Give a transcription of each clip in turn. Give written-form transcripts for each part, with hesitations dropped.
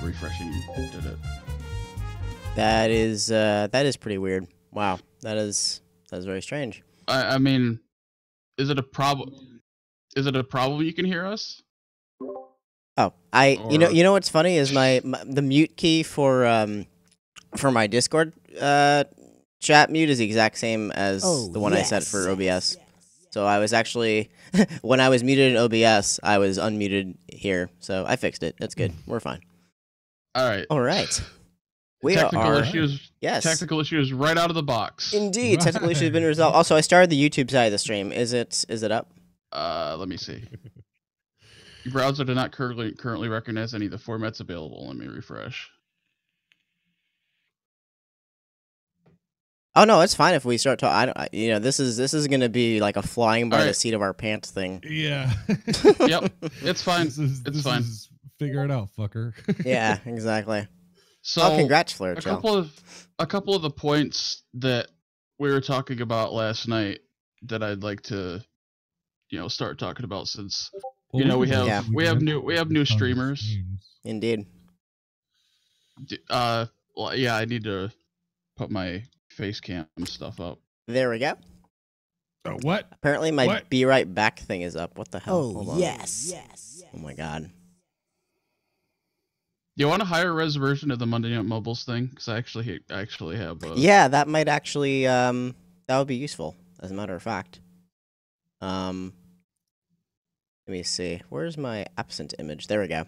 refreshing did it. That is pretty weird. Wow, that's very strange. I mean, is it a problem? Is it a problem you can hear us? Oh, you know what's funny is the mute key for my Discord chat mute is the exact same as the one I set for OBS. So I was actually when I was muted in OBS, I was unmuted here. So I fixed it. That's good. We're fine. All right. All right. Technical issues right out of the box. Indeed, right. Technical issues have been resolved. Also, I started the YouTube side of the stream. Is it up? Let me see. Your browser did not currently recognize any of the formats available. Let me refresh. Oh no, it's fine if we start talking. This is gonna be like a flying by the seat of our pants thing. Yeah. Yep, it's fine. It's fine. Figure it out, fucker. Yeah, exactly. So, congrats, Flare. A couple of the points that we were talking about last night that I'd like to, start talking about since we have new streamers. Indeed. Well, yeah, I need to put my face cam stuff up. There we go. Oh, what? Apparently my Be Right Back thing is up. What the hell? Oh, hold on. yes. Oh my god. You want a higher res version of the Monday Night Mumbles thing? Because I actually have. Yeah, that might actually that would be useful. As a matter of fact. Let me see. Where's my absent image? There we go.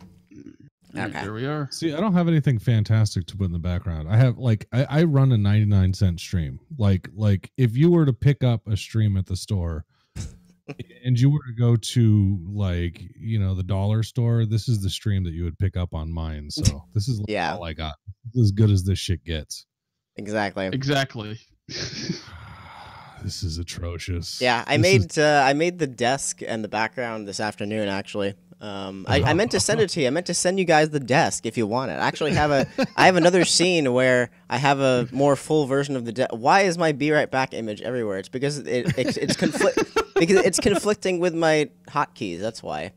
Okay. There we are. See, I don't have anything fantastic to put in the background. I have I run a 99-cent stream. Like if you were to pick up a stream at the store and you were to go to the dollar store, this is the stream that you would pick up on mine. So this is all I got. This is as good as this shit gets. Exactly. This is atrocious. Yeah, I made the desk and the background this afternoon actually. I meant to send it to you. I meant to send you guys the desk if you want it. I actually have I have another scene where I have a more full version of the desk. Why is my Be Right Back image everywhere? It's because it's conflicting with my hotkeys. That's why.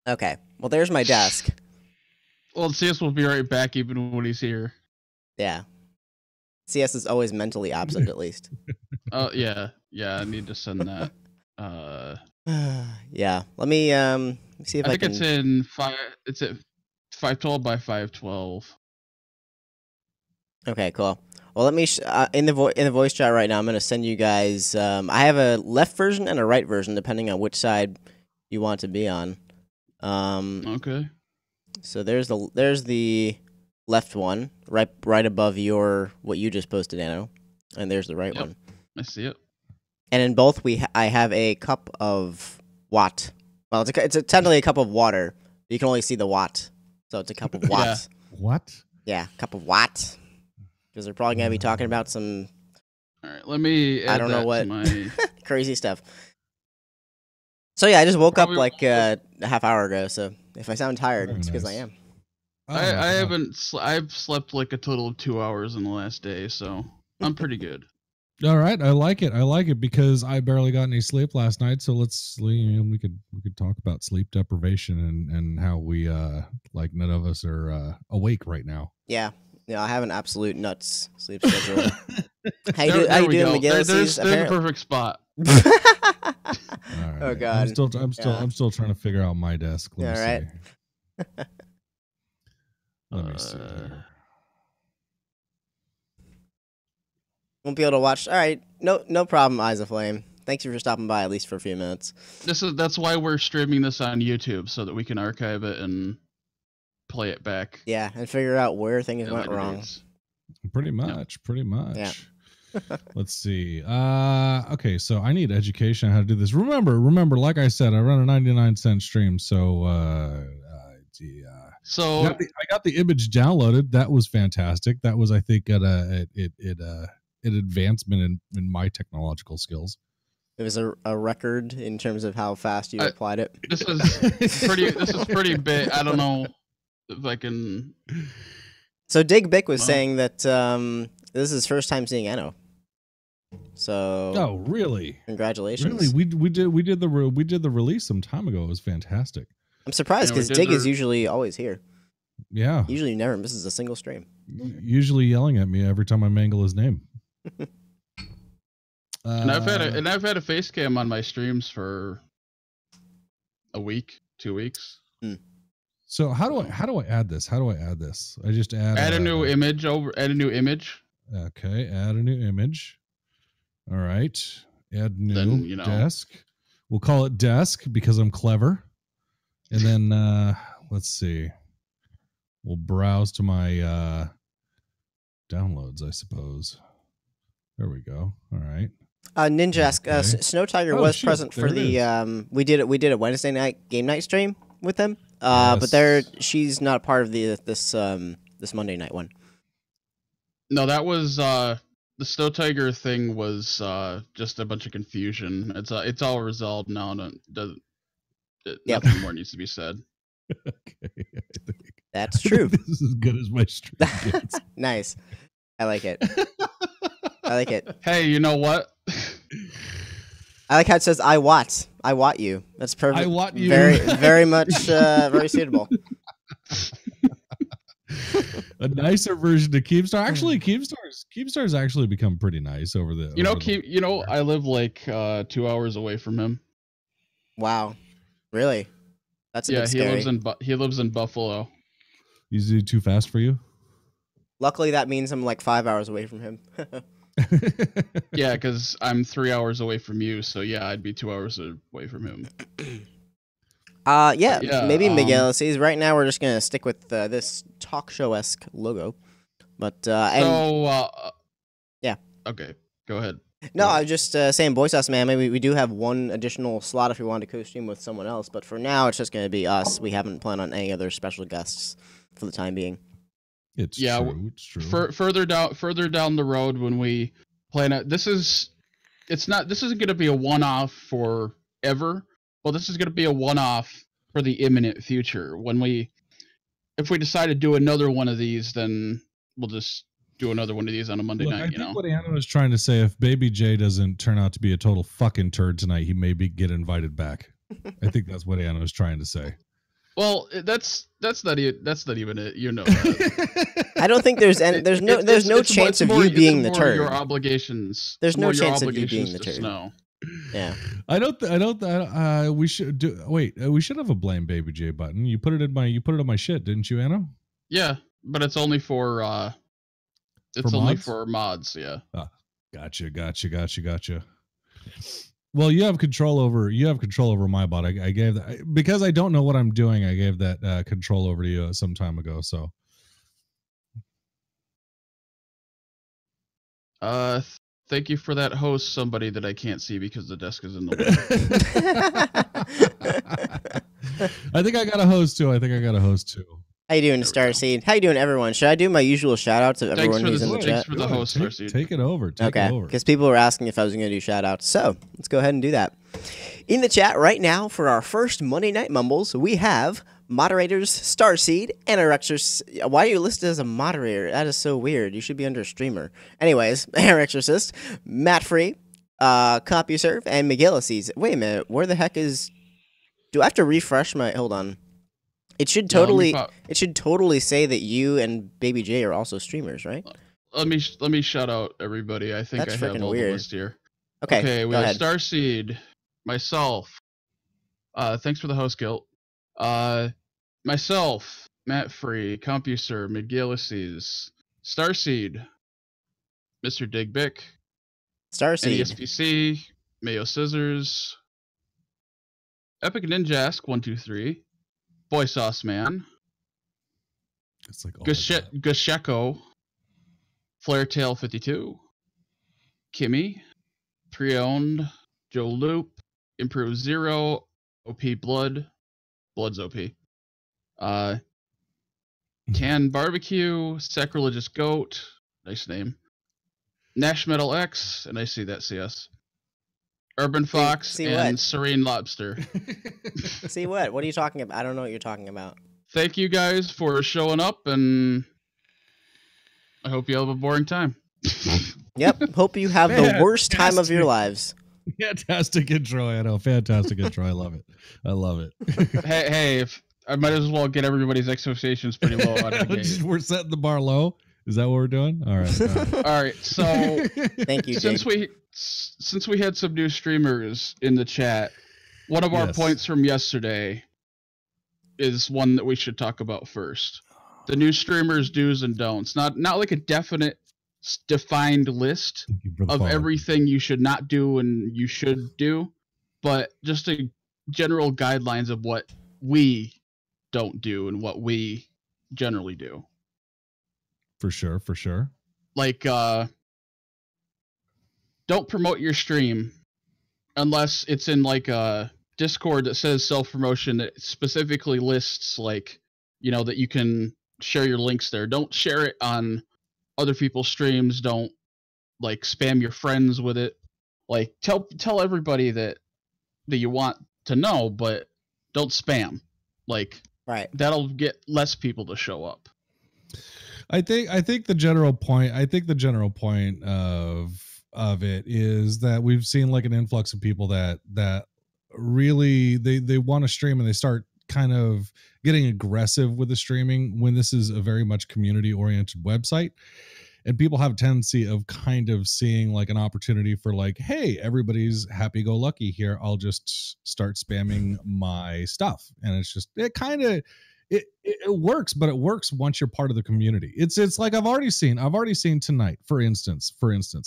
Okay. Well, there's my desk. Well, CS will be right back even when he's here. Yeah. CS is always mentally absent at least. Oh yeah. I need to send that. Yeah. Let me see if I can. It's in 5. It's at 512 by 512. Okay, cool. Well, let me in the voice chat right now. I'm gonna send you guys. I have a left version and a right version, depending on which side you want to be on. Okay. So there's the left one, right above what you just posted, Anno, and there's the right one. I see it. And in both, I have a cup of watt. Well, it's technically a cup of water. You can only see the watt, so it's a cup of watt. Yeah. What? Yeah, cup of watt. Because they're probably gonna be talking about some. All right, let me. I don't know what crazy stuff. So yeah, I just woke up like a half hour ago. So if I sound tired, it's because I am. I've slept like a total of 2 hours in the last day, so I'm pretty good. All right, I like it because I barely got any sleep last night. So we could talk about sleep deprivation and how we none of us are awake right now. Yeah, I have an absolute nuts sleep schedule. How you doing, Miguel? There's the perfect spot. Right. Oh God, I'm still trying to figure out my desk. Let me see. Won't be able to watch. All right, no problem. Eyes of Flame. Thanks for stopping by at least for a few minutes. That's why we're streaming this on YouTube so that we can archive it and play it back. Yeah, and figure out where things went wrong. Pretty much. Yeah. Let's see. Okay, so I need education on how to do this. Remember, like I said, I run a 99-cent stream, so So I got the image downloaded. That was fantastic. That was, I think, an advancement in my technological skills. It was a record in terms of how fast you applied it. This is pretty big. I don't know if I can. So Dig Bick was saying that this is his first time seeing Anno. So. Oh, really? Congratulations. Really, we did the release some time ago. It was fantastic. I'm surprised because Dig is usually always here. Yeah. Usually never misses a single stream. Usually yelling at me every time I mangle his name. And I've had a face cam on my streams for a week, 2 weeks. So how do I add this? How do I add this? I just add a new image over. Add a new image. Okay, add a new image. All right, add new then, desk. We'll call it desk because I'm clever. And then let's see. We'll browse to my downloads, I suppose. There we go. All right. Ninja ask, Snow Tiger was present for the we did a Wednesday night game night stream with them. Yes. But she's not part of this Monday night one. No, that was the Snow Tiger thing was just a bunch of confusion. It's all resolved now. Nothing more needs to be said. Okay, that's true. This is as good as my stream gets. Nice. I like it. I like it. Hey, you know what? I like how it says I want you. That's perfect. I want you. Very much very suitable. A nicer version of Keemstar. Actually, Keemstar's actually become pretty nice over the. I live like 2 hours away from him. Wow, really? That's a bit scary. He lives in Buffalo. Is he too fast for you? Luckily, that means I'm like 5 hours away from him. Yeah, because I'm 3 hours away from you, so yeah, I'd be 2 hours away from him. Maybe Miguel sees. Right now, we're just gonna stick with this talk show-esque logo, but yeah. Okay, go ahead. No, I was just saying, Voice Us Man. Maybe we do have one additional slot if we wanted to co-stream with someone else, but for now, it's just gonna be us. We haven't planned on any other special guests for the time being. It's true. Further down the road when we plan it, this isn't going to be a one-off forever. Well, this is going to be a one-off for the imminent future. If we decide to do another one of these, then we'll just do another one of these on a Monday night. I think what Anna was trying to say, if Baby J doesn't turn out to be a total fucking turd tonight, he may get invited back. I think that's what Anna was trying to say. Well, that's not even it. You know that. I don't think there's no chance of you being the turd. Your obligations. There's no chance of you being the turd. No. Yeah. We should do. Wait, we should have a blame Baby J button. You put it on my shit, didn't you, Anna? Yeah, but it's only for for mods. Yeah. Gotcha. Well, you have control over my bot. I gave that because I don't know what I'm doing. I gave that control over to you some time ago. So, thank you for that host. Somebody that I can't see because the desk is in the way. I think I got a host too. How you doing, Starseed? How you doing, everyone? Should I do my usual shout-out to everyone who's in the chat? Thanks for the host, Starseed. Take it over. Because people were asking if I was going to do shout-outs. So, let's go ahead and do that. In the chat right now, for our first Monday Night Mumbles, we have moderators Starseed, Annorexorcist. Why are you listed as a moderator? That is so weird. You should be under a streamer. Anyways, Annorexorcist, Matt Free, CompuServe, and McGillises. Wait a minute. Where the heck is... Do I have to refresh my... Hold on. It should totally say that you and Baby J are also streamers, right? Let me shout out everybody. I think That's I have all weird. the list here. Okay, we have Starseed, myself. Thanks for the host, Guilt. Myself, Matt Free, CompuServe, McGillises, Starseed, Mr. Digbick, Starseed, NESPC, Mayo Scissors, Epic Ninjask 123. Boy Sauce Man, it's like Gusheko, Flaretail 52, Kimmy, Pre-owned, Joe Loop, Improve Zero, OP Blood's OP, Can Barbecue, Sacrilegious Goat, nice name, Nash Metal X, and I see that CS. Urban Fox and Serene Lobster. See what? What are you talking about? I don't know what you're talking about. Thank you guys for showing up, and I hope you have a boring time. Yep. Hope you have the worst time of your lives. Fantastic intro, Anno. Fantastic intro. I love it. Hey, I might as well get everybody's expectations pretty low out of the gate. We're setting the bar low. Is that what we're doing? All right. All right. So thank you, since Jake. we had some new streamers in the chat, one of our points from yesterday is one that we should talk about first. The new streamers' do's and don'ts. Not like a definite defined list of everything you should not do and you should do, but just a general guidelines of what we don't do and what we generally do. For sure. Like, don't promote your stream unless it's in like a Discord that says self-promotion that specifically lists like, that you can share your links there. Don't share it on other people's streams. Don't like spam your friends with it. Like tell everybody that you want to know, but don't spam. Like, right. That'll get less people to show up. I think the general point of it is that we've seen like an influx of people that really they want to stream and they start kind of getting aggressive with the streaming when this is a very much community oriented website, and people have a tendency of kind of seeing like an opportunity for like, hey, everybody's happy go lucky here, I'll just start spamming my stuff. And it's just it works, but it works once you're part of the community. It's like I've already seen tonight, for instance,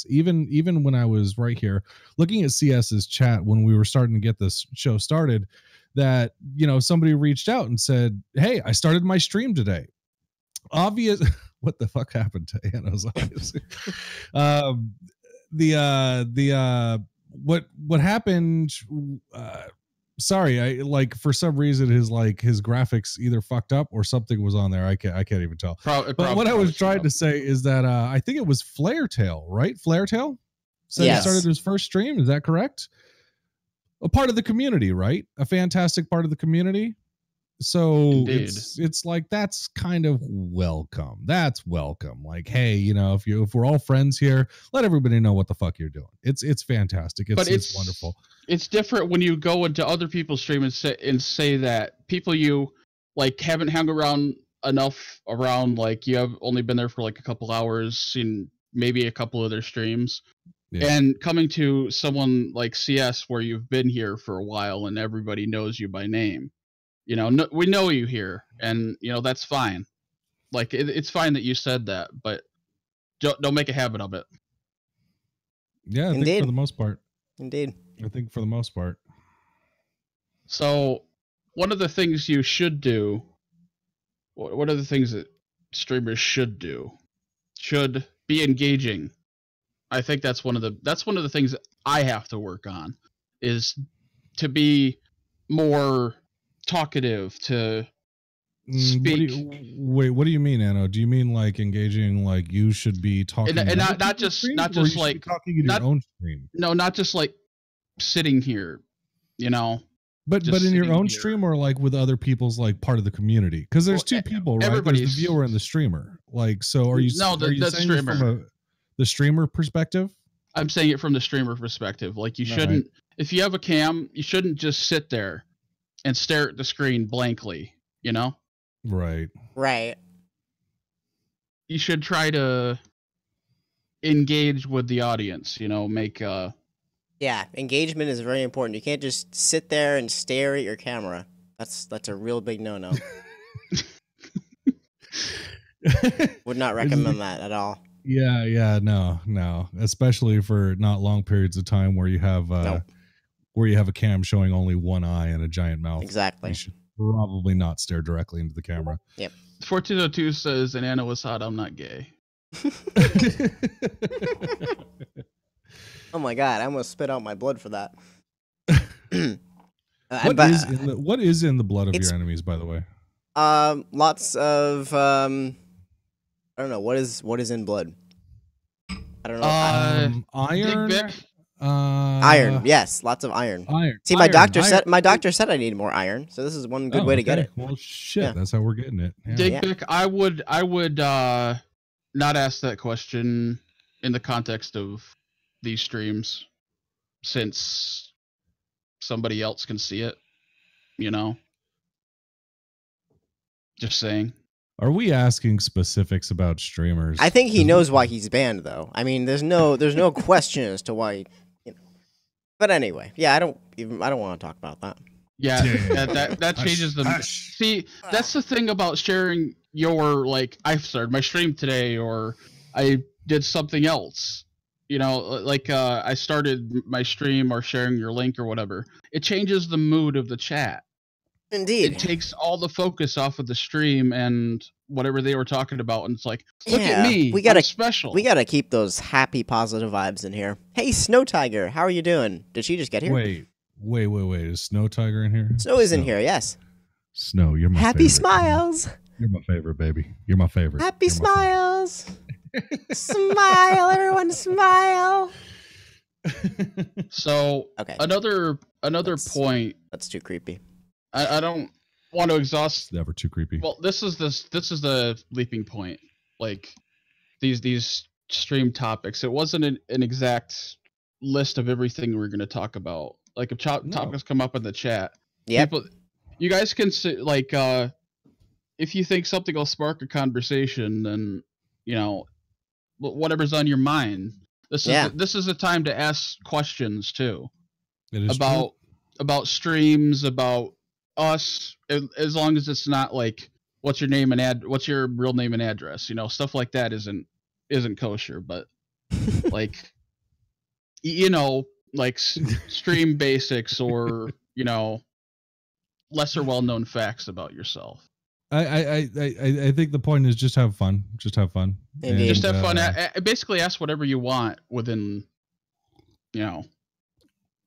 even when I was right here looking at CS's chat when we were starting to get this show started, that somebody reached out and said, hey, I started my stream today. Obvious. What the fuck happened to Anna's eyes? What happened? Sorry, I like for some reason his graphics either fucked up or something was on there. I can't even tell. But what I was trying to say is that I think it was Flaretail, right? Flaretail said he started his first stream. Is that correct? A part of the community, right? A fantastic part of the community. So it's like that's kind of welcome. That's welcome. Like, hey, if we're all friends here, let everybody know what the fuck you're doing. It's fantastic. It's wonderful. It's different when you go into other people's stream and say that people you like haven't hung around enough around, like you have only been there for like a couple hours, seen maybe a couple of their streams. Yeah. And coming to someone like CS where you've been here for a while and everybody knows you by name. We know you here, and that's fine. Like it's fine that you said that, but don't make a habit of it. Yeah, I think for the most part. Indeed. I think for the most part. So, one of the things you should do, what are the things that streamers should do? Should be engaging. I think that's one of the things that I have to work on, is to be more talkative, to speak. What do you mean, Anno? Do you mean like engaging, like you should be talking and not just like talking in your own stream? No, not just like sitting here, But in your own stream, or like with other people's, like part of the community, because there's two people, right? There's the viewer and the streamer. Like, so are you saying from the streamer perspective? I'm saying it from the streamer perspective. Like you shouldn't, if you have a cam, you shouldn't just sit there and stare at the screen blankly, Right. You should try to engage with the audience, make Yeah, engagement is very important. You can't just sit there and stare at your camera. That's a real big no-no. Would not recommend that at all. Yeah, no. Especially for not long periods of time where you have a cam showing only one eye and a giant mouth. Exactly. You should probably not stare directly into the camera. Yep. 1402 says, and Anna was hot, I'm not gay. Oh my god, I almost spit out my blood for that. What is in the blood of your enemies, by the way? Lots of I don't know, what is in blood? I don't know. Iron. Iron, yes, lots of iron. See, my doctor said I need more iron, so this is one good way to get it. Well, shit, that's how we're getting it. Yeah. Dick, I would not ask that question in the context of these streams, since somebody else can see it, Just saying. Are we asking specifics about streamers? I think he knows why he's banned, though. I mean, there's no question as to why. But anyway, yeah, I don't want to talk about that. Yeah, that changes the. See, that's the thing about sharing your, like, I started my stream today, or I did something else. You know, like I started my stream or sharing your link or whatever. It changes the mood of the chat. Indeed. It takes all the focus off of the stream and whatever they were talking about, and it's like, look at me, I'm special. We gotta keep those happy, positive vibes in here. Hey, Snow Tiger, how are you doing? Did she just get here? Wait. Is Snow Tiger in here? Snow is in here, yes. Snow, you're my happy favorite. Smiles. You're my favorite, baby. You're my favorite. Happy smiles. Smile, everyone, smile. So okay. Another point. That's too creepy. I don't want to exhaust. It's never too creepy. Well, this is the leaping point. Like these stream topics. It wasn't an exact list of everything we're going to talk about. Like if topics come up in the chat, you guys can like if you think something will spark a conversation, then you know whatever's on your mind. This is a time to ask questions too. It is about streams, about us, as long as it's not like what's your name and what's your real name and address. You know, stuff like that isn't kosher. But like you know, like stream basics or you know lesser well-known facts about yourself. I think the point is just have fun. Just have fun. Indeed. Just have fun. Basically, ask whatever you want within, you know,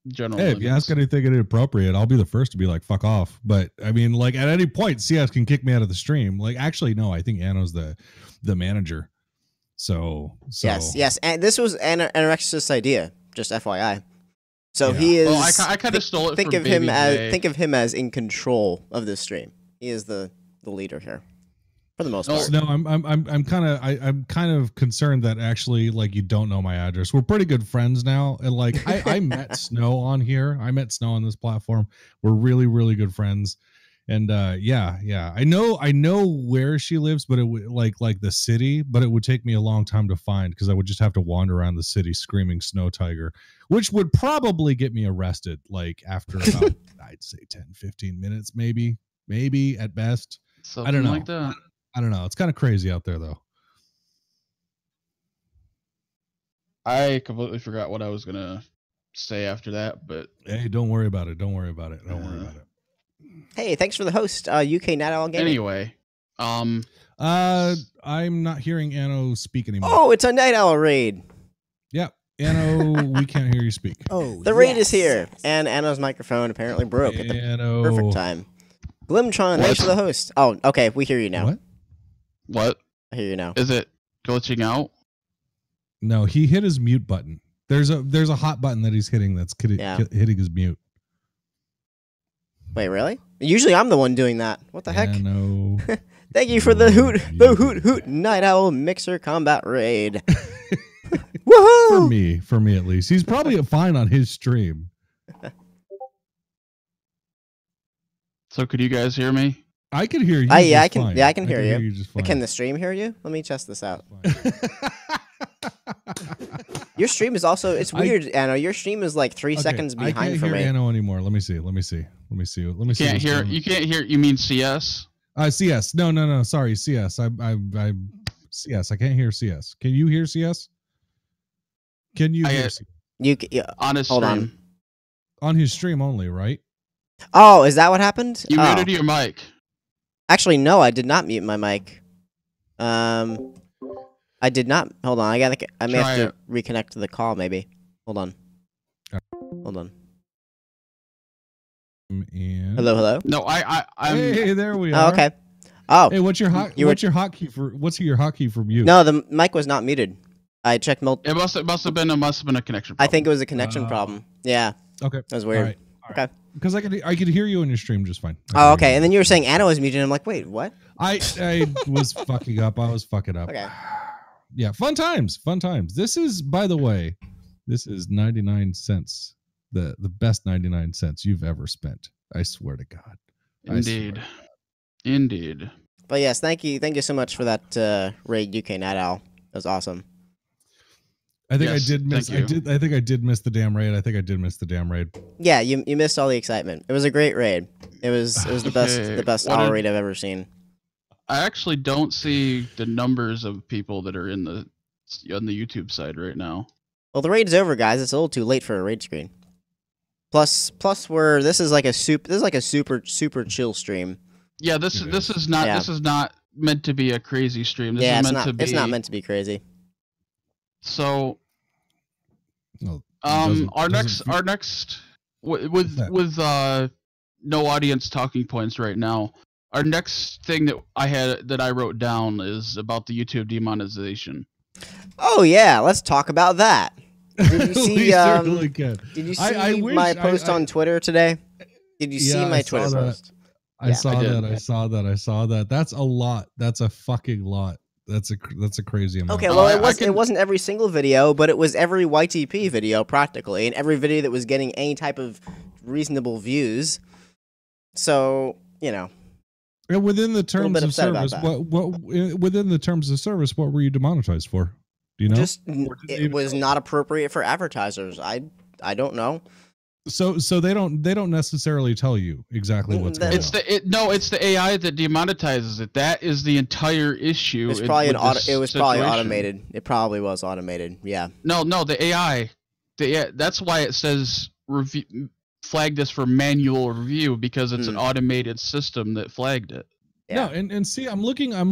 general. Hey, if you ask anything inappropriate, I'll be the first to be like, "Fuck off." But I mean, like at any point, CS can kick me out of the stream. Like, actually, no, I think Anno's the manager. So yes, and this was Annorexorcist's idea. Just FYI. So he is. Well, I kind of stole it. Think of him as in control of this stream. He is the leader here, for the most part. No, I'm kind of concerned that actually like you don't know my address. We're pretty good friends now, and like I met Snow on here. I met Snow on this platform. We're really, really good friends, and yeah. I know where she lives, but it would like the city, but it would take me a long time to find because I would just have to wander around the city screaming Snow Tiger, which would probably get me arrested like after about I'd say 10-15 minutes, maybe at best. Something I don't know. Like that. I don't know. It's kind of crazy out there, though. I completely forgot what I was gonna say after that, but hey, don't worry about it. Don't worry about it. Hey, thanks for the host, UK Night Owl Gaming. Anyway, I'm not hearing Anno speak anymore. Oh, it's a Night Owl raid. Yep, Anno, we can't hear you speak. Oh, the raid is here, and Anno's microphone apparently broke at the perfect time. Glimtron, thanks for the host. Oh, okay, we hear you now. What? I hear you now. Is it glitching out? No, he hit his mute button. There's a hot button that he's hitting that's hitting his mute. Wait, really? Usually I'm the one doing that. What the heck? No. Thank you for the hoot Night Owl Mixer Combat Raid. Woohoo! For me at least. He's probably fine on his stream. So could you guys hear me? I can hear you. I can hear you. Just fine. Can the stream hear you? Let me test this out. Your stream is also, it's weird, Anno. Your stream is like 3 seconds behind for me. I can't hear Anno anymore. Let me see. You can't hear. You can't hear. You mean CS? CS. No. Sorry, CS. I CS. I can't hear CS. Can you hear CS? Can you hear CS? On his hold stream. On his stream only, right? Oh, is that what happened? You muted your mic. Actually, no, I did not mute my mic. I did not. Hold on, I may have to reconnect to the call. Maybe. Hold on. And hello. No, I'm. Hey, there we are. Oh, okay. Oh. Hey, what's your hotkey for mute? No, the mic was not muted. I checked. It must have been a connection problem. I think it was a connection problem. Yeah. Okay. That was weird. All right. Okay. Because I could hear you on your stream just fine. Oh, okay. And then you were saying Anna was muted. I'm like, wait, what? I was fucking up. I was fucking up. Okay. Yeah, fun times. This is, by the way, 99 cents. The best 99 cents you've ever spent. I swear to God. Indeed. But yes, thank you so much for that raid, UK Night Owl. That was awesome. I think I did miss. I think I did miss the damn raid. Yeah, you missed all the excitement. It was a great raid. It was the best owl raid I've ever seen. I actually don't see the numbers of people that are on the YouTube side right now. Well, the raid's over, guys. It's a little too late for a raid screen. Plus, this is like a super chill stream. Yeah, this is not meant to be a crazy stream. This yeah, is it's not meant to be crazy. So, well, our next with no audience talking points right now. Our next thing that I wrote down is about the YouTube demonetization. Oh yeah, let's talk about that. Did you see? Did you see I my post on Twitter today? Did you see my Twitter post? I saw that. That's a lot. That's a fucking lot. That's a crazy amount. Okay, well, it wasn't every single video, but it was every YTP video practically, and every video that was getting any type of reasonable views. So, you know. Within the terms of service, within the terms of service, what were you demonetized for? Do you know? It was not appropriate for advertisers. I don't know. So they don't necessarily tell you exactly what's going on. It's the AI that demonetizes it. That is the entire issue. It was probably automated. It probably was automated. Yeah. No, the AI. That's why it says flag this for manual review, because it's an automated system that flagged it. Yeah. No, and see, I'm looking at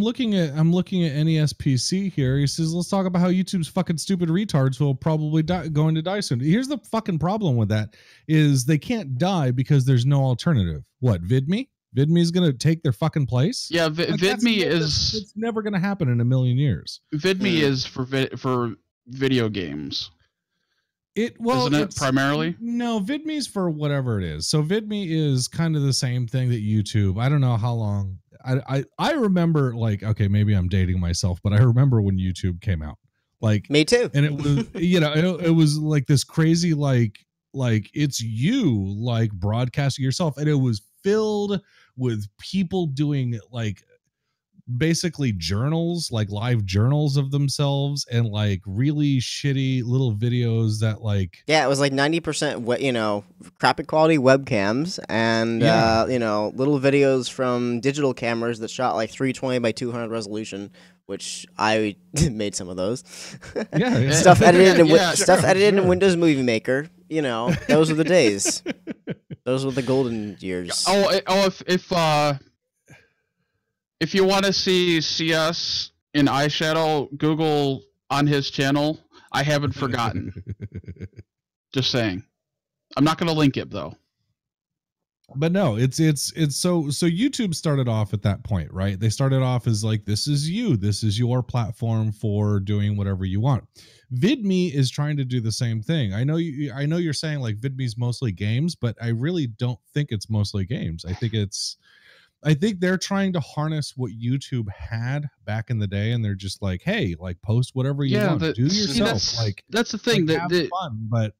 NESPC here. He says, let's talk about how YouTube's fucking stupid retards will probably going to die soon. Here's the fucking problem with that is they can't die because there's no alternative. What, VidMe? VidMe is going to take their fucking place? Yeah, VidMe is... It's never going to happen in a million years. VidMe is for video games. Isn't it primarily? No, VidMe's for whatever it is. So VidMe is kind of the same thing that YouTube. I don't know how long. I remember, like, okay, maybe I'm dating myself, but I remember when YouTube came out. Like, me too. And it was, it was like this crazy, like it's you like broadcasting yourself, and it was filled with people doing like basically journals, like live journals of themselves, and like really shitty little videos that like, yeah, it was like 90% crappy quality webcams, and little videos from digital cameras that shot like 320 by 200 resolution, which I made some of those. Yeah. Stuff edited in Windows Movie Maker. Those were the days. Those were the golden years. If you want to see CS in eyeshadow, Google on his channel. I haven't forgotten. Just saying. I'm not going to link it though. But no, it's so YouTube started off at that point, right? They started off as like, this is your platform for doing whatever you want. VidMe is trying to do the same thing. I know you're saying like VidMe's mostly games, but I really don't think it's mostly games. I think they're trying to harness what YouTube had back in the day, and they're just like, hey, like post whatever you want, do yourself. That's the thing, have fun, but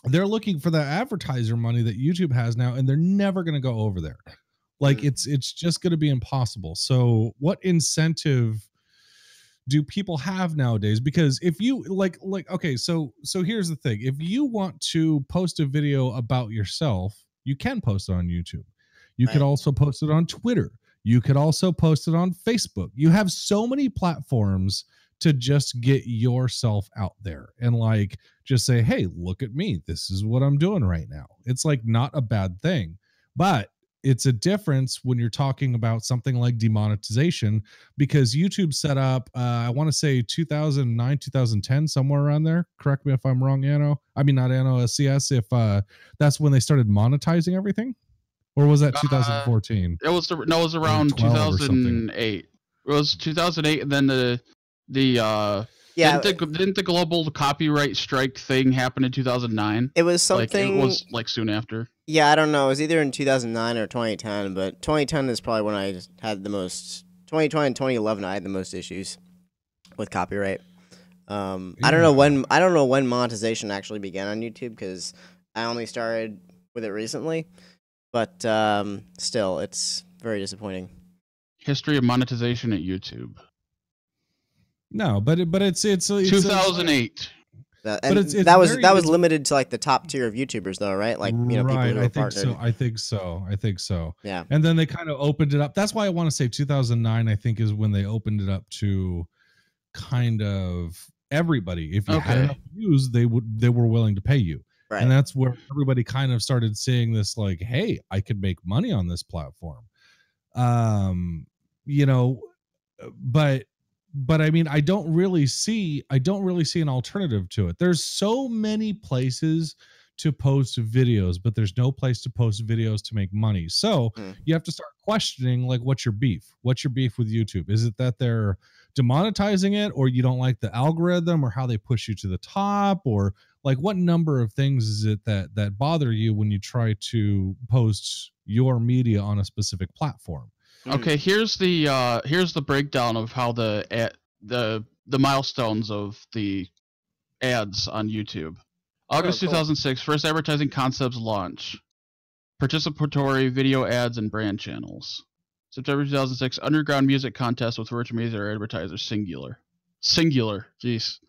they're looking for the advertiser money that YouTube has now, and they're never going to go over there. Like it's just going to be impossible. So what incentive do people have nowadays? Because if you like, okay, so here's the thing. If you want to post a video about yourself, you can post it on YouTube. You could also post it on Twitter. You could also post it on Facebook. You have so many platforms to just get yourself out there and like just say, hey, look at me. This is what I'm doing right now. It's like not a bad thing, but it's a difference when you're talking about something like demonetization, because YouTube set up, I want to say 2009, 2010, somewhere around there. Correct me if I'm wrong, Anno. I mean, not Anno, CS, if that's when they started monetizing everything. Or was that 2014? It was around 2008. It was 2008, and then didn't the global copyright strike thing happen in 2009? It was something. It was like soon after. Yeah, I don't know. It was either in 2009 or 2010, but 2010 is probably when I had the most. 2020 and 2011, I had the most issues with copyright. I don't know when monetization actually began on YouTube, because I only started with it recently. But still, it's very disappointing. History of monetization at YouTube. No, but it's 2008. And that was limited to like the top tier of YouTubers though, right? Like, you know, people who are partnered. I think so. Yeah. And then they kind of opened it up. That's why I want to say 2009, I think, is when they opened it up to kind of everybody. If you had enough views, they were willing to pay you. Right. And that's where everybody kind of started seeing this, like, hey, I could make money on this platform. You know, but I mean, I don't really see an alternative to it. There's so many places to post videos, but there's no place to post videos to make money. So you have to start questioning, like, what's your beef? What's your beef with YouTube? Is it that they're demonetizing it, or you don't like the algorithm, or how they push you to the top, or like what number of things is it that bother you when you try to post your media on a specific platform? Okay, here's the breakdown of how the milestones of the ads on YouTube. August 2006, first advertising concepts launch. Participatory video ads and brand channels. September 2006, underground music contest with virtual music advertisers, singular. Jeez.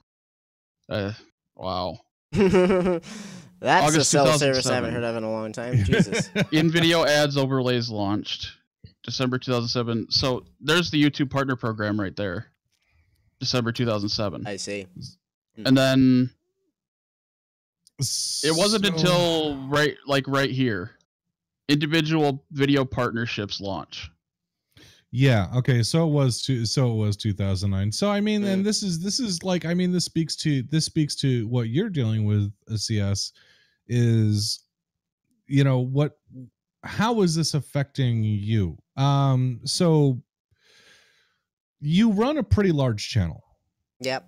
Wow. That's August a self-service I haven't heard of in a long time. Jesus. In-video ads overlays launched. December 2007. So there's the YouTube partner program right there. December 2007. I see. And then it wasn't until right here. Individual video partnerships launch. Yeah. Okay. So it was 2009. So I mean, and this is like, I mean, this speaks to what you're dealing with, CS, is, you know, how is this affecting you? So you run a pretty large channel. Yep.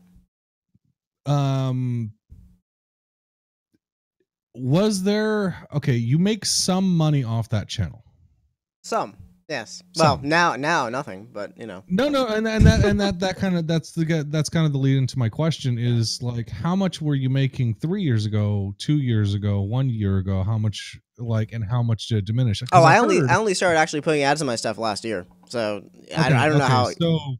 Was there, you make some money off that channel? Some. Yes. Well, now nothing, but you know. No, and that kind of that's kind of the lead into my question is, like, how much were you making 3 years ago, 2 years ago, 1 year ago? How much, like, and how much did it diminish? I only started actually putting ads on my stuff last year, so I don't know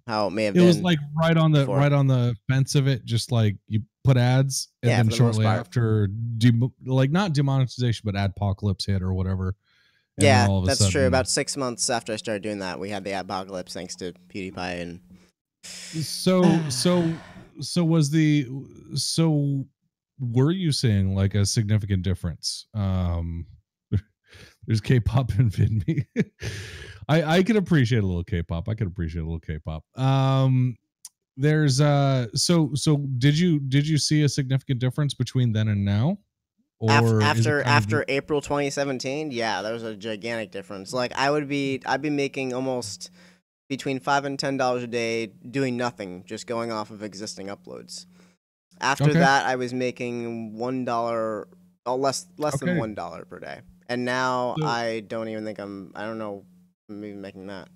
how it may have been. It was like right on the fence of it, just like you put ads, and then shortly after, not demonetization, but adpocalypse hit or whatever. Yeah, that's true. About 6 months after I started doing that, we had the apocalypse thanks to PewDiePie. And were you seeing like a significant difference? There's K-pop in VidMe. I can appreciate a little K-pop. There's so did you see a significant difference between then and now? Or after April 2017, yeah, there was a gigantic difference. Like I'd be making almost between $5 and $10 a day doing nothing, just going off of existing uploads. After that, I was making $1, less than $1 per day, and now I don't even think I don't know I'm even making that.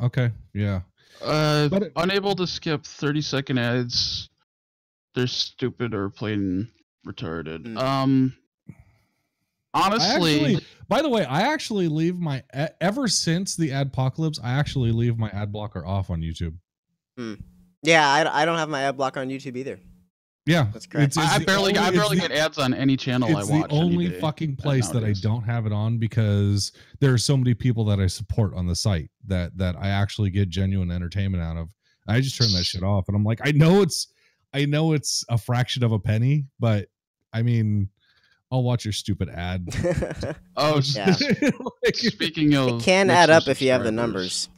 Okay, yeah. But unable to skip 30-second ads. They're stupid or plain retarded. Honestly, by the way, I actually leave my ever since the adpocalypse, I actually leave my ad blocker off on YouTube. Yeah, I don't have my ad blocker on YouTube either. Yeah, that's correct. I barely get ads on any channel I watch. It's the only fucking place that I don't have it on, because there are so many people that I support on the site that I actually get genuine entertainment out of. I just turn that shit off, and I'm like, I know it's a fraction of a penny, but I mean, I'll watch your stupid ad. Oh, yeah. Speaking of, it can add up if you have the numbers,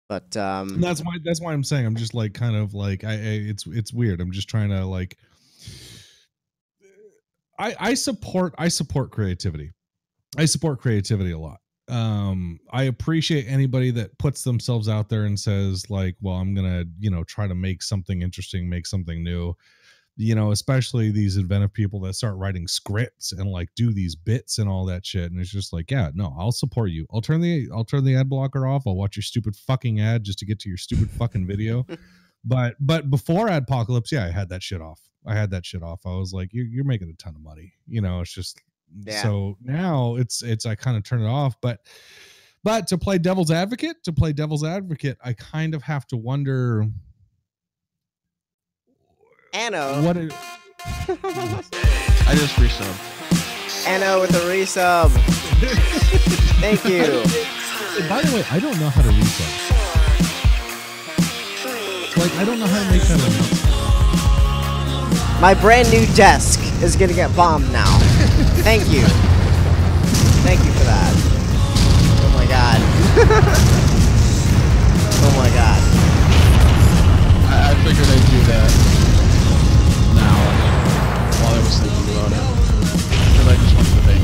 but that's why I'm saying, I'm just like kind of like it's weird. I'm just trying to like, I support creativity. I support creativity a lot. I appreciate anybody that puts themselves out there and says, like, well, I'm gonna, try to make something interesting, make something new, especially these inventive people that start writing scripts and like do these bits and all that shit. And it's just like, yeah, no, I'll support you. I'll turn the ad blocker off. I'll watch your stupid fucking ad just to get to your stupid fucking video. But before Adpocalypse, yeah, I had that shit off. I was like, you're making a ton of money. It's just, so now it's I kind of turn it off. But But to play devil's advocate, I kind of have to wonder. Anno. What? I just resubbed. Anno with a resub. Thank you. By the way, I don't know how to resub. Like, I don't know how to make that My brand new desk is gonna get bombed now. Thank you. Thank you for that. Oh my god. Oh my god. I figured I'd do that now while I was thinking about it. Because I just want the thing.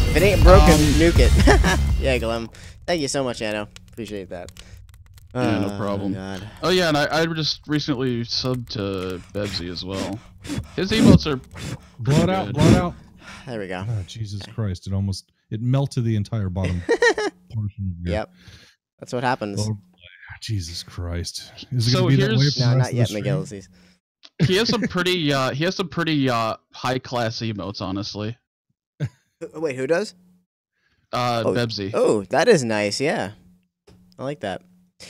If it ain't broken, nuke it. Yeah, Glem. Thank you so much, Anno. Appreciate that. Yeah, no problem. God. Oh yeah, and I just recently subbed to Bebsy as well. His emotes are blow it out, blow it out. There we go. Oh, Jesus Christ! It melted the entire bottom portion of your... Yep, that's what happens. Oh, Jesus Christ! Is it gonna be that way for no, the rest not of yet, the Miguel. He has some pretty high class emotes, honestly. Wait, who does? Bebsy. Oh, that is nice. Yeah, I like that.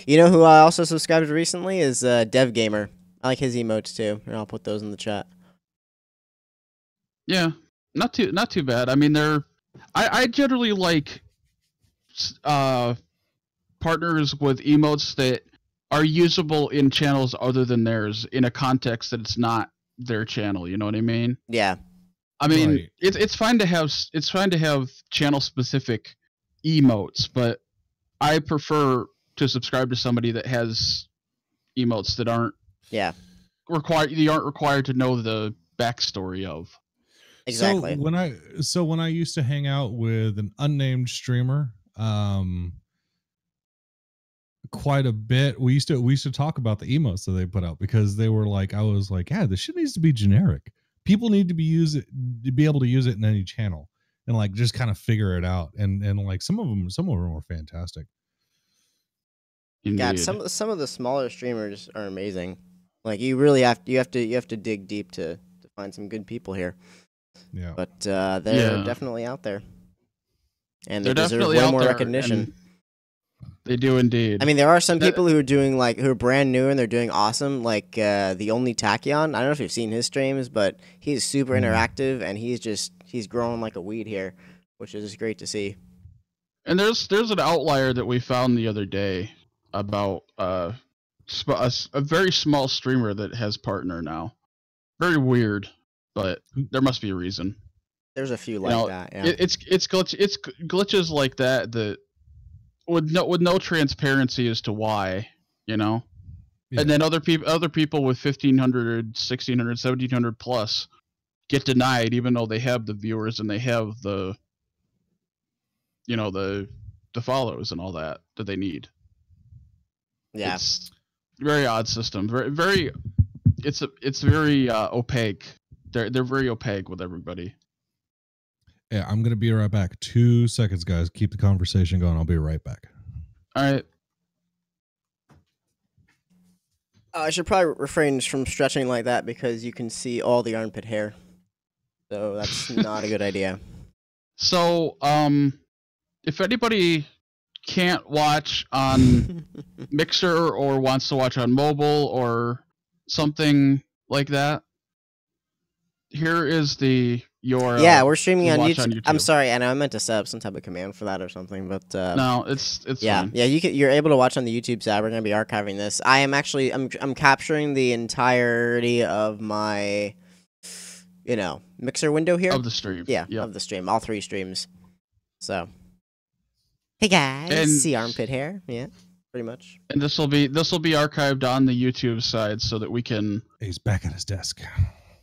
You know who I also subscribed to recently is Dev Gamer. I like his emotes too, and I'll put those in the chat. Yeah, not too bad. I mean, I generally like partners with emotes that are usable in channels other than theirs in a context that it's not their channel. You know what I mean? Yeah. I mean, right. it's fine to have channel specific emotes, but I prefer to subscribe to somebody that has emotes that aren't required. You aren't required to know the backstory of. Exactly. So when I used to hang out with an unnamed streamer, quite a bit, we used to talk about the emotes that they put out, because they were like, I was like, yeah, this shit needs to be generic. People need to be able to use it in any channel and like just kind of figure it out. And like some of them were fantastic. God, some of the smaller streamers are amazing. Like you really have to dig deep to find some good people here. Yeah. But they're definitely out there, and they deserve way more recognition. They do indeed. I mean, there are some people who are doing who are brand new and they're doing awesome. Like the Only Tachyon. I don't know if you've seen his streams, but he's super interactive and he's growing like a weed here, which is just great to see. And there's an outlier that we found the other day about a very small streamer that has partner now. Very weird, but there must be a reason. There's a few like that. Yeah. It's glitches like that with no transparency as to why, you know. Yeah. And then other people with 1,500, 1,600, 1,700 plus get denied, even though they have the viewers and they have the follows and all that they need. Yeah, it's a very odd system. Very, it's very opaque. They're very opaque with everybody. Yeah, I'm gonna be right back. 2 seconds, guys. Keep the conversation going. I'll be right back. All right. I should probably refrain from stretching like that because you can see all the armpit hair. So that's not a good idea. So, if anybody can't watch on Mixer or wants to watch on mobile or something like that, here is the URL. Yeah, we're streaming on YouTube. I'm sorry, Anna, I meant to set up some type of command for that or something, but no, it's fine. Yeah, you're able to watch on the YouTube side. We're gonna be archiving this. I am actually I'm capturing the entirety of my Mixer window here of the stream. Yeah, of the stream, all 3 streams. So, hey guys, see armpit hair? Yeah, pretty much. And this will be archived on the YouTube side so that we can. He's back at his desk.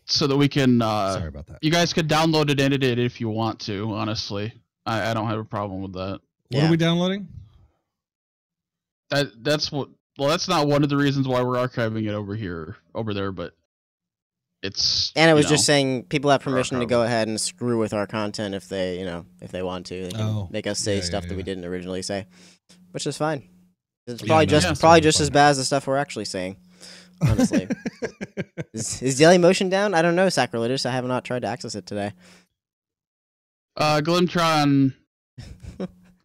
So that we can. Sorry about that. You guys could download it and edit it if you want to. Honestly, I don't have a problem with that. What are we downloading? That's not one of the reasons why we're archiving it over there, but it's. And it was just saying people have permission to go ahead and screw with our content if they want to. They can make us say stuff that we didn't originally say, which is fine. It's probably just as bad as the stuff we're actually saying. Honestly, is Daily Motion down? I don't know, Sacrilegious. I have not tried to access it today. Glimtron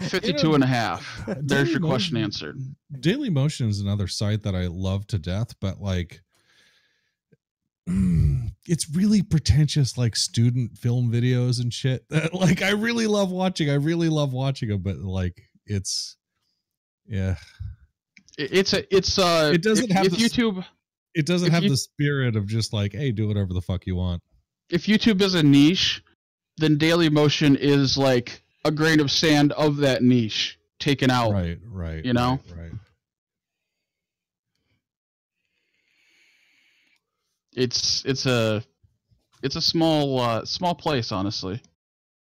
52 and a half. There's your question answered. Dailymotion is another site that I love to death, but like, it's really pretentious, like student film videos and shit that like I really love watching. I really love watching them, but like it's yeah. It doesn't have YouTube. It doesn't have the spirit of just like, hey, do whatever the fuck you want. If YouTube is a niche, then Dailymotion is like a grain of sand of that niche taken out. Right. You know? Right. It's a small place, honestly.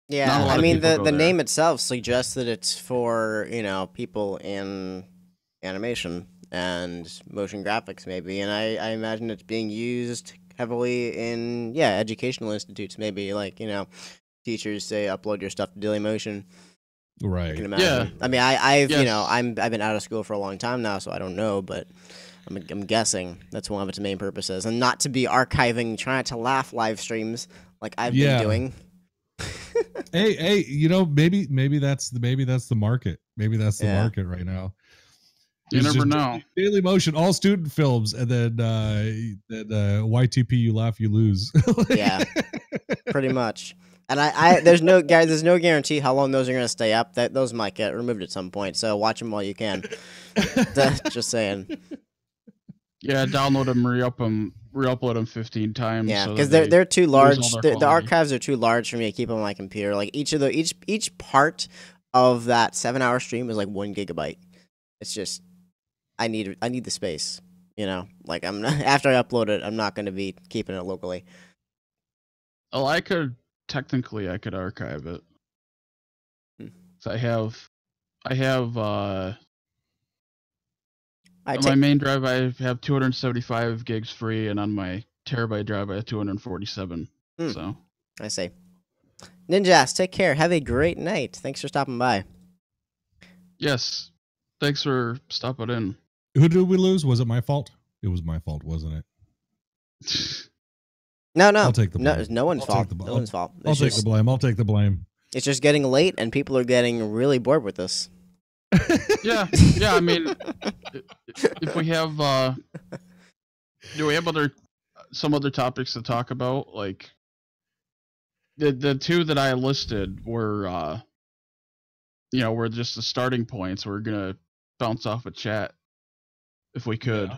Yeah, I mean the name itself suggests that it's for, you know, people in animation and motion graphics maybe, and I imagine it's being used heavily in educational institutes, maybe, like, you know, teachers say upload your stuff to Dailymotion. Right. I can imagine. Yeah. I mean, I've you know, I've been out of school for a long time now, so I don't know, but I'm guessing that's one of its main purposes, and not to be archiving, trying to laugh live streams like I've been doing. hey, you know, maybe that's the market. Maybe that's the market right now. You never know. Dailymotion, all student films, and then YTP, you laugh, you lose. Yeah, pretty much. And there's no guarantee how long those are going to stay up. Those might get removed at some point, so watch them while you can. Just saying. Yeah, download them, re-upload them 15 times. Yeah, because they're too large. The archives are too large for me to keep on my computer. Like each part of that 7-hour stream is like 1 gigabyte. It's just I need the space. You know, like I'm not, after I upload it, I'm not going to be keeping it locally. Oh, technically I could archive it. So I have on my main drive I have 275 gigs free, and on my terabyte drive I have 247. So I see. Ninjas, take care. Have a great night. Thanks for stopping by. Yes. Thanks for stopping in. Who did we lose? Was it my fault? It was my fault, wasn't it? No. I'll take the blame. No one's fault. No one's fault. I'll take the blame. It's just getting late, and people are getting really bored with this. Yeah. I mean, if we have, do we have some other topics to talk about? Like the two that I listed were, were just the starting points. We're gonna bounce off a chat if we could,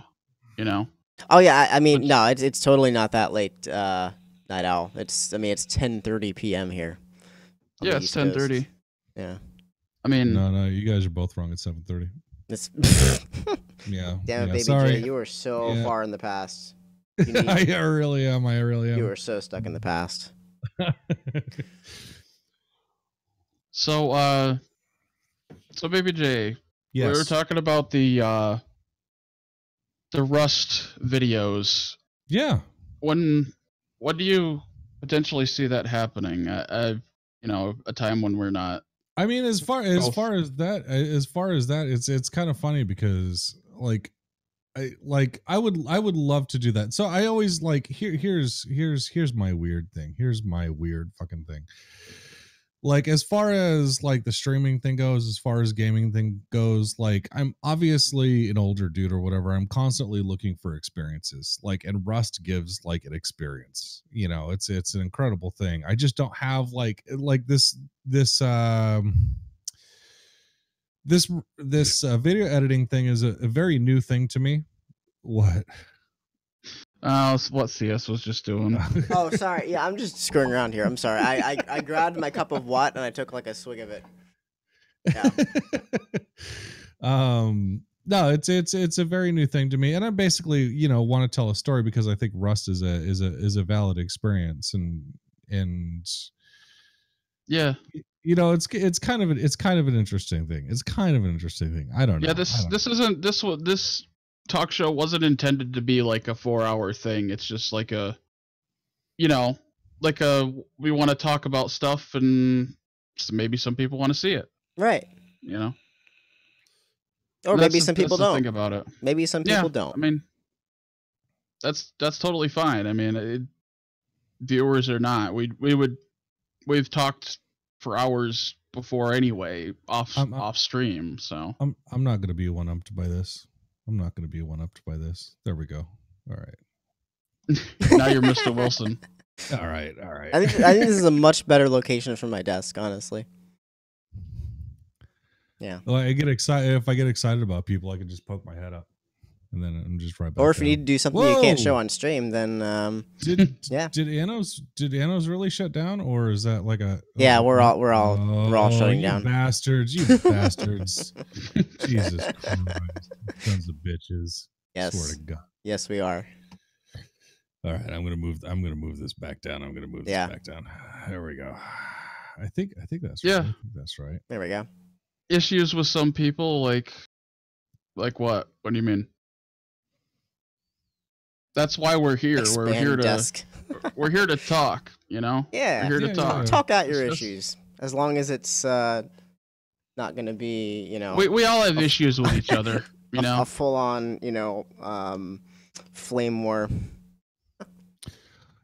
you know. Oh yeah, I mean, no, it's totally not that late, Night Owl. It's 10:30 p.m. here. Yeah, it's 10:30. Yeah. I mean, no, you guys are both wrong at 7:30. It's yeah. Damn it, baby sorry. J, you are so far in the past. I really am. You are so stuck in the past. So baby J, yes. We were talking about the Rust videos. Yeah. When do you potentially see that happening? A time when we're not. I mean, as far as that, it's kind of funny because I would love to do that. So I always like here's my weird thing. Here's my weird fucking thing. Like, as far as like the streaming thing goes, as far as gaming thing goes, like, I'm obviously an older dude or whatever. I'm constantly looking for experiences, like, and Rust gives like an experience. You know, it's an incredible thing. I just don't have like this video editing thing is a very new thing to me. What? What CS was just doing. Oh, sorry. Yeah, I'm just screwing around here. I'm sorry. I grabbed my cup of what and I took like a swig of it. Yeah. No, it's a very new thing to me, and I basically, want to tell a story because I think Rust is a valid experience, and yeah, it's kind of an interesting thing. It's kind of an interesting thing. I don't know. Yeah, this talk show wasn't intended to be like a 4-hour thing. It's just like we want to talk about stuff, and maybe some people want to see it, right? Or maybe some people don't think about it. Maybe some people don't. I mean, that's totally fine. I mean, viewers or not, we've talked for hours before anyway, off stream. So I'm not going to be one-upped by this. I'm not going to be one-upped by this. There we go. All right. Now you're Mr. Wilson. All right. I think this is a much better location for my desk, honestly. Yeah. Well, I get excited if I get excited about people. I can just poke my head up, and then I'm just right back. Or if down. you need to do something you can't show on stream, then did yeah. Did Anno's really shut down, or is that like a? Yeah, we're all shutting down. Bastards, you bastards! Jesus Christ, sons of bitches! Yes. Swear to God. Yes, we are. All right, I'm gonna move this back down. I'm gonna move this back down. There we go. I think that's right. I think that's right. There we go. Issues with some people, like what? What do you mean? That's why we're here. Expand we're here to desk. we're here to talk. You know. Yeah. We're here to talk. Talk out your issues, as long as it's not going to be, you know. We all have issues with each other. You know, a full on, you know, flame war.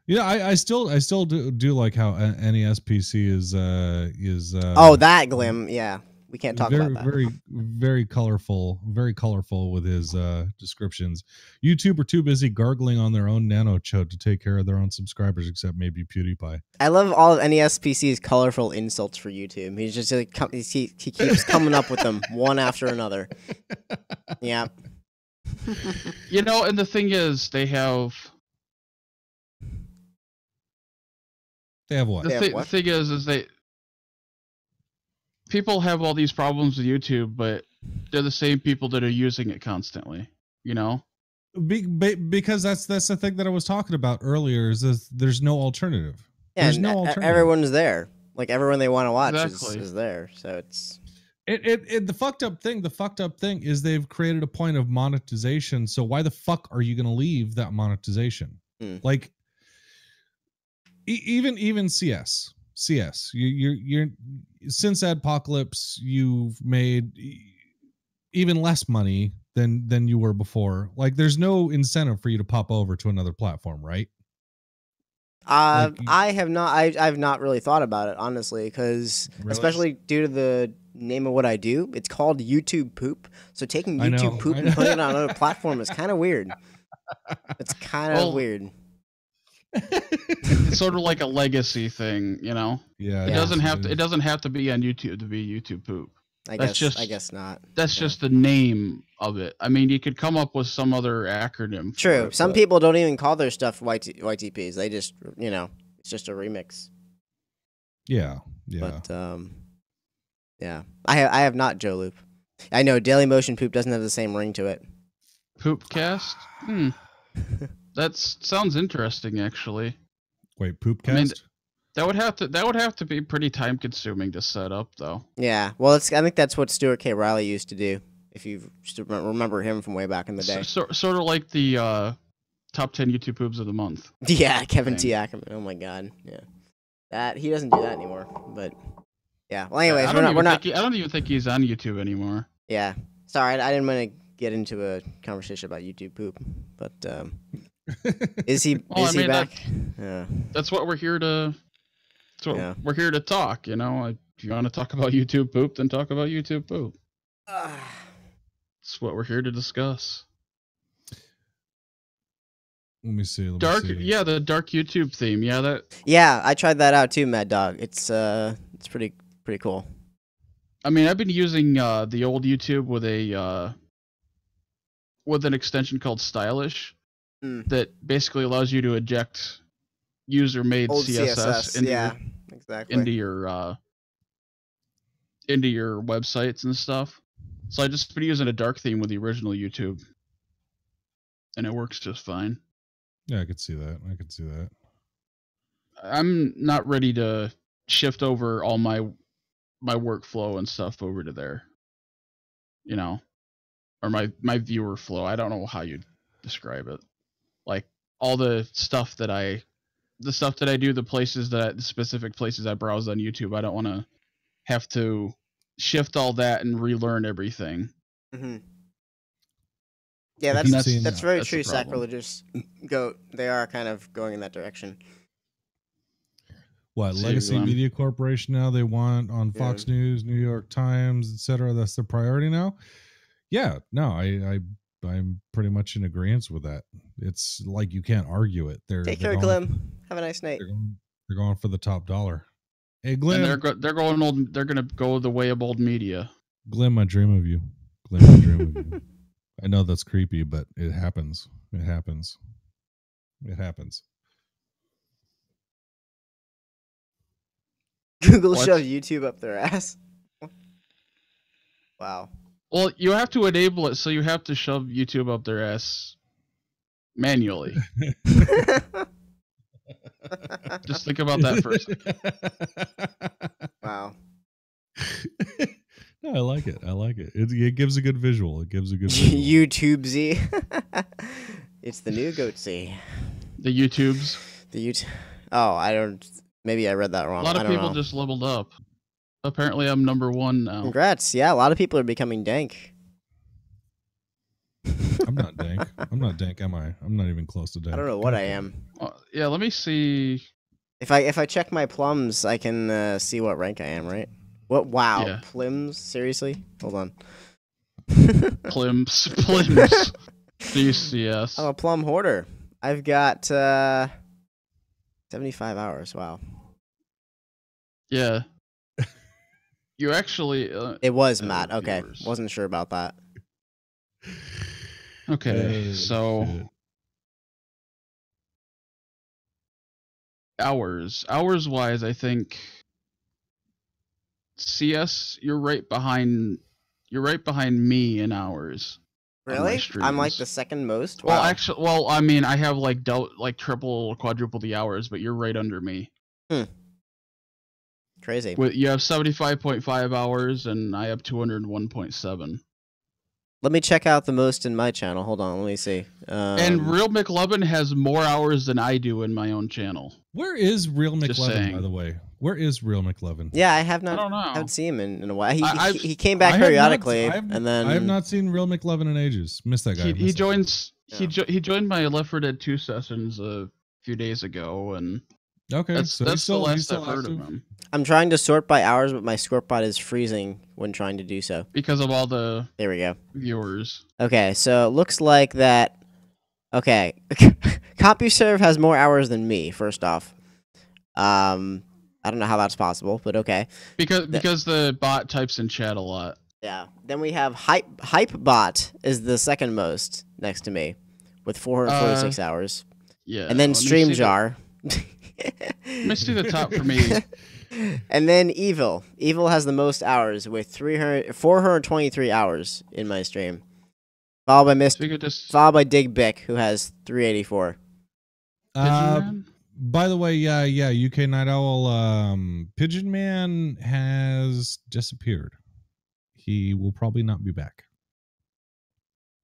Yeah, I still do like how NES PC is oh, that Glim, yeah. We can't talk about that. Very colorful with his descriptions. YouTube are too busy gargling on their own nano chode to take care of their own subscribers, except maybe PewDiePie. I love all of NES PC's colorful insults for YouTube. He's just like, he keeps coming up with them one after another. Yeah. You know, and the thing is, they have what? The thing is people have all these problems with YouTube, but they're the same people that are using it constantly, you know? Because that's the thing that I was talking about earlier is there's no alternative. Yeah, there's no alternative. Everyone's there. Like, everyone they want to watch exactly. is there. So it's... The fucked up thing is they've created a point of monetization. So why the fuck are you going to leave that monetization? Like, even CS, you're since Adpocalypse, you've made even less money than you were before. Like, there's no incentive for you to pop over to another platform, right? I've not really thought about it, honestly, because especially due to the name of what I do, it's called YouTube Poop. So taking YouTube Poop and putting it on another platform is kind of weird. It's kind of weird. It's sort of like a legacy thing, you know. Yeah. It doesn't have to be on YouTube to be YouTube Poop. I guess not. That's just the name of it. I mean, you could come up with some other acronym. True. Some people don't even call their stuff YTPs. They just, you know, it's just a remix. Yeah. But yeah, I have not Joe Loop. I know Daily Motion Poop doesn't have the same ring to it. Poopcast? That sounds interesting, actually. Wait, Poopcast? I mean, that would have to be pretty time consuming to set up, though. Yeah, well, I think that's what Stuart K. Riley used to do. If you remember him from way back in the day, sort of like the top 10 YouTube poobs of the month. Yeah, Kevin T. Ackerman. Oh my God, yeah, that he doesn't do that anymore. But yeah, well, anyways, I don't even think he's on YouTube anymore. Yeah, sorry, I didn't want to get into a conversation about YouTube poop, but is he he back? That's what we're here to. We're here to talk. You know, if you want to talk about YouTube poop, then talk about YouTube poop. That's what we're here to discuss. Let me see. Yeah, the dark YouTube theme. Yeah, I tried that out too, Mad Dog. It's pretty cool. I mean, I've been using the old YouTube with an extension called Stylish that basically allows you to eject user-made CSS into your websites and stuff. So I just been using a dark theme with the original YouTube, and it works just fine. Yeah, I could see that. I'm not ready to shift over all my workflow and stuff over to there, you know, or my viewer flow. I don't know how you describe it. Like all the stuff that I do, the specific places I browse on YouTube, I don't want to have to shift all that and relearn everything. Mm-hmm. Yeah, that's very true. Sacrilegious goat. They are kind of going in that direction. what Legacy Media Corporation now they want on Fox News, New York Times, etc. That's their priority now. Yeah, no, I'm pretty much in agreement with that. It's like you can't argue it. Take care, Glim. Have a nice night. They're going for the top dollar. Hey, Glim. And they're going old. They're gonna go the way of old media. Glim, I dream of you. Glim, I dream of you. I know that's creepy, but it happens. It happens. It happens. Google shoved YouTube up their ass. Wow. Well, you have to enable it, so you have to shove YouTube up their ass manually. Just think about that first. Wow. No, I like it. I like it. It gives a good visual. It gives a good visual. YouTube Z. It's the new goat Z. The YouTubes. Oh, I don't. Maybe I read that wrong. A lot of people just leveled up. Apparently, I'm #1 now. Congrats. Yeah, a lot of people are becoming dank. I'm not dank. I'm not dank, am I? I'm not even close to dank. I don't know what I am. Yeah, let me see. If I check my plums, I can see what rank I am, right? What? Wow. Yeah. Plims? Seriously? Hold on. Plims. DCS. I'm a plum hoarder. I've got 75 hours. Wow. Yeah. You actually... it was Matt. Okay. Viewers. Wasn't sure about that. Okay, so... Shit. Hours-wise, I think... CS, you're right behind me in hours. Really? I'm like the second most? Wow. Well, I mean, I have like triple, quadruple the hours, but you're right under me. Crazy. You have 75.5 hours, and I have 201.7. Let me check out the most in my channel. Hold on, let me see. And Real McLovin has more hours than I do in my own channel. Where is Real McLovin, by the way? Where is Real McLovin? Yeah, I have not. I don't know. I haven't seen him in a while. He came back periodically, and then I have not seen Real McLovin in ages. Missed that guy. He joined my Left 4 Dead 2 sessions a few days ago, and that's the last I've heard of him. I'm trying to sort by hours, but my sort bot is freezing when trying to do so because of all the viewers. Okay, so it looks like that. Okay, CompuServe has more hours than me. First off, I don't know how that's possible, but okay. Because the bot types in chat a lot. Yeah. Then we have Hypebot is the second most next to me, with 446 hours. Yeah. And then StreamJar. Let me see the top for me. And then Evil. Evil has the most hours with 423 hours in my stream. Followed by Dig Bick, who has 384. By the way, yeah, UK Night Owl, Pigeon Man has disappeared. He will probably not be back.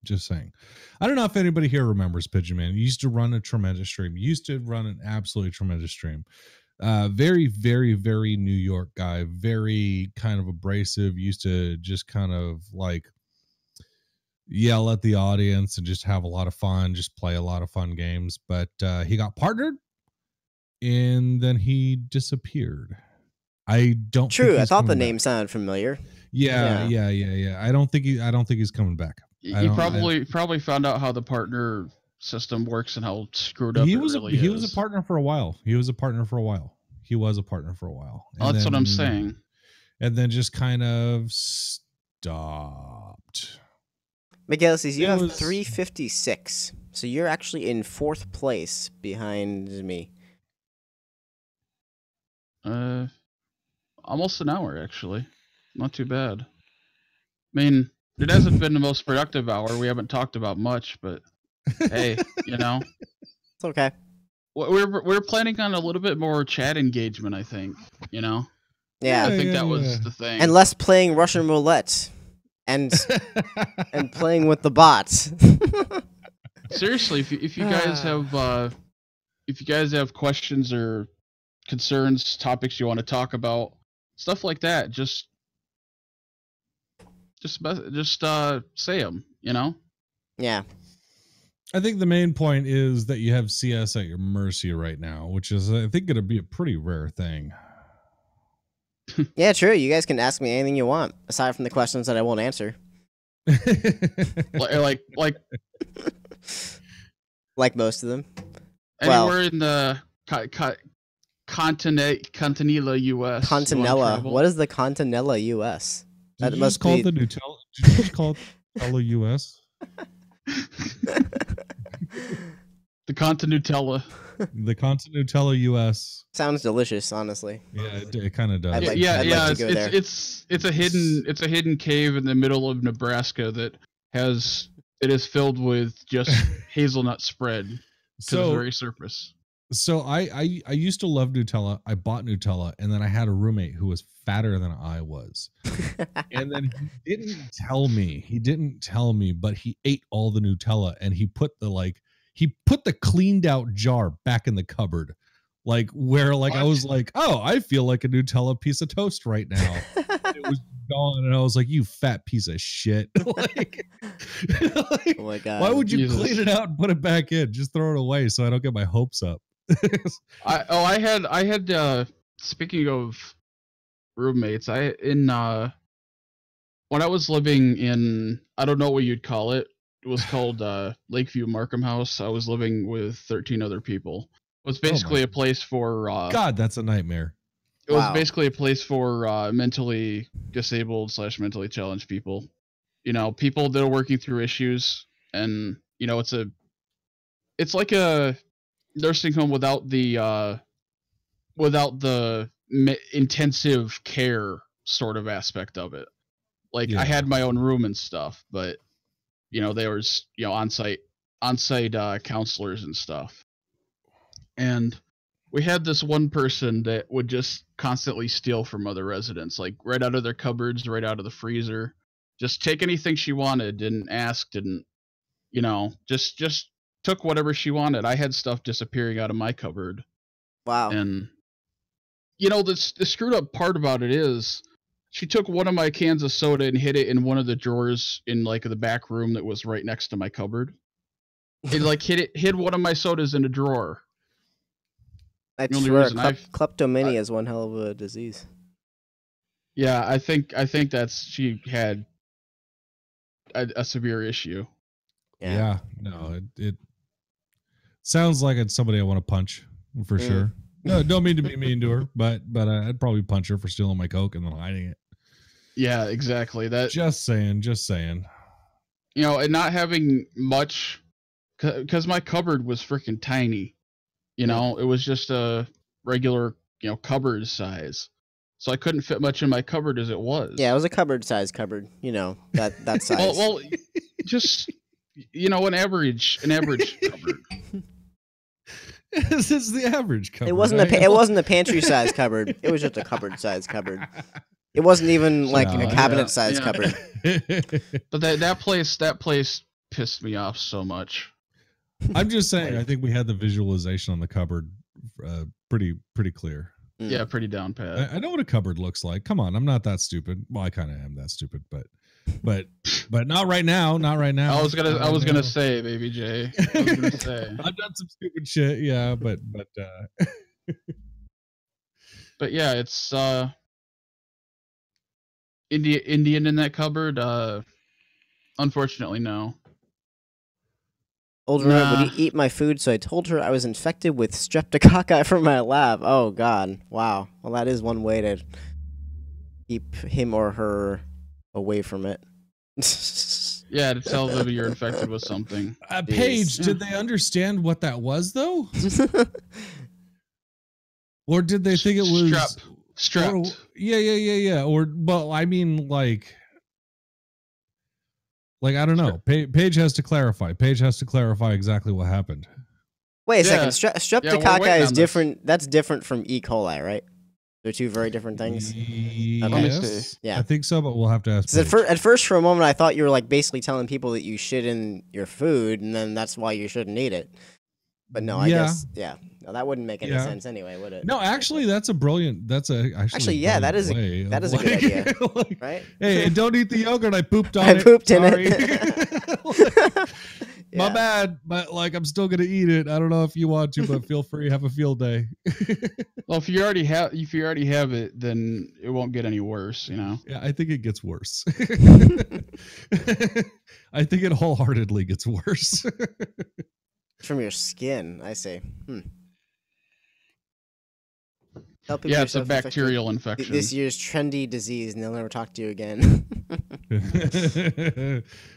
Just saying. I don't know if anybody here remembers Pigeon Man. He used to run a tremendous stream. He used to run an absolutely tremendous stream. Very, very, very New York guy. Very kind of abrasive. Used to just kind of like yell at the audience and just have a lot of fun. Just play a lot of fun games. But he got partnered. And then he disappeared. I don't. True. I thought the name sounded familiar. Yeah. I don't think he's coming back. He probably found out how the partner system works and how screwed up he was a partner for a while. That's what I'm saying. And then just kind of stopped. Miguel says you have 356, so you're actually in 4th place behind me. Almost an hour, actually. Not too bad. I mean, it hasn't been the most productive hour. We haven't talked about much, but hey, it's okay. We're planning on a little bit more chat engagement, I think. Yeah, I think that was the thing. And less playing Russian roulette, and playing with the bots. Seriously, if you guys have questions or concerns, topics you want to talk about, stuff like that, just say them, Yeah. I think the main point is that you have CS at your mercy right now, which is, I think, going to be a pretty rare thing. Yeah, true. You guys can ask me anything you want, aside from the questions that I won't answer. Like most of them. Anywhere in the Continental U.S. Continental. What is the Continental U.S.? Did you just call it the Nutella? Did you just call it Nutella U.S.? The Continental. The Continental U.S. Sounds delicious, honestly. Yeah, it kind of does. It's a hidden cave in the middle of Nebraska that is filled with just hazelnut spread to the very surface. So I used to love Nutella. I bought Nutella, and then I had a roommate who was fatter than I was. And then he didn't tell me, but he ate all the Nutella, and he put the cleaned out jar back in the cupboard. Like where what? I was like, oh, I feel like a Nutella piece of toast right now. It was gone, and I was like, you fat piece of shit. Oh my God. Why would you clean it out and put it back in? Just throw it away so I don't get my hopes up. I had speaking of roommates, when I was living in, I don't know what you'd call it. It was called Lakeview Markham House. I was living with 13 other people. It was basically a place for God, that's a nightmare. It was basically a place for mentally disabled / mentally challenged people. You know, people that are working through issues, and you know, it's like a nursing home without the intensive care sort of aspect of it. Like I had my own room and stuff, but you know, there was, you know, on-site counselors and stuff. And we had this one person that would just constantly steal from other residents, like right out of their cupboards, right out of the freezer. Just take anything she wanted, didn't ask, didn't, you know, just took whatever she wanted. I had stuff disappearing out of my cupboard. Wow. And, you know, the screwed up part about it is she took one of my cans of soda and hid it in one of the drawers in like the back room that was right next to my cupboard. It like hid one of my sodas in a drawer. I swear, kleptomania is one hell of a disease. Yeah, I think she had a severe issue. Yeah, no, it sounds like it's somebody I want to punch for sure. No, don't mean to be mean to her, but I'd probably punch her for stealing my Coke and then hiding it. Yeah, exactly. That. Just saying. You know, and not having much, because my cupboard was freaking tiny. You know, it was just a regular, you know, cupboard size. So I couldn't fit much in my cupboard as it was. Yeah, it was a cupboard size cupboard, you know, that size. well, just, you know, an average cupboard. This is the average cupboard. It wasn't a pantry size cupboard. It was just a cupboard size cupboard. It wasn't even like a cabinet size cupboard. But that place pissed me off so much. I'm just saying, I think we had the visualization on the cupboard pretty clear. Yeah, pretty down pat. I know what a cupboard looks like. Come on, I'm not that stupid. Well, I kind of am that stupid, but not right now. Not right now. I was gonna say, Baby J. I was gonna say I've done some stupid shit. Yeah, but yeah, it's Indian in that cupboard. Unfortunately, no. Older would eat my food, so I told her I was infected with streptococci from my lab. Oh, God. Wow. Well, that is one way to keep him or her away from it. Yeah, to tell them you're infected with something. Paige, did they understand what that was, though? Or did they think it was... Strep. Yeah. Or, well, I mean, like I don't know. Paige has to clarify. Paige has to clarify exactly what happened. Wait a second. Streptococci is different. That's different from E. coli, right? They're two very different things. Yes. Yeah, I think so, but we'll have to ask. At first, for a moment, I thought you were like basically telling people that you shit in your food, and then that's why you shouldn't eat it. But no, I guess, no, that wouldn't make any sense anyway, would it? No, actually, that's a brilliant. That is a good idea, right? Hey, and don't eat the yogurt. I pooped on it. I pooped in it. my bad, but like I'm still gonna eat it. I don't know if you want to, but feel free. Have a field day. Well, if you already have it, then it won't get any worse, you know. Yeah, I think it gets worse. I think it wholeheartedly gets worse. From your skin, I say. Yeah, it's a bacterial infection. This year's trendy disease, and they'll never talk to you again.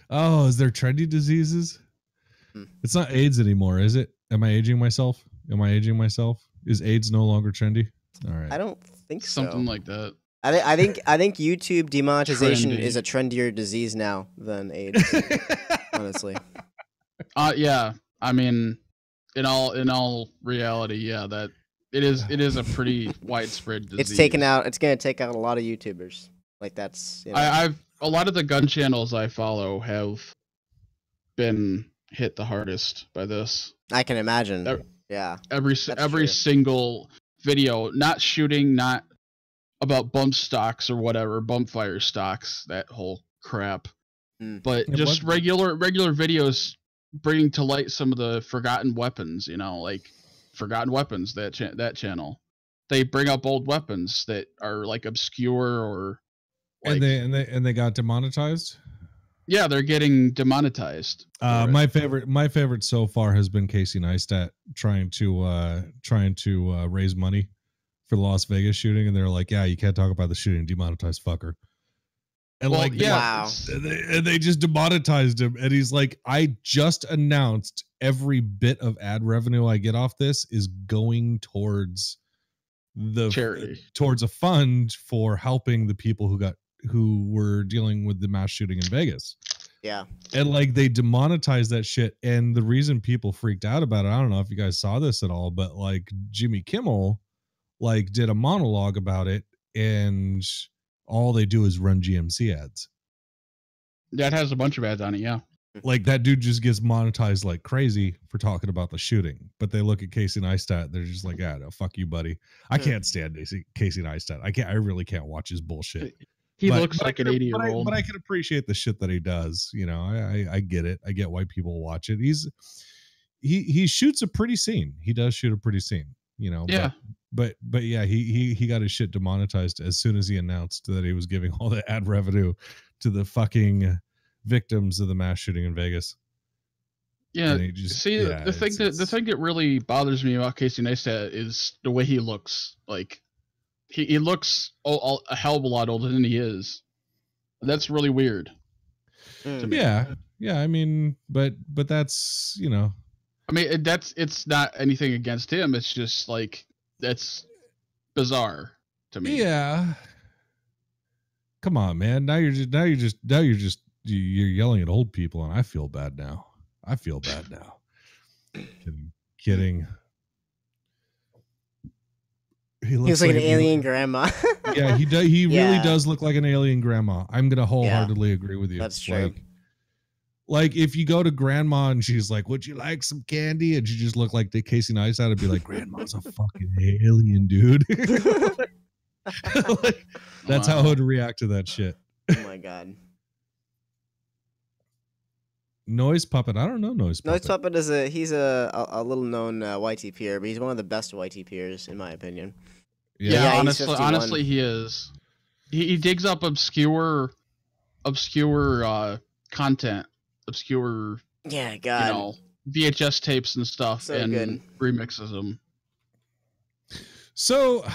Oh, is there trendy diseases? It's not AIDS anymore, is it? Am I aging myself? Is AIDS no longer trendy? All right. I don't think so. Something like that. I think YouTube demonetization is a trendier disease now than AIDS. Honestly. Yeah. I mean, in all reality, yeah, that it is a pretty widespread disease. It's gonna take out a lot of YouTubers. Like that's. You know. A lot of the gun channels I follow have been hit the hardest by this. I can imagine. Yeah. Every single video, not shooting, not about bump stocks or whatever, bump fire stocks, that whole crap. But just regular videos bringing to light some of the forgotten weapons, you know, like Forgotten Weapons, that channel. They bring up old weapons that are like obscure or like, and they got demonetized. Yeah, they're getting demonetized. My favorite so far has been Casey Neistat trying to raise money for the Las Vegas shooting, and they're like, "Yeah, you can't talk about the shooting, demonetized fucker." And and they just demonetized him, and he's like, "I just announced every bit of ad revenue I get off this is going towards the charity, towards a fund for helping the people who were dealing with the mass shooting in Vegas." Yeah. And like they demonetized that shit. And the reason people freaked out about it, I don't know if you guys saw this at all, but like Jimmy Kimmel like did a monologue about it, and all they do is run GMC ads. That has a bunch of ads on it, yeah. Like that dude just gets monetized like crazy for talking about the shooting. But they look at Casey Neistat, they're just like, "Yeah, no, fuck you, buddy." I can't stand Casey Neistat. I really can't watch his bullshit. He looks like an 80-year-old. But I can appreciate the shit that he does. You know, I get it. I get why people watch it. He shoots a pretty scene. He does shoot a pretty scene, you know. Yeah. But yeah, he got his shit demonetized as soon as he announced that he was giving all the ad revenue to the fucking victims of the mass shooting in Vegas. Yeah. The thing that really bothers me about Casey Neistat is the way he looks. Like, he looks a hell of a lot older than he is. That's really weird. Yeah. I mean, but that's, you know. I mean, it's not anything against him. It's just like, that's bizarre to me. Yeah. Come on, man. Now you're yelling at old people, and I feel bad now. Kidding. He looks like an alien grandma. Yeah, he does. He really does look like an alien grandma. I'm gonna wholeheartedly agree with you. That's true. Like if you go to grandma and she's like, "Would you like some candy?" and she just look like the Casey Neistat, I'd be like, "Grandma's a fucking alien, dude." Like, that's how I would react to that shit. Oh my god. Noise Puppet. I don't know Noise Puppet. Noise Puppet is he's a little known YT peer, but he's one of the best YT peers in my opinion. Yeah, honestly, he is. He digs up obscure content, obscure. Yeah, God. You know, VHS tapes and stuff, and remixes them. So,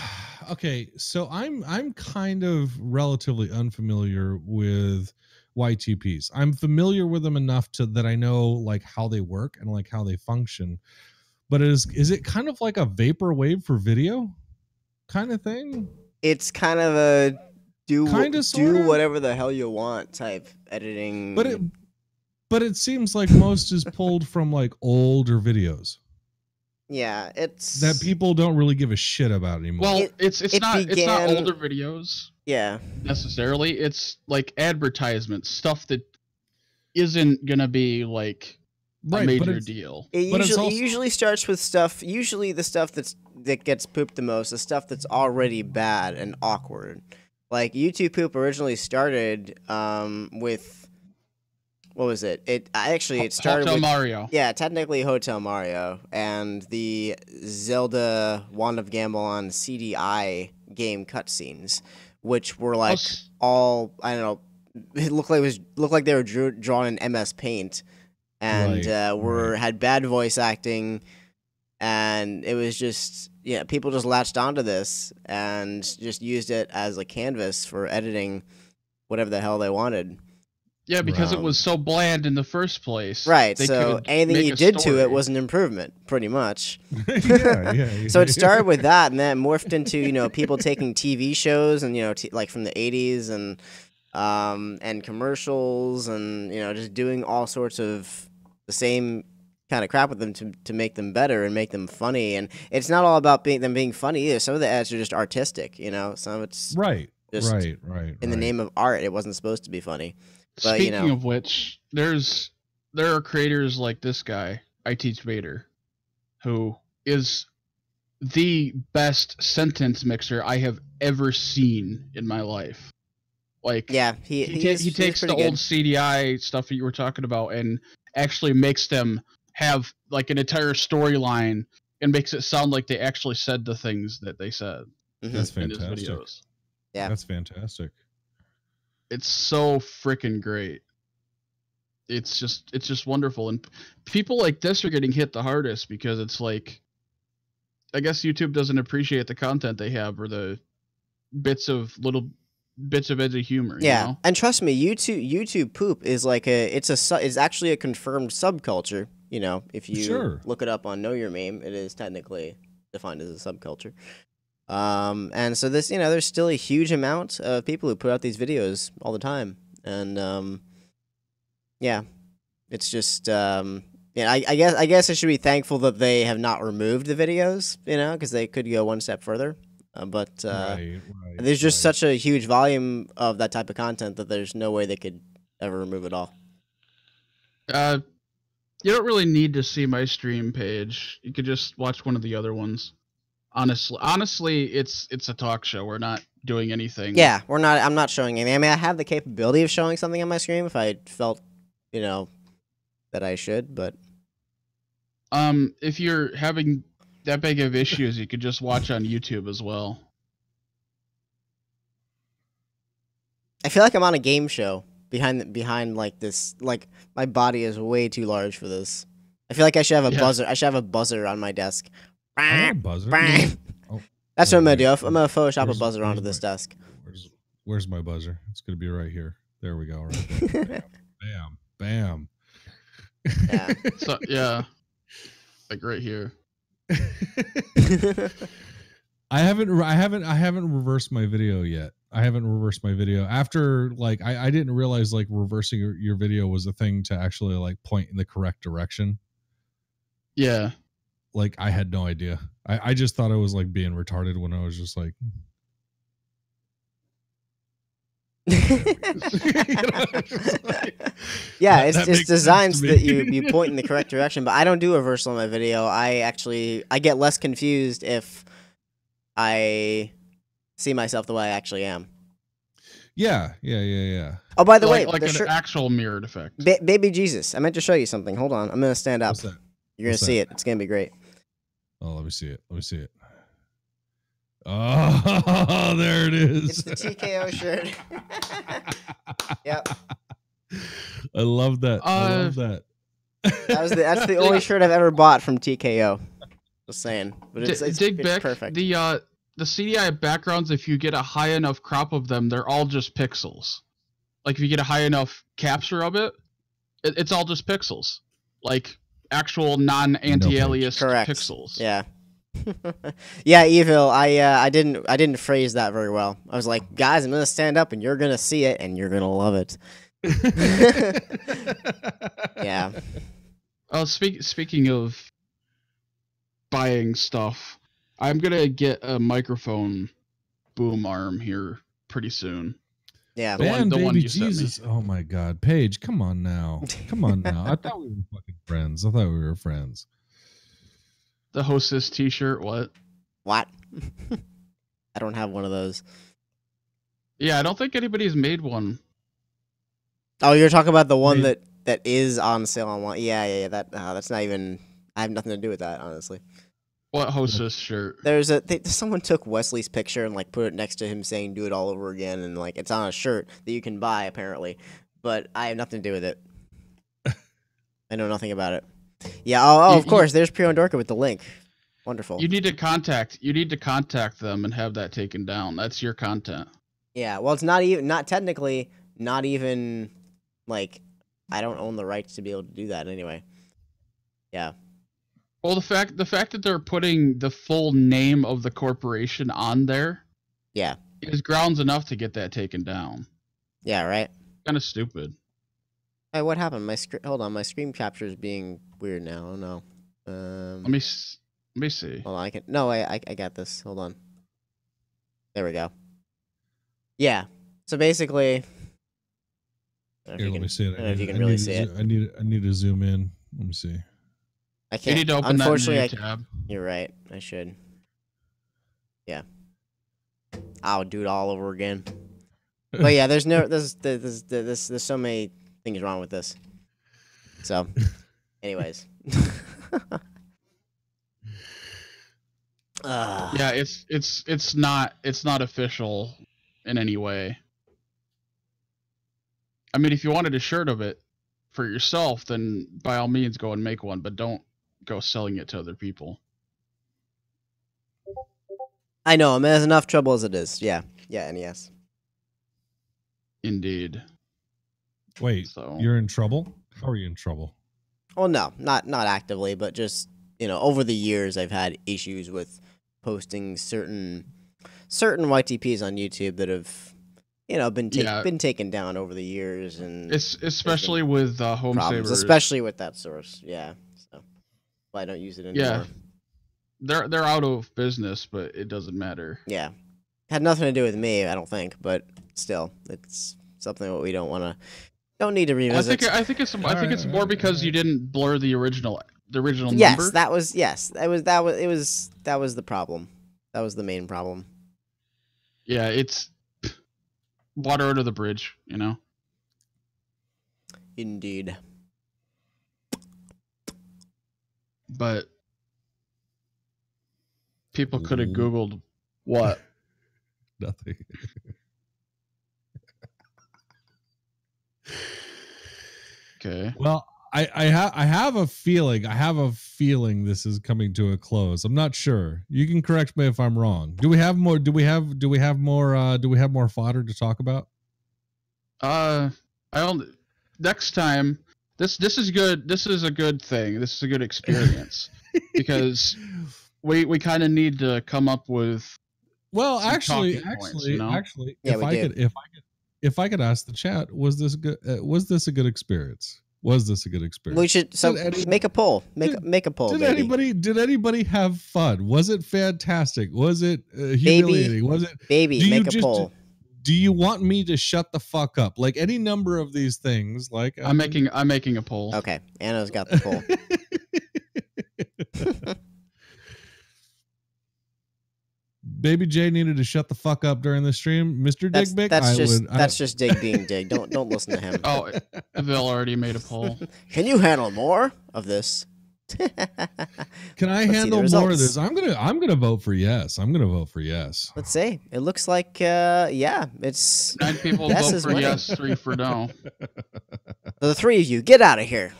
okay, so I'm kind of relatively unfamiliar with YTPs. I'm familiar with them enough that I know like how they work and like how they function. But is it kind of like a vaporwave for video kind of thing? It's kind of a do whatever the hell you want type editing. But it seems like most is pulled from like older videos. Yeah, it's that people don't really give a shit about anymore. Well, it's not older videos. Yeah. Necessarily, it's like advertisements, stuff that isn't gonna be like a major deal. It usually starts with stuff. Usually, the stuff that gets pooped the most, the stuff that's already bad and awkward. Like YouTube poop originally started with what was it? It started Hotel with Mario. Yeah, technically Hotel Mario and the Zelda Wand of Gamelon CDI game cutscenes, which were like all I don't know. It looked like they were drawn in MS Paint, and had bad voice acting, and it was just people just latched onto this and just used it as a canvas for editing whatever the hell they wanted. Yeah, because it was so bland in the first place. Right, so anything you did to it was an improvement, pretty much. So it started with that, and then morphed into people taking TV shows and like from the 80s and commercials and just doing all sorts of the same kind of crap with them to make them better and make them funny. And it's not all about them being funny either. Some of the ads are just artistic, some of it's just in the name of art. It wasn't supposed to be funny. But, Speaking of which, there are creators like this guy, I Teach Vader, who is the best sentence mixer I have ever seen in my life. Like, he takes the old CDI stuff that you were talking about and actually makes them have like an entire storyline and makes it sound like they actually said the things that they said. That's fantastic. In his videos. Yeah, that's fantastic. It's so freaking great. It's just wonderful, and people like this are getting hit the hardest because it's like, I guess YouTube doesn't appreciate the content they have or the little bits of edgy humor. Yeah, and trust me, YouTube poop is like it's actually a confirmed subculture. If you look it up on Know Your Meme, it is technically defined as a subculture. And so this, there's still a huge amount of people who put out these videos all the time. And, it's just, I guess I should be thankful that they have not removed the videos, because they could go one step further. But there's just such a huge volume of that type of content that there's no way they could ever remove it all. You don't really need to see my stream page. You could just watch one of the other ones. Honestly, it's a talk show. We're not doing anything. Yeah, we're not. I'm not showing anything. I mean, I have the capability of showing something on my screen if I felt, that I should. But if you're having that big of issues, you could just watch on YouTube as well. I feel like I'm on a game show behind like this. Like my body is way too large for this. I feel like I should have a buzzer. I should have a buzzer on my desk. A buzzer? Oh, that's what I'm gonna do. I'm gonna Photoshop a buzzer onto this desk. Where's my buzzer? It's gonna be right here. There we go. Right there. Bam, bam. Yeah. So, like right here. I haven't reversed my video yet. I haven't reversed my video after I didn't realize reversing your video was a thing to actually point in the correct direction. Yeah. I had no idea. I just thought I was being retarded when I was just yeah, it's designed so that you point in the correct direction, but I don't do a reversal in my video. I get less confused if I see myself the way I actually am. Yeah. Oh, by the way, an actual mirrored effect. Baby Jesus, I meant to show you something. Hold on, I'm gonna stand up. What's that? You're gonna see it. It's gonna be great. Oh, let me see it. Oh, there it is. It's the TKO shirt. Yep. I love that. I love that. That's the only shirt I've ever bought from TKO. Just saying, but it's perfect. The CDI backgrounds, if you get a high enough crop of them, they're all just pixels. Like if you get a high enough capture of it, it's all just pixels. Like actual non-anti-aliased pixels. Yeah. Yeah, Evil. I didn't phrase that very well. I was like, guys, I'm gonna stand up and you're gonna see it and you're gonna love it. Yeah. Speaking of buying stuff, I'm gonna get a microphone boom arm here pretty soon. Yeah, the one you Jesus. Oh my God, Paige, come on now. I thought we were fucking friends. The Hostess T-shirt. What? I don't have one of those. Yeah, I don't think anybody's made one. Oh, you're talking about the one that that is on sale online. Yeah. That's not even. I have nothing to do with that, honestly. What hostess shirt? Someone took Wesley's picture and like put it next to him saying "Do it all over again," and like it's on a shirt that you can buy apparently, but I have nothing to do with it. I know nothing about it. Yeah. Of course. There's Pre-owned Orca with the link. Wonderful. You need to contact them and have that taken down. That's your content. Yeah. Well, it's not technically like I don't own the rights to be able to do that anyway. Yeah. Well, the fact that they're putting the full name of the corporation on there, is grounds enough to get that taken down. Yeah, right. Kind of stupid. Hey, what happened? Hold on, my screen capture is being weird now. Oh no. Let me see. Hold on, I got this. Hold on. There we go. Yeah. So basically, Here, let me see it. I don't know if you can really see it. I need to zoom in. Let me see. I can't. You need to open unfortunately, that new tab. You're right. I should. Yeah. I'll do it all over again. But yeah, there's so many things wrong with this. So, anyways. Yeah, it's not official in any way. I mean, if you wanted a shirt of it for yourself, then by all means go and make one, but don't go selling it to other people. I know, I mean, there's enough trouble as it is. Yeah, NES. Indeed. Wait, so you're in trouble? How are you in trouble? Oh no, not actively, but just over the years I've had issues with posting certain YTPs on YouTube that have been taken down over the years, and especially with home problems, savers, especially with that source. Yeah, so I don't use it anymore. Yeah, they're out of business, but it doesn't matter. Yeah, had nothing to do with me, I don't think, but still, it's something that we don't need to revisit. I think it's more because you didn't blur the original number. Yes, that was the problem. That was the main problem. Yeah, it's water under the bridge, Indeed. But people could have Googled what? Nothing. Okay. Well, I have a feeling this is coming to a close. I'm not sure. You can correct me if I'm wrong. Do we have more fodder to talk about? I don't. Next time, this is good. This is a good thing. This is a good experience because we kind of need to come up with. Well, actually, if I could ask the chat, was this good? Was this a good experience? Was this a good experience? We should make a poll. Make a poll. Did anybody have fun? Was it fantastic? Was it humiliating? Was it make a poll? Do you want me to shut the fuck up? Like any number of these things. Like I'm making a poll. Okay, Anna's got the poll. Baby J needed to shut the fuck up during the stream. Mr. Digbick, that's just Dig being Dig. Don't listen to him. Oh, Bill already made a poll. Can you handle more of this? Can I handle more of this? I'm gonna vote for yes. Let's see. It looks like it's 9 people vote for yes, 3 for no. So the 3 of you, get out of here.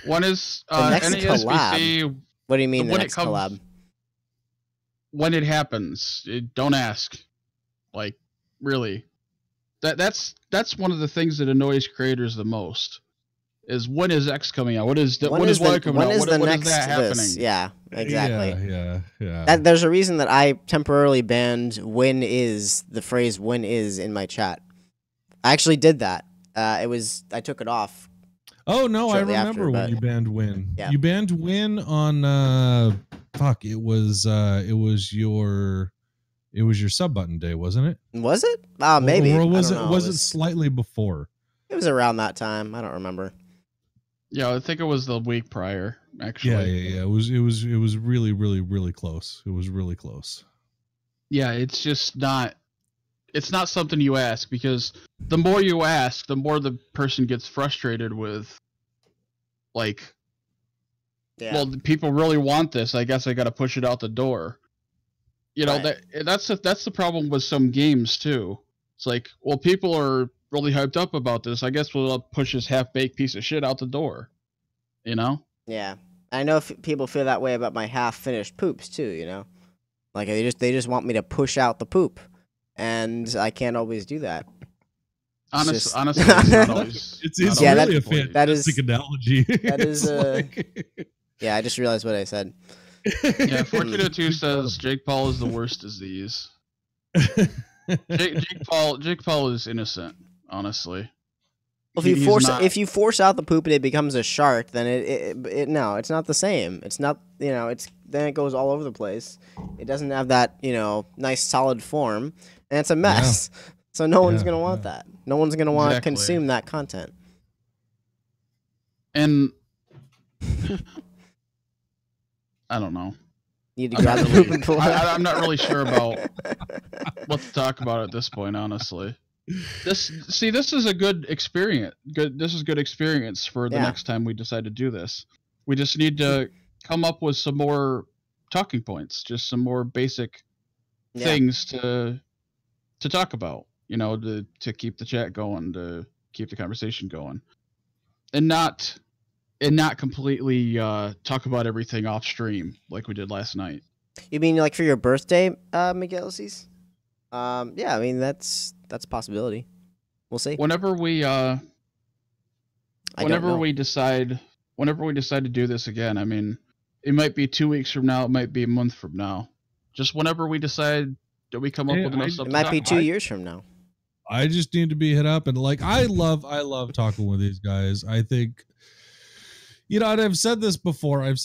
One is next NESBC. collab. What do you mean the next collab? When it happens, don't ask. Like, really, that's one of the things that annoys creators the most. Is when is X coming out? When is Y coming out? When is that happening? Yeah, exactly. Yeah. There's a reason that I temporarily banned the phrase "when is" in my chat. I actually did that. I took it off. Oh no, I remember when you banned Win. Yeah. You banned Win on it was your sub button day, wasn't it? Was it? Maybe. Or was it slightly before? It was around that time. I don't remember. Yeah, I think it was the week prior, actually. Yeah. It was really, really, really close. It was really close. Yeah, it's just not something you ask because the more you ask, the more the person gets frustrated with, like, well, people really want this. I guess I got to push it out the door. You know, that's the problem with some games too. It's like, well, people are really hyped up about this. I guess we'll push this half-baked piece of shit out the door. You know? Yeah. I know people feel that way about my half-finished poops too, you know? Like they just want me to push out the poop, and I can't always do that. Honestly, it's not always. It's really a fantastic analogy. That is yeah, I just realized what I said. Yeah, 1402 says Jake Paul is the worst disease. Jake Paul is innocent, honestly. Well, if you force out the poop and it becomes a shark, then no, it's not the same. It's not, you know, then it goes all over the place. It doesn't have that, you know, nice solid form, and it's a mess. Yeah. So no one's gonna want that. No one's gonna want to consume that content. And I don't know. You need to grab the poop and pull it. I'm not really sure about what to talk about at this point, honestly. This is a good experience. This is good experience for the next time we decide to do this. We just need to come up with some more talking points, just some more basic things to talk about. You know, to keep the chat going, to keep the conversation going, and not completely talk about everything off stream like we did last night. You mean like for your birthday, Miguel's? Yeah, I mean that's a possibility. We'll see. Whenever we decide to do this again, I mean, it might be 2 weeks from now, it might be a month from now. Just whenever we decide that we come up with enough stuff. It might be 2 years from now. I just need to be hit up, and like I love talking with these guys. I think, you know, and I've said this before. I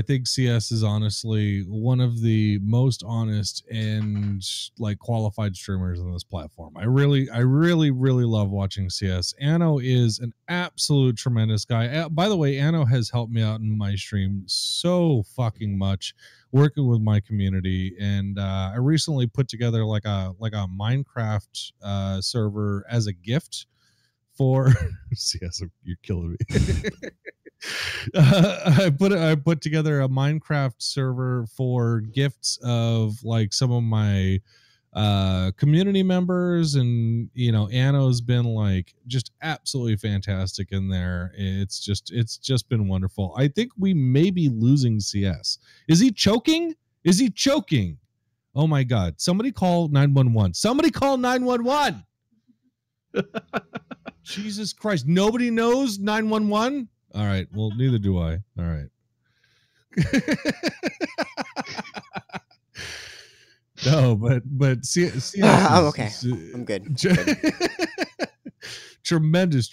think CS is honestly one of the most honest and like qualified streamers on this platform. I really love watching CS. Anno is an absolute tremendous guy. By the way, Anno has helped me out in my stream so fucking much, working with my community. And I recently put together like a Minecraft server as a gift for CS. You're killing me. I put together a Minecraft server for gifts of like some of my community members, and you know, Anno's been like just absolutely fantastic in there. It's just been wonderful. I think we may be losing CS. Is he choking? Oh my god, somebody call 911. Somebody call 911. Jesus Christ, nobody knows 911. All right. Well, neither do I. All right. No, but see, I'm okay. I'm good. Tremendous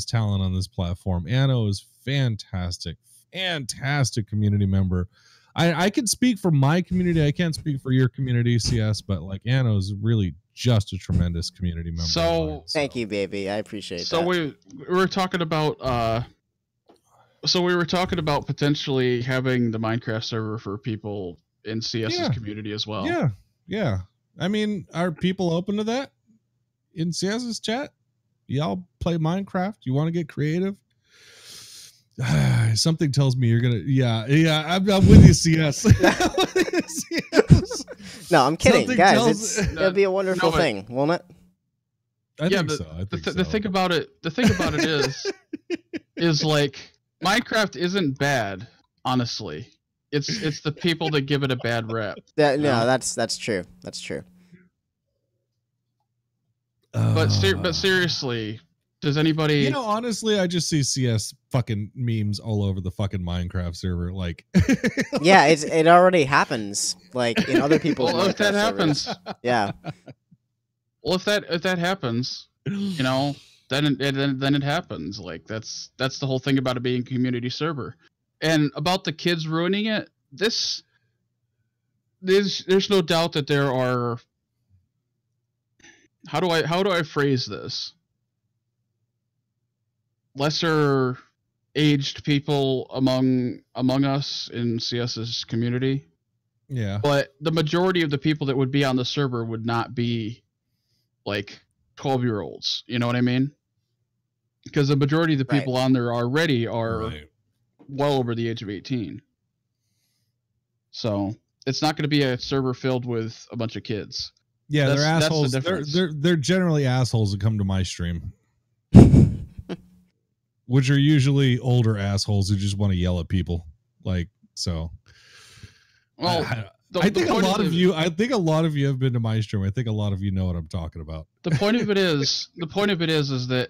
talent on this platform. Anno is fantastic community member. I can speak for my community. I can't speak for your community, CS, but like Anno is really just a tremendous community member. So thank you, baby. I appreciate that. So we were talking about potentially having the Minecraft server for people in CS's community as well. Yeah. I mean, are people open to that in CS's chat? Y'all play Minecraft? You want to get creative? Something tells me you're gonna. Yeah. I'm with you, CS. No, I'm kidding, guys. It'll be a wonderful thing, won't it? I think so. The thing about it is like Minecraft isn't bad, honestly. It's the people that give it a bad rep. That's true. That's true. But seriously, does anybody? You know, honestly, I just see CS fucking memes all over the fucking Minecraft server. Like, yeah, it already happens. Like in other people's. Well, if that happens, yeah. Well, if that happens, you know, then it happens. Like that's the whole thing about it being a community server, and about the kids ruining it. There's no doubt that there are. How do I phrase this? Lesser aged people among us in CS's community. Yeah. But the majority of the people that would be on the server would not be like 12-year-olds. You know what I mean? Because the majority of the people on there already are well over the age of 18. So it's not going to be a server filled with a bunch of kids. Yeah, they're assholes. They're generally assholes that come to my stream, which are usually older assholes who just want to yell at people. Like, so. Well, I think a lot of you have been to my stream. I think a lot of you know what I'm talking about. The point of it is that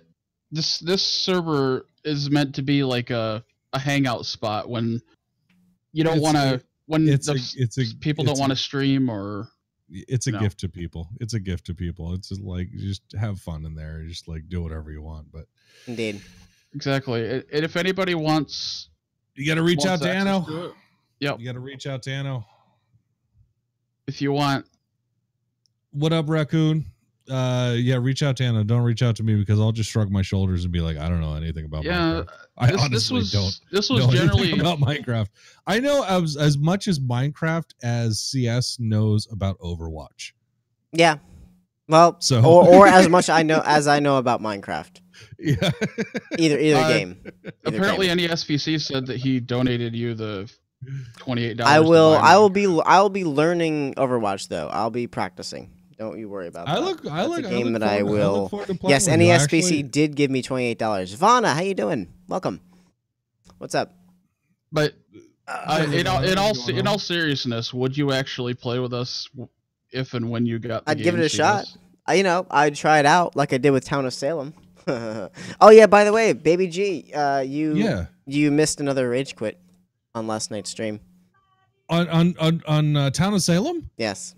this server is meant to be like a hangout spot when you don't want to, people don't want to stream, or it's a gift to people. It's a gift to people. It's just like, just have fun in there. Just like do whatever you want. But indeed, exactly. And if anybody wants, you got to reach out to Anno. Yep. You got to reach out to Anno. If you want. What up, Raccoon? Yeah, reach out to Anna. Don't reach out to me, because I'll just shrug my shoulders and be like, I don't know anything about Minecraft. I honestly don't. This was generally about Minecraft. I know as much as Minecraft as CS knows about Overwatch. Yeah. Well, so or as much I know about Minecraft. Yeah. Either game. Apparently, any SVC said that he donated you the $28. I will be learning Overwatch though. I'll be practicing. Don't you worry about that. That's a game that I will. Yes, NESPC did give me $28. Vana, how you doing? Welcome. What's up? But in all seriousness, would you actually play with us if and when you got? I'd give it a shot. I'd try it out like I did with Town of Salem. Oh yeah, by the way, Baby G, you missed another rage quit on last night's stream. On Town of Salem? Yes.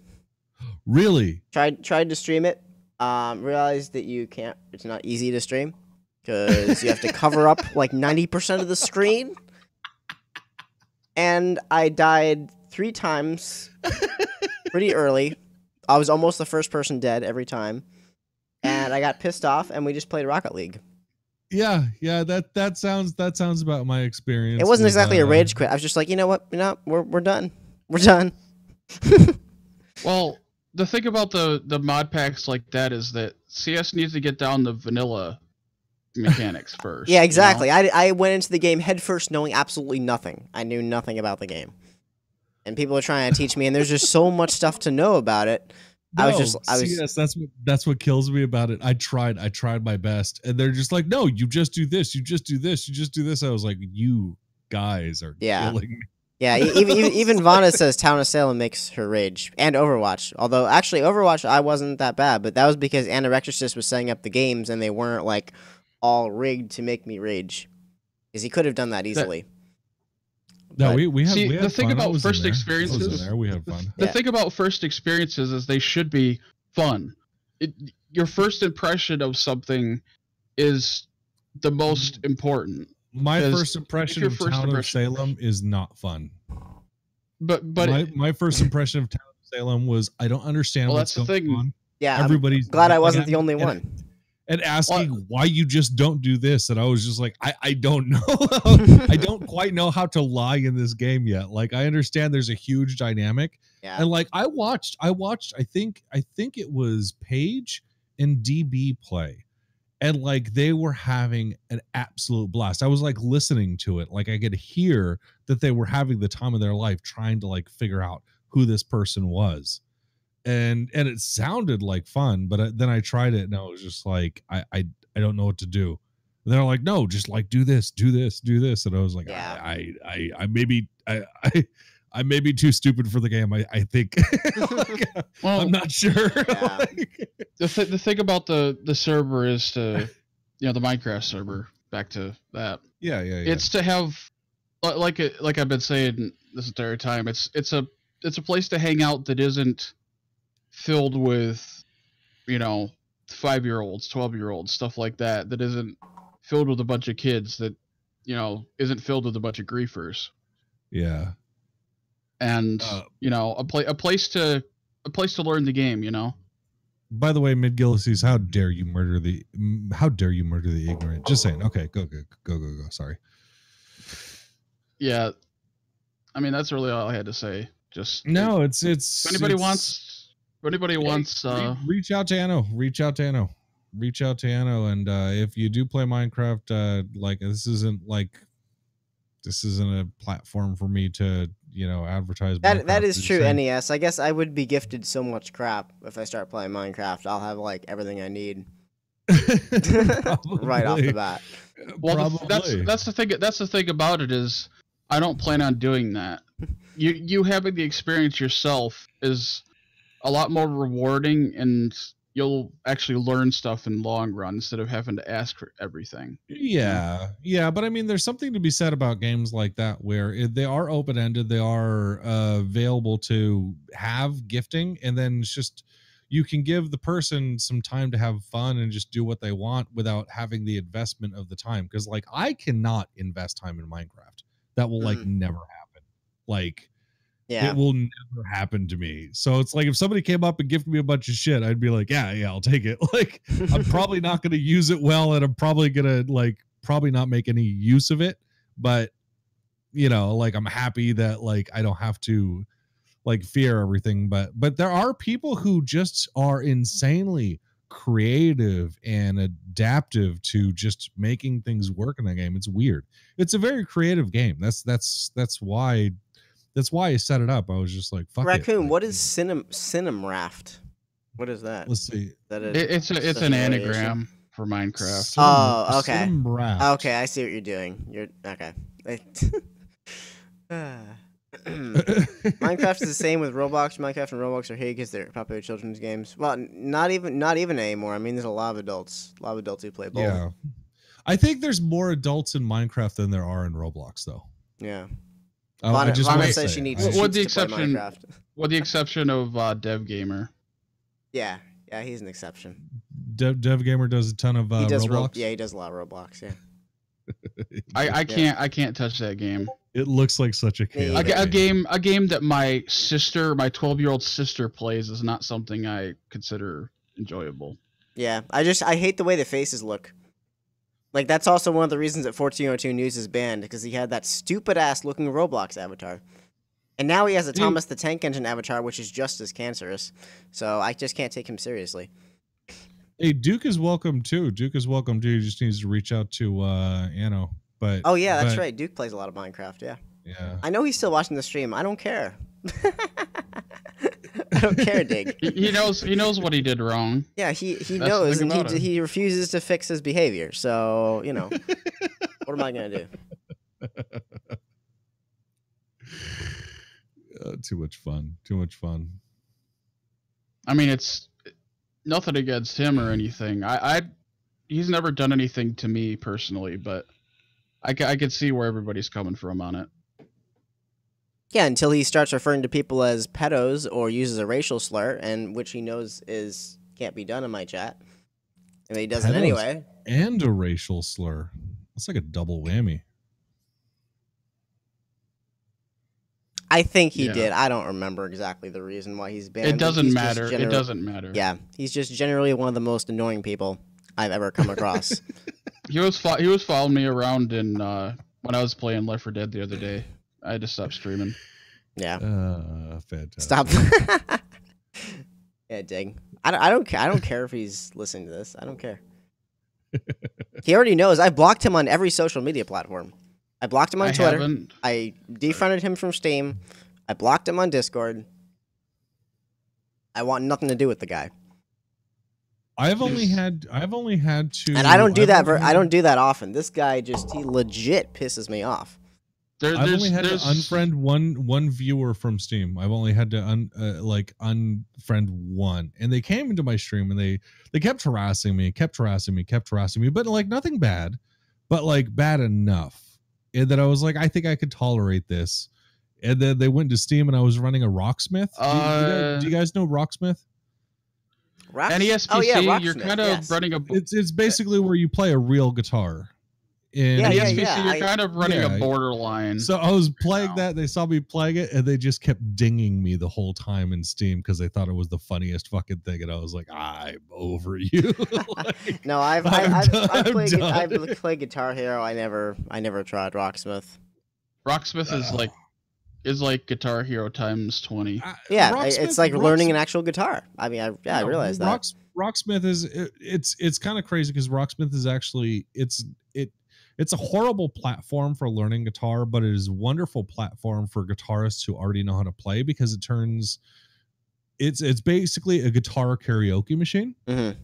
Really? Tried to stream it. Realized that you can't. It's not easy to stream because you have to cover up like 90% of the screen. And I died 3 times pretty early. I was almost the first person dead every time, and I got pissed off, and we just played Rocket League. Yeah, that sounds about my experience. It wasn't exactly a rage quit. I was just like, you know what? We're done. We're done. Well, the thing about the mod packs like that is that CS needs to get down the vanilla mechanics first. Yeah, exactly. You know? I went into the game head first knowing absolutely nothing. I knew nothing about the game. And people are trying to teach me, and there's just so much stuff to know about it. CS, that's what kills me about it. I tried my best, and they're just like, no, you just do this, you just do this, you just do this. I was like, you guys are killing me. Yeah, even Vana says Town of Salem makes her rage, and Overwatch. Although, actually, Overwatch, I wasn't that bad, but that was because Annorexorcist was setting up the games, and they weren't, like, all rigged to make me rage. Because he could have done that easily. No, we had the thing about first experiences. We had fun. The thing about first experiences is they should be fun. Your first impression of something is the most important. My first impression of Town of Salem is not fun. But my first impression of Town of Salem was, I don't understand what's going on. Yeah, everybody's glad I wasn't the only one. And asking why you just don't do this, and I was just like, I don't know. I don't quite know how to lie in this game yet. Like, I understand there's a huge dynamic, and like I watched. I think it was Paige and DB play, and like they were having an absolute blast. I was like listening to it, like I could hear that they were having the time of their life trying to like figure out who this person was. And it sounded like fun, but then I tried it and I was just like, I don't know what to do. And they're like, no, just like do this. And I was like, I may be too stupid for the game. I think. Like, I'm not sure. Yeah. Like, the thing about the server is to, the Minecraft server. Back to that. Yeah. It's to have, like I've been saying this entire time. It's a place to hang out that isn't filled with 5-year-olds, 12-year-olds, stuff like that isn't filled with a bunch of kids, that isn't filled with a bunch of griefers. Yeah. And a place to learn the game. By the way, Mid Gillises, how dare you murder the ignorant? Just saying. Okay, go. Sorry. Yeah, I mean, that's really all I had to say. Just no, it's if anybody wants reach out to Anno. reach out to Anno, and if you do play Minecraft, like this isn't a platform for me to advertise. That is true. NES. I guess I would be gifted so much crap if I start playing Minecraft. I'll have like everything I need right off the bat. Well, that's the thing. That's the thing about it is I don't plan on doing that. You having the experience yourself is a lot more rewarding, and you'll actually learn stuff in the long run instead of having to ask for everything. Yeah, but I mean, there's something to be said about games like that where they are open-ended, they are available to have gifting, and then it's just you can give the person some time to have fun and just do what they want without having the investment of the time. Because like I cannot invest time in Minecraft. That will like never happen. Like it will never happen to me. So it's like if somebody came up and gifted me a bunch of shit, I'd be like, yeah, I'll take it. Like I'm probably not going to use it well, and I'm probably going to probably not make any use of it. But like I'm happy that like I don't have to like fear everything. But there are people who just are insanely creative and adaptive to just making things work in that game. It's weird. It's a very creative game. That's why I set it up. I was just like, fuck Raccoon, it. what is Cinemraft? What is that? Let's see. It's an anagram for Minecraft. Oh, okay. Cinemraft. Okay, I see what you're doing. You're okay. Minecraft is the same with Roblox. Minecraft and Roblox are hate because they're popular children's games. Well, not even anymore. I mean, there's a lot of adults who play both. Yeah, I think there's more adults in Minecraft than there are in Roblox, though. Yeah. Lana says she needs with the exception of Dev Gamer. Yeah, he's an exception. Dev Gamer does a ton of Roblox. He does a lot of Roblox. Yeah. I can't touch that game. It looks like such a game that my 12-year-old sister plays is not something I consider enjoyable. Yeah, I hate the way the faces look. Like that's also one of the reasons that 1402 News is banned, because he had that stupid ass looking Roblox avatar. And now he has a Thomas the Tank Engine avatar, which is just as cancerous. So I just can't take him seriously. Hey, Duke is welcome too. He just needs to reach out to Anno. But that's right. Duke plays a lot of Minecraft. Yeah. I know he's still watching the stream. I don't care. I don't care, Dig. He knows what he did wrong. Yeah, he knows, and he refuses to fix his behavior. So what am I gonna do? Too much fun. I mean, it's nothing against him or anything. He's never done anything to me personally, but I could see where everybody's coming from on it. Yeah, until he starts referring to people as pedos or uses a racial slur, and which he knows can't be done in my chat. And he does it anyway. And a racial slur. That's like a double whammy. I think he did. I don't remember exactly the reason why he's banned. It doesn't matter. It doesn't matter. Yeah, he's just generally one of the most annoying people I've ever come across. He was following me around when I was playing Left 4 Dead the other day. I had to stop streaming. Yeah. Fantastic. Stop. Yeah, Dig. I don't care if he's listening to this. I don't care. He already knows. I blocked him on every social media platform. I blocked him on Twitter. I defriended him from Steam. I blocked him on Discord. I want nothing to do with the guy. I've only had to, and I don't do that. I don't do that often. This guy he legit pisses me off. I've only had to unfriend one viewer from Steam. I've only had to unfriend one, and they came into my stream and they kept harassing me, but like nothing bad, but like bad enough, and then I was like, I think I could tolerate this, and then they went to Steam and I was running a Rocksmith. Do you guys know Rocksmith? NESPC, you're kind of running a. It's basically where you play a real guitar. In NESPC, you're kind of running a borderline. So I was playing that. They saw me playing it, and they just kept dinging me the whole time in Steam because they thought it was the funniest fucking thing. And I was like, I'm over you. No, I've played Guitar Hero. I never tried Rocksmith. Rocksmith is like is like Guitar Hero times 20. Yeah, it's like learning an actual guitar. I mean, I realize that. Rocksmith is it's kind of crazy because Rocksmith is actually it's a horrible platform for learning guitar, but it is a wonderful platform for guitarists who already know how to play because it turns it's basically a guitar karaoke machine. Mm-hmm.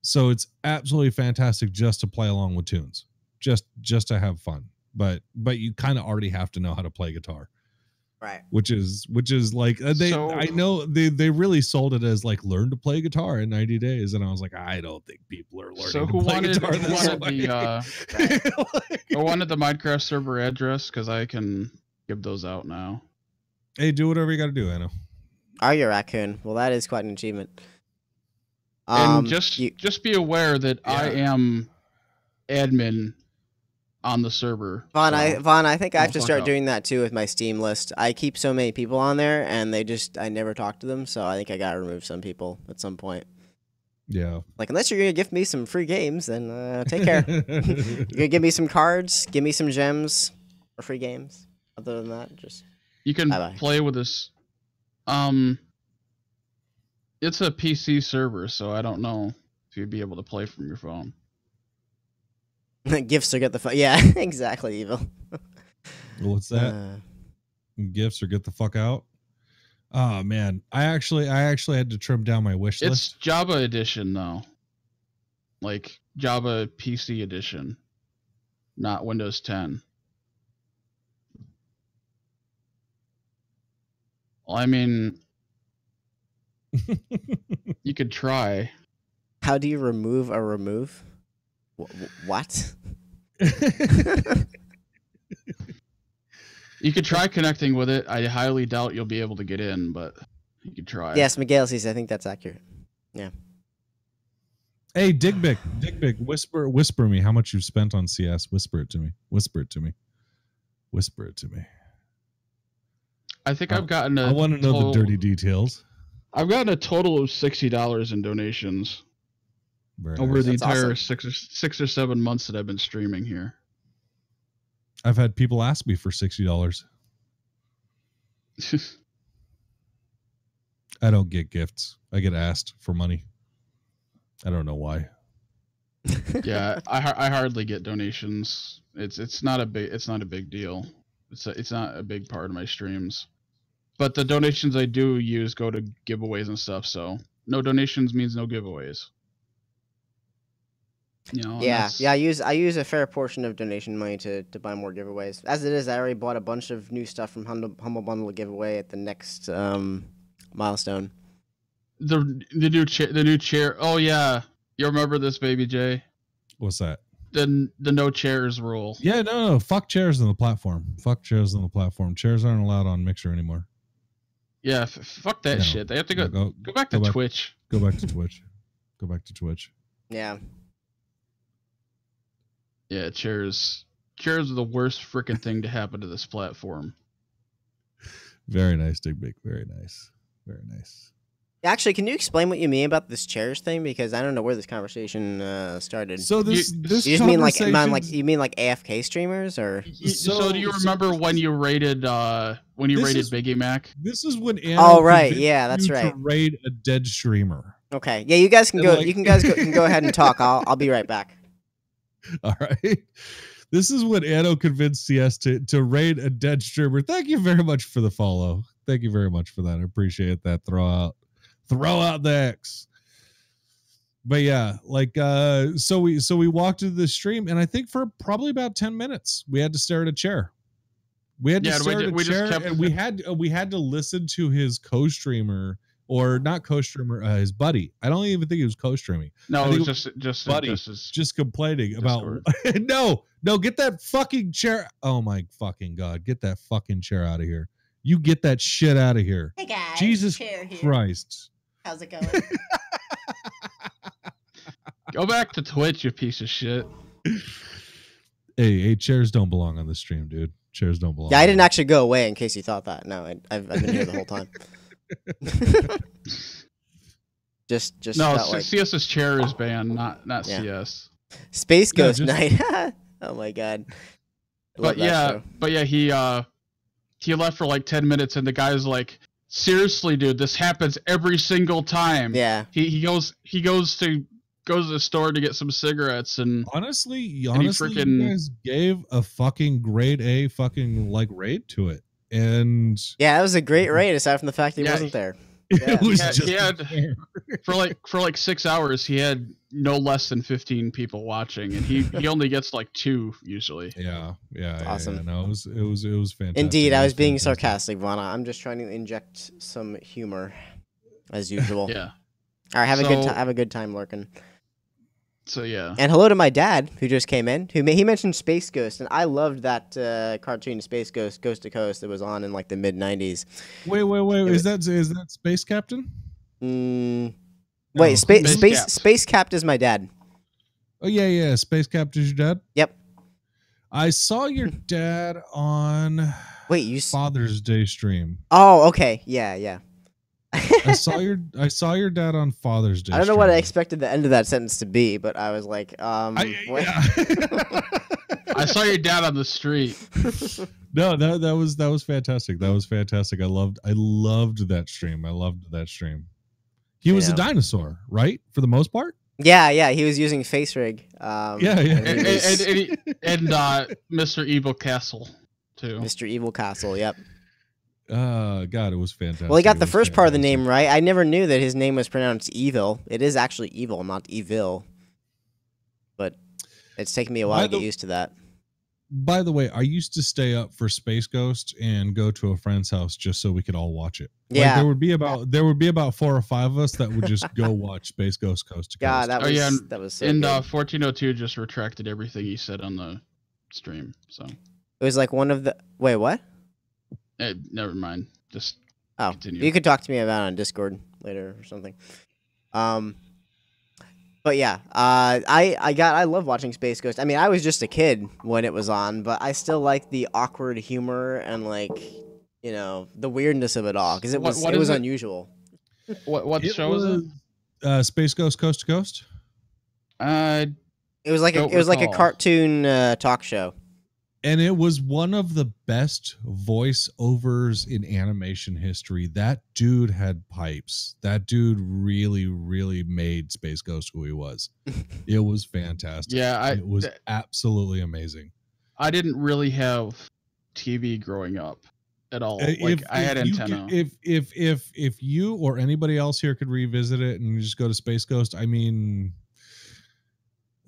So it's absolutely fantastic just to play along with tunes, just to have fun. But you kind of already have to know how to play guitar. Right. Which is like I know they really sold it as like learn to play guitar in 90 days, and I was like, I don't think people are learning to play guitar. I wanted the Minecraft server address because I can give those out now. Hey, do whatever you got to do, Anno. Are you a raccoon? Well, that is quite an achievement. And just be aware that I am admin on the server. Vaughn, I think I have to start doing that too with my Steam list. I keep so many people on there, and I never talk to them, so I think I gotta remove some people at some point. Yeah. Like, unless you're gonna give me some free games, then take care. You're gonna give me some cards, give me some gems, or free games. Other than that, just you can play with this. It's a PC server, so I don't know if you'd be able to play from your phone. Gifts or get the fuck. Yeah, exactly, Evil. What's that? Gifts or get the fuck out. Oh man, I actually had to trim down my wish list. It's Java edition though, like Java PC edition, not Windows 10. Well, I mean, you could try. How do you remove a remove? What? You could try connecting with it. I highly doubt you'll be able to get in, but you could try. Yes, Miguel says I think that's accurate. Yeah. Hey, Digbic, whisper me how much you've spent on CS. Whisper it to me. Whisper it to me. Whisper it to me. I think I've gotten I want to know the dirty details. I've gotten a total of $60 in donations. Over the entire awesome. six or 7 months that I've been streaming here. I've had people ask me for $60. I don't get gifts. I get asked for money. I don't know why. Yeah, I hardly get donations. It's not a big deal. It's not a big part of my streams. But the donations I do use go to giveaways and stuff, so no donations means no giveaways. You know, yeah. I use a fair portion of donation money to buy more giveaways. As it is, I already bought a bunch of new stuff from Humble Bundle giveaway at the next milestone. The new chair. Oh yeah, you remember this, Baby J? What's that? The no chairs rule. Yeah, no. Fuck chairs on the platform. Fuck chairs on the platform. Chairs aren't allowed on Mixer anymore. Yeah, fuck that shit. They have to go back to Twitch. Go back to Twitch. Go back to Twitch. Yeah. Yeah, chairs are the worst freaking thing to happen to this platform. Very nice, Digbic. Very nice. Very nice. Actually, can you explain what you mean about this chairs thing? Because I don't know where this conversation started. So this you just mean like AFK streamers, or so do you remember when you raided Biggie Mac? This is when Anna oh right, yeah, that's right. To raid a dead streamer. Okay, yeah, you guys can go. You can go ahead and talk. I'll be right back. All right. This is what Anno convinced CS to raid a dead streamer. Thank you very much for the follow. Thank you very much for that. I appreciate that. Throw out the X. But yeah, like so we walked into the stream, and I think for probably about 10 minutes we had to stare at a chair. We had to stare at a chair, and we had to listen to his co-streamer. Or not co-streamer, his buddy. I don't even think he was co-streaming. No, it was just buddy, just complaining about. No, get that fucking chair. Oh my fucking god, get that fucking chair out of here. You get that shit out of here. Hey guys, Jesus Christ. How's it going? Go back to Twitch, you piece of shit. Hey, chairs don't belong on the stream, dude. Chairs don't belong. Yeah, I didn't actually go away in case you thought that. No, I've been here the whole time. just no, like... CS's chair is banned, not yeah. CS. Space Ghost Night. Oh my god. But yeah, he he left for like 10 minutes, and the guy's like, seriously, dude, this happens every single time. Yeah. He goes to the store to get some cigarettes, and honestly, you guys gave a fucking grade A fucking like raid to it. And yeah, that was a great raid aside from the fact that he wasn't there. It was he had for like 6 hours he had no less than 15 people watching, and he only gets like 2 usually. Yeah. Awesome. Yeah, no, it was fantastic. Indeed, I was being sarcastic, Vana. I'm just trying to inject some humor as usual. Yeah. All right, have a good time lurking. So yeah. And hello to my dad who just came in. He mentioned Space Ghost, and I loved that cartoon Space Ghost, Coast to Coast, that was on in like the mid '90s. Wait. Is that Space Captain? Wait, Space Capt is my dad. Oh yeah. Space Capt is your dad? Yep. I saw your dad on Father's Day stream. Oh, okay. Yeah. I saw your dad on Father's Day. I don't know what I expected the end of that sentence to be, but I was like, what? I saw your dad on the street. No, that was fantastic. That was fantastic. I loved that stream. He was a dinosaur, right? For the most part? Yeah, he was using face rig. And Mr. Evil Castle too. Mr. Evil Castle, yep. God, it was fantastic. Well, he got the first part of the name right. I never knew that his name was pronounced Evil. It is actually Evil, not Evil. But it's taken me a while to get used to that. By the way, I used to stay up for Space Ghost and go to a friend's house just so we could all watch it. Yeah, like, there would be about 4 or 5 of us that would just go watch Space Ghost Coast to Coast. God, that was so and good. 1402 just retracted everything he said on the stream. So it was like one of the what? Never mind. Just continue. You could talk to me about it on Discord later or something. But yeah, I love watching Space Ghost. I mean, I was just a kid when it was on, but I still like the awkward humor and like, you know, the weirdness of it all because it was unusual. What show is it? Space Ghost Coast to Coast. It was like a cartoon talk show. And it was one of the best voiceovers in animation history. That dude had pipes. That dude really, really made Space Ghost who he was. It was fantastic. Yeah, it was absolutely amazing. I didn't really have TV growing up at all. I had antenna. If you or anybody else here could revisit it and just go to Space Ghost, I mean.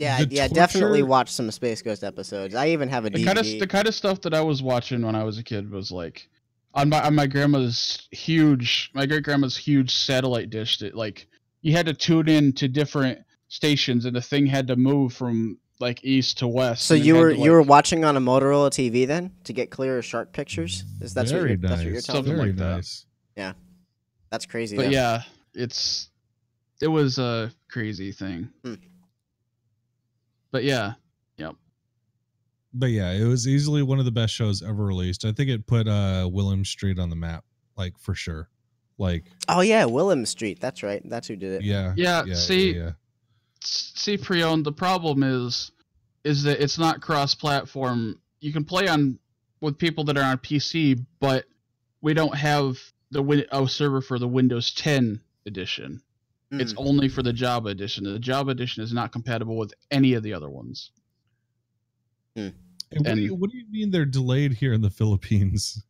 Yeah, definitely watch some Space Ghost episodes. I even have a DVD. The kind of stuff that I was watching when I was a kid was like on my grandma's huge, my great grandma's huge satellite dish that like you had to tune in to different stations and the thing had to move from like east to west. So you were watching on a Motorola TV then to get clearer, sharp pictures? That's what you're telling me? Something like that. Yeah, that's crazy. But yeah, it was a crazy thing. But yeah, yep. But yeah, it was easily one of the best shows ever released. I think it put Willem Street on the map, like for sure. Like, oh yeah, Willem Street. That's right. That's who did it. Yeah. See, Prion. The problem is that it's not cross-platform. You can play with people that are on PC, but we don't have a server for the Windows 10 edition. It's only for the Java edition. The Java edition is not compatible with any of the other ones. And what do you mean they're delayed here in the Philippines?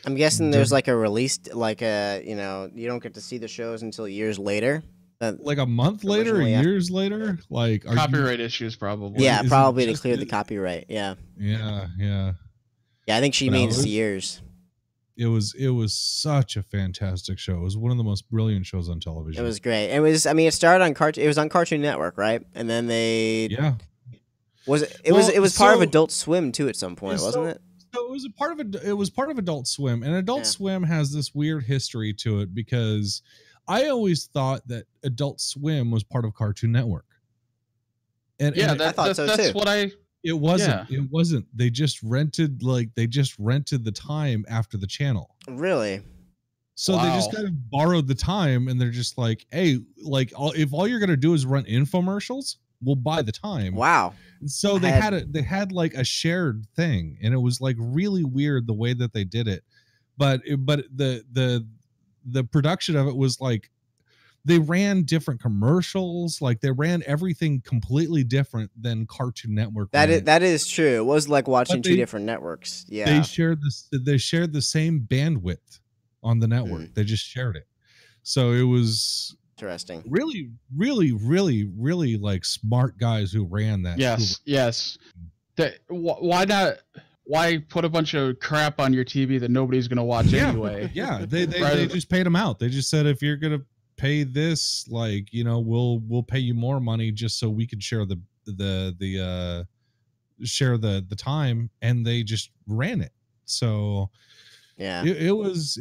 I'm guessing there's like a release, like you don't get to see the shows until years later. Like a month later or years later? Like copyright issues probably. Yeah, probably to clear the copyright. Yeah. Yeah. Yeah, I think she means years. It was such a fantastic show. It was one of the most brilliant shows on television. It was great. It started on It was on Cartoon Network, right? And then it was part of Adult Swim too at some point, wasn't it? So it was part of Adult Swim, and Adult Swim has this weird history to it because I always thought that Adult Swim was part of Cartoon Network. I thought so too. It wasn't. Yeah. It wasn't. They just rented the time after the channel. Really? So they just kind of borrowed the time, and they're just like, "Hey, like, if all you're gonna do is run infomercials, we'll buy the time." Wow. So they had like a shared thing, and it was like really weird the way that they did it. but the production of it was like they ran different commercials, like they ran everything completely different than Cartoon Network. That is true. It was like watching two different networks. Yeah, they shared the same bandwidth on the network. They just shared it. So it was interesting. Really, really, really, really like smart guys who ran that. Yes. Why not? Why put a bunch of crap on your TV that nobody's going to watch anyway? Yeah, they just paid them out. They just said, if you're going to pay this, like, we'll pay you more money just so we could share the time, and they just ran it. So yeah, it was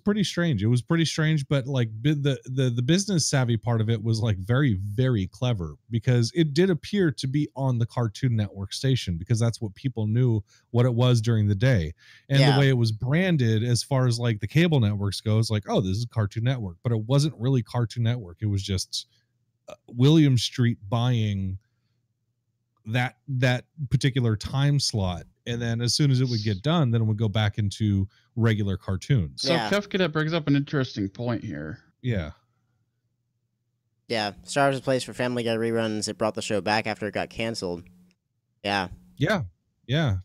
pretty strange. It was pretty strange, but like the business savvy part of it was like very, very clever, because it did appear to be on the Cartoon Network station, because that's what people knew what it was during the day. And the way it was branded as far as like the cable networks goes, like, oh, this is Cartoon Network, but it wasn't really Cartoon Network. It was just William Street buying that particular time slot, and then as soon as it would get done, then it would go back into regular cartoons. So Kefka brings up an interesting point here. Yeah, Star was a place for Family Guy reruns. It brought the show back after it got canceled. Yeah.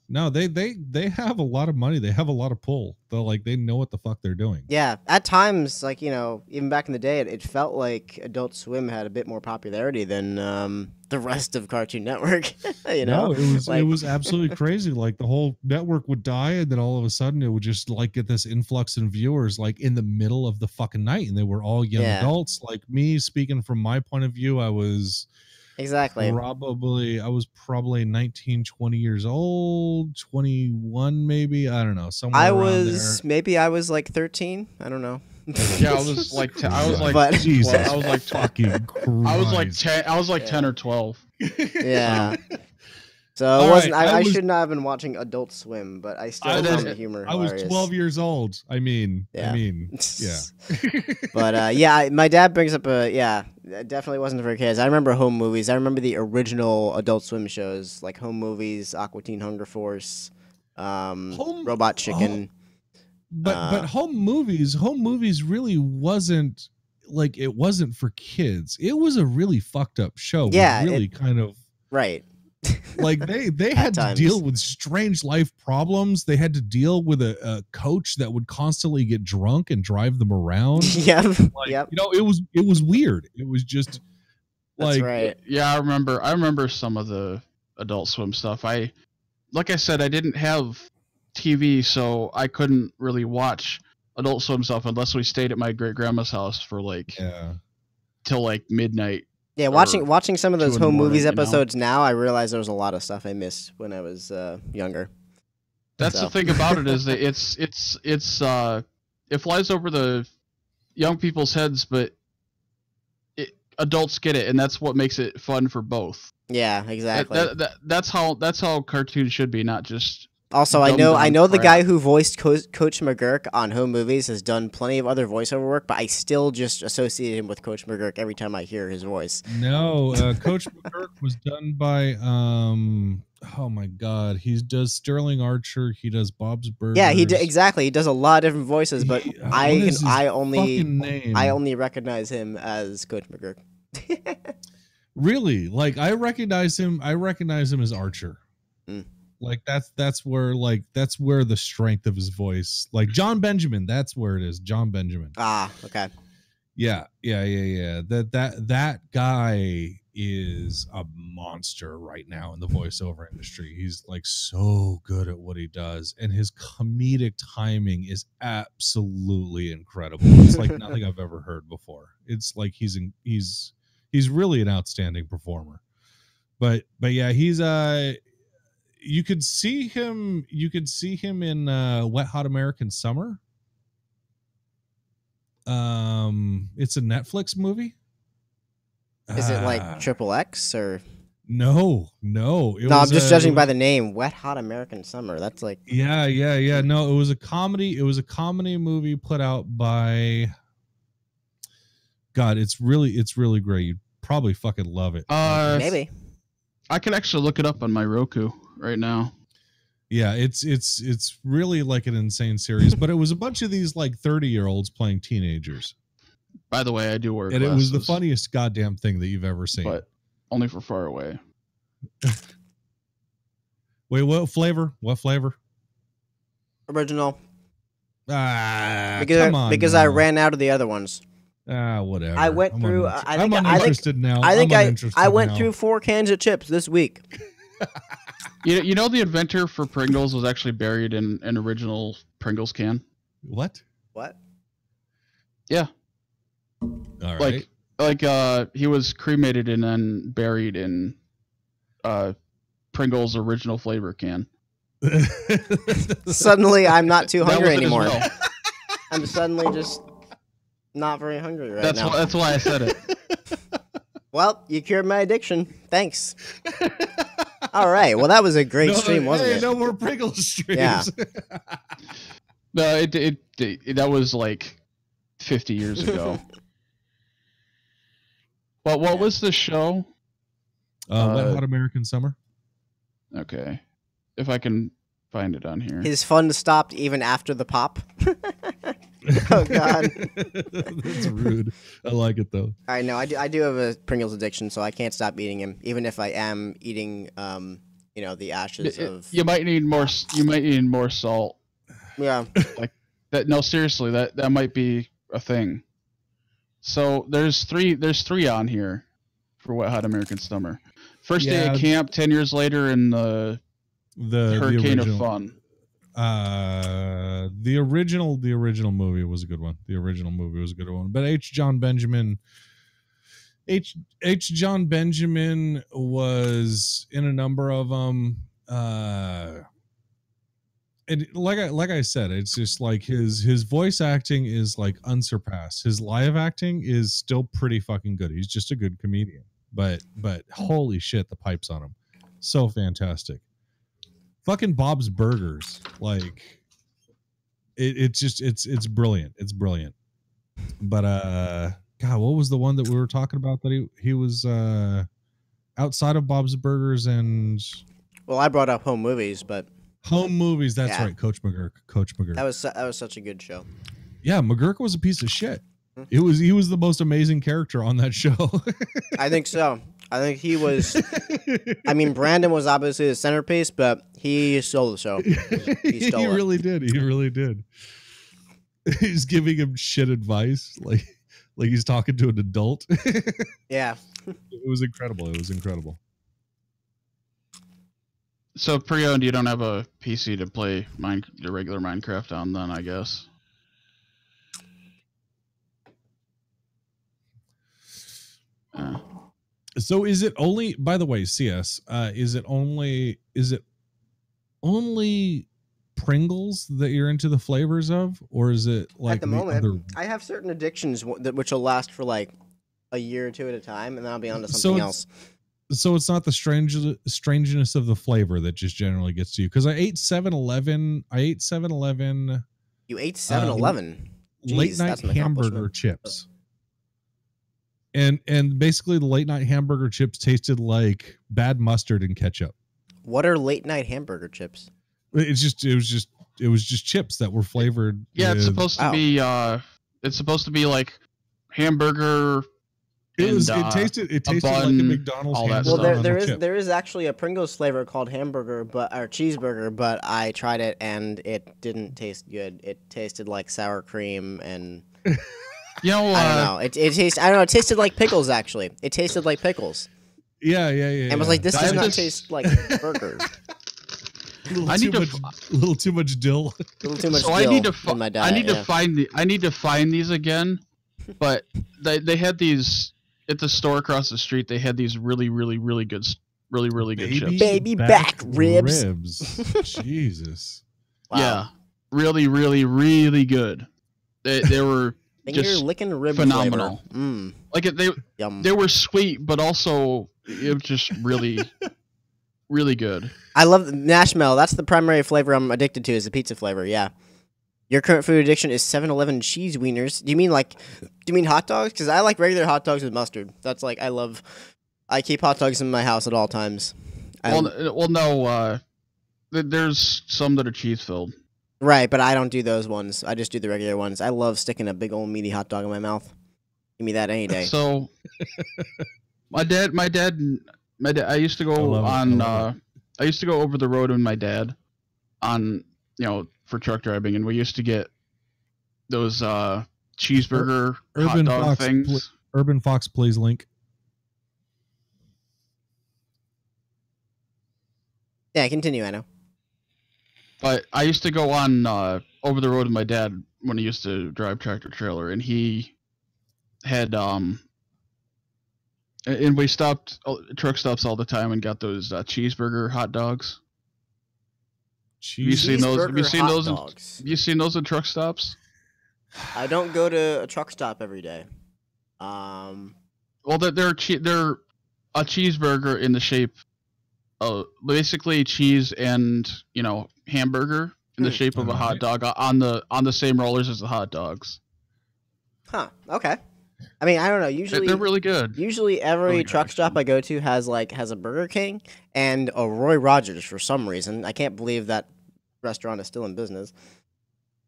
No, they have a lot of money. They have a lot of pull. They know what the fuck they're doing. Yeah, at times, like, even back in the day, it felt like Adult Swim had a bit more popularity than the rest of Cartoon Network. No, it was absolutely crazy. Like, the whole network would die, and then all of a sudden it would just like get this influx in viewers, like in the middle of the fucking night, and they were all young adults. Like me, speaking from my point of view, I was probably 19, 20 years old, 21 maybe. I don't know. Somewhere I was like 13. I don't know. Yeah, I was like 10 or 12. Yeah. So it wasn't. I should not have been watching Adult Swim, but I still found the humor hilarious. I was 12 years old. I mean, yeah. But my dad brings up it definitely wasn't for kids. I remember home movies. I remember the original Adult Swim shows, like Home Movies, Aqua Teen Hunger Force, Robot Chicken. But home movies really wasn't like, it wasn't for kids. It was a really fucked up show. Yeah, right. Like they had to deal with strange life problems. They had to deal with a coach that would constantly get drunk and drive them around. Yep. It was weird. It was just like, that's right. Yeah, I remember some of the Adult Swim stuff. Like I said, I didn't have TV, so I couldn't really watch Adult Swim stuff unless we stayed at my great grandma's house for till like midnight. Yeah, watching some of those home movies episodes now, I realize there was a lot of stuff I missed when I was younger. That's the thing about it, is that it flies over the young people's heads, but adults get it, and that's what makes it fun for both. Yeah, exactly. That's how cartoons should be, not just. Also, I know the guy who voiced Coach McGurk on Home Movies has done plenty of other voiceover work, but I still just associate him with Coach McGurk every time I hear his voice. No, Coach McGurk was done by oh my god, he does Sterling Archer, he does Bob's Burgers. Yeah, exactly. He does a lot of different voices, but I only recognize him as Coach McGurk. Really? Like, I recognize him as Archer. Like that's where the strength of his voice, like John Benjamin, that's where it is. John Benjamin. Ah, okay. Yeah. That guy is a monster right now in the voiceover industry. He's like so good at what he does, and his comedic timing is absolutely incredible. It's like nothing I've ever heard before. It's like he's really an outstanding performer. But yeah, he's you could see him in Wet Hot American Summer. It's a Netflix movie. Is it like XXX or? No. I'm just judging by the name. Wet Hot American Summer. That's like. Yeah. No, it was a comedy. It was a comedy movie put out by. God, it's really great. You'd probably fucking love it. Maybe. I can actually look it up on my Roku right now. Yeah, it's really like an insane series, but it was a bunch of these like 30-year-olds playing teenagers. By the way, I do wear and glasses. It was the funniest goddamn thing that you've ever seen. But only for far away. Wait, what flavor? What flavor? Original. Come on. Because now. I ran out of the other ones. Whatever. I went through. I'm uninterested now. I went through 4 cans of chips this week. You know the inventor for Pringles was actually buried in an original Pringles can. What? Yeah. All right. Like he was cremated and then buried in Pringles original flavor can. Suddenly, I'm not too hungry anymore. I'm suddenly just not very hungry right now. That's why I said it. Well, you cured my addiction. Thanks. All right. Well, that was a great stream, wasn't it? No more Pringles streams. Yeah. No, that was like 50 years ago. But what was the show? Wet Hot American Summer. Okay. If I can find it on here. His fun stopped even after the pop. Oh, God. That's rude. I like it, though. I know. I do have a Pringles addiction, so I can't stop eating him, even if I am eating, the ashes of... You might need more salt. Yeah. Like that. No, seriously, that might be a thing. So there's three on here for Wet Hot American Summer. First day of camp, 10 years later, and the Hurricane of Fun. The original movie was a good one. But H. John Benjamin was in a number of them. And like I said, it's just like his voice acting is like unsurpassed. His live acting is still pretty fucking good. He's just a good comedian. But holy shit, the pipes on him, so fantastic. Fucking Bob's Burgers, like it's brilliant. It's brilliant. But God, what was the one that we were talking about that he was outside of Bob's Burgers? And well, I brought up Home Movies, but Home Movies, that's right. Coach McGurk. That was such a good show. Yeah, McGurk was a piece of shit. He was the most amazing character on that show. I think so. I think he was. I mean, Brandon was obviously the centerpiece, but he stole the show. He really did. He really did. He's giving him shit advice, like he's talking to an adult. Yeah, it was incredible. So, pre-owned, you don't have a PC to play the regular Minecraft on, then, I guess. So is it only, by the way, CS, is it only Pringles that you're into the flavors of, or is it like at the moment I have certain addictions which will last for like a year or two at a time, and then I'll be on to something else. So it's not the strangeness of the flavor that just generally gets to you. Because I ate 7-Eleven. You ate 7-Eleven? Late night hamburger chips. And basically the late night hamburger chips tasted like bad mustard and ketchup. What are late night hamburger chips? It was just chips that were flavored. Yeah, it's supposed to be like hamburger. It tasted like a McDonald's hamburger. Well, there is actually a Pringles flavor called hamburger, or cheeseburger, but I tried it and it didn't taste good. It tasted like sour cream and I don't know. It tasted like pickles. Actually, it tasted like pickles. Yeah. And was like, this does not taste like burgers. A little too much dill. A little too much dill in my diet. I need to find these again, but they had these at the store across the street. They had these really good chips. Baby back ribs. Jesus. Wow. Yeah, really good. They were just licking rib phenomenal. Like Yum. They were sweet, but also it was just really good. I love Nashmel. That's the primary flavor I'm addicted to, is the pizza flavor. Yeah. Your current food addiction is 7-Eleven cheese wieners. Do you mean hot dogs? Because I like regular hot dogs with mustard. That's like I keep hot dogs in my house at all times. No. There's some that are cheese filled. Right, but I don't do those ones. I just do the regular ones. I love sticking a big old meaty hot dog in my mouth. Give me that any day. So, my dad. I used to go I used to go over the road with my dad, on for truck driving, and we used to get those cheeseburger hot dog things. Urban Fox, please link. Yeah, continue. I know. But I used to go on over the road with my dad when he used to drive tractor trailer, and he had and we stopped truck stops all the time and got those cheeseburger hot dogs. Have you seen those? Have you seen those? Have you seen those at truck stops? I don't go to a truck stop every day. Well, they're a cheeseburger in the shape. Basically cheese and hamburger in the shape of a hot dog on the same rollers as the hot dogs. Huh. Okay. I mean, I don't know. Usually they're really good. Usually every truck stop I go to has a Burger King and a Roy Rogers for some reason. I can't believe that restaurant is still in business.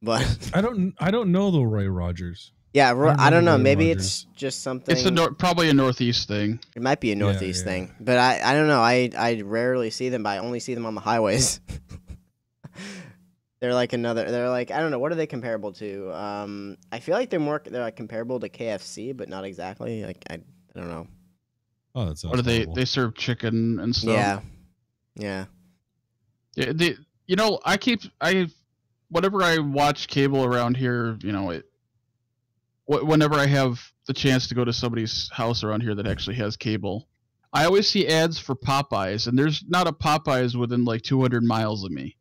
But I don't know the Roy Rogers. Yeah, I don't know. Maybe it's just something. It's probably a Northeast thing. It might be a Northeast thing, but I don't know. I rarely see them, but I only see them on the highways. They're like I don't know. What are they comparable to? I feel like they're like comparable to KFC, but not exactly. Like I don't know. Oh, that's what do they serve chicken and stuff? Yeah. Whenever I watch cable around here, whenever I have the chance to go to somebody's house around here that actually has cable, I always see ads for Popeyes, and there's not a Popeyes within like 200 miles of me.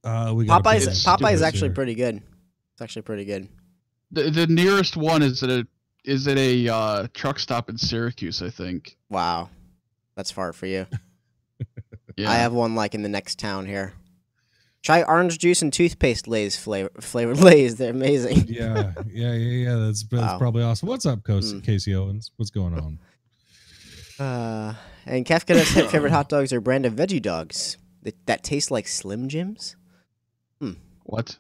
Popeyes is actually pretty good. It's actually pretty good. The nearest one is at a truck stop in Syracuse, I think. Wow, that's far for you. Yeah. I have one like in the next town here. Try orange juice and toothpaste Lay's flavored Lay's. They're amazing. Yeah. That's probably awesome. What's up, Casey Owens? What's going on? And Kefka's favorite hot dogs are brand of veggie dogs that taste like Slim Jims. What?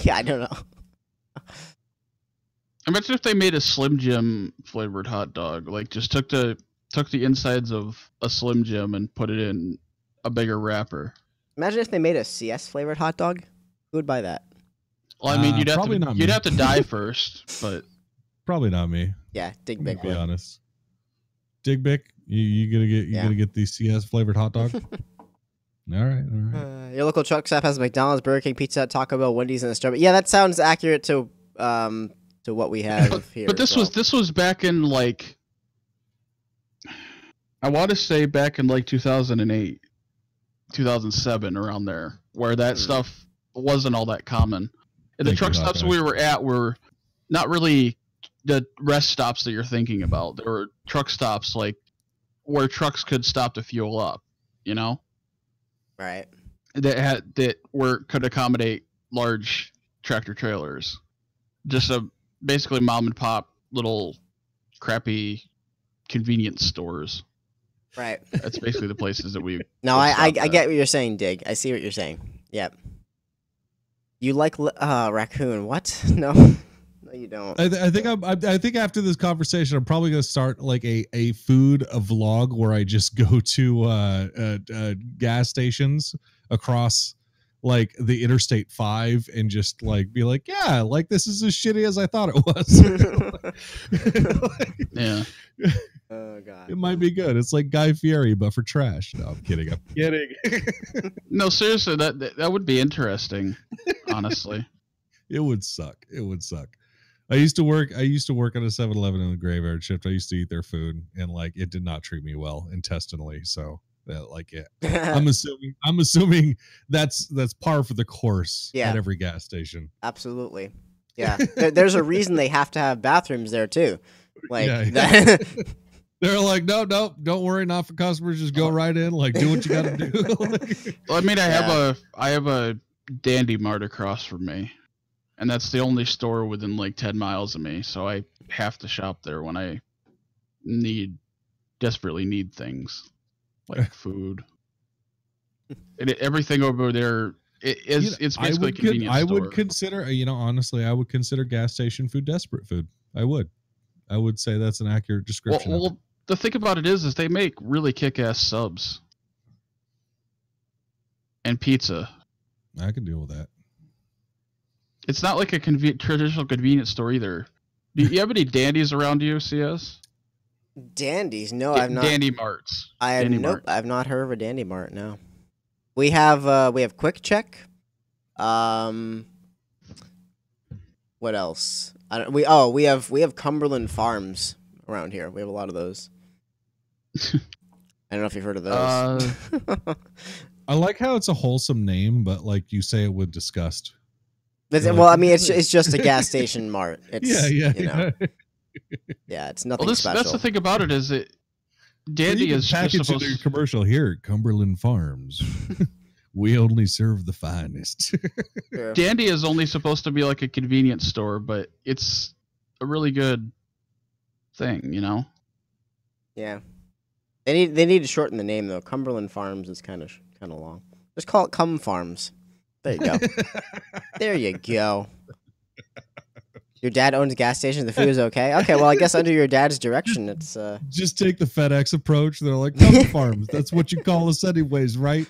Yeah, I don't know. Imagine if they made a Slim Jim flavored hot dog. Like, just took the insides of a Slim Jim and put it in a bigger wrapper. Imagine if they made a CS flavored hot dog. Who would buy that? Well, I mean, you'd have to die first, but probably not me. Yeah, Dig Big. To be honest, Dig Big, you gonna get the CS flavored hot dog. All right. Your local truck stop has McDonald's, Burger King, Pizza Hut, Taco Bell, Wendy's, and a Starbucks. Yeah, that sounds accurate to what we have here. But this was back in like, I want to say back in like 2008. 2007, around there, where that stuff wasn't all that common. And the truck stops we were at were not really the rest stops that you're thinking about. There were truck stops like where trucks could stop to fuel up, right? That could accommodate large tractor trailers. Just basically mom and pop little crappy convenience stores. Right. That's basically the places that we. No, I get what you're saying, Dig. I see what you're saying. Yep. You like raccoon? What? No, you don't. I think after this conversation, I'm probably gonna start like a vlog where I just go to gas stations across like the Interstate 5 and just like be like, yeah, like this is as shitty as I thought it was. Yeah. Oh god. It might be good. It's like Guy Fieri, but for trash. No, I'm kidding. No, seriously, that would be interesting. Honestly, it would suck. I used to work at a 7-Eleven in the graveyard shift. I used to eat their food, and like it did not treat me well intestinally. So I'm assuming that's par for the course at every gas station. Absolutely. Yeah. There's a reason they have to have bathrooms there too. Like they're like, no, don't worry, not for customers. Just go right in, like do what you got to do. Well, I mean, I have a Dandy Mart across from me, and that's the only store within like 10 miles of me. So I have to shop there when I desperately need things like food. And everything over there it's basically a convenience store. I would consider, honestly, I would consider gas station food desperate food. I would say that's an accurate description. Well, the thing about it is they make really kick-ass subs and pizza. I can deal with that. It's not like a traditional convenience store either. Do you have any dandies around you, CS? Dandies? No, I've not. Dandy marts. Nope, I've not heard of a dandy mart. No. We have Quick Check. What else? We have Cumberland Farms around here. We have a lot of those. I don't know if you've heard of those. I like how it's a wholesome name, but like you say it with disgust. Well, I mean, it's just a gas station mart. It's, yeah. Yeah, it's nothing special. That's the thing about it is it. Dandy is packaged in a commercial here at Cumberland Farms. We only serve the finest. Sure. Dandy is only supposed to be like a convenience store, but it's a really good thing, Yeah. They need to shorten the name though. Cumberland Farms is kind of long. Just call it Cum Farms. There you go. There you go. Your dad owns gas stations. The food is okay. Okay, well, I guess under your dad's direction, it's just take the FedEx approach. They're like, Cum Farms. That's what you call us, anyways, right?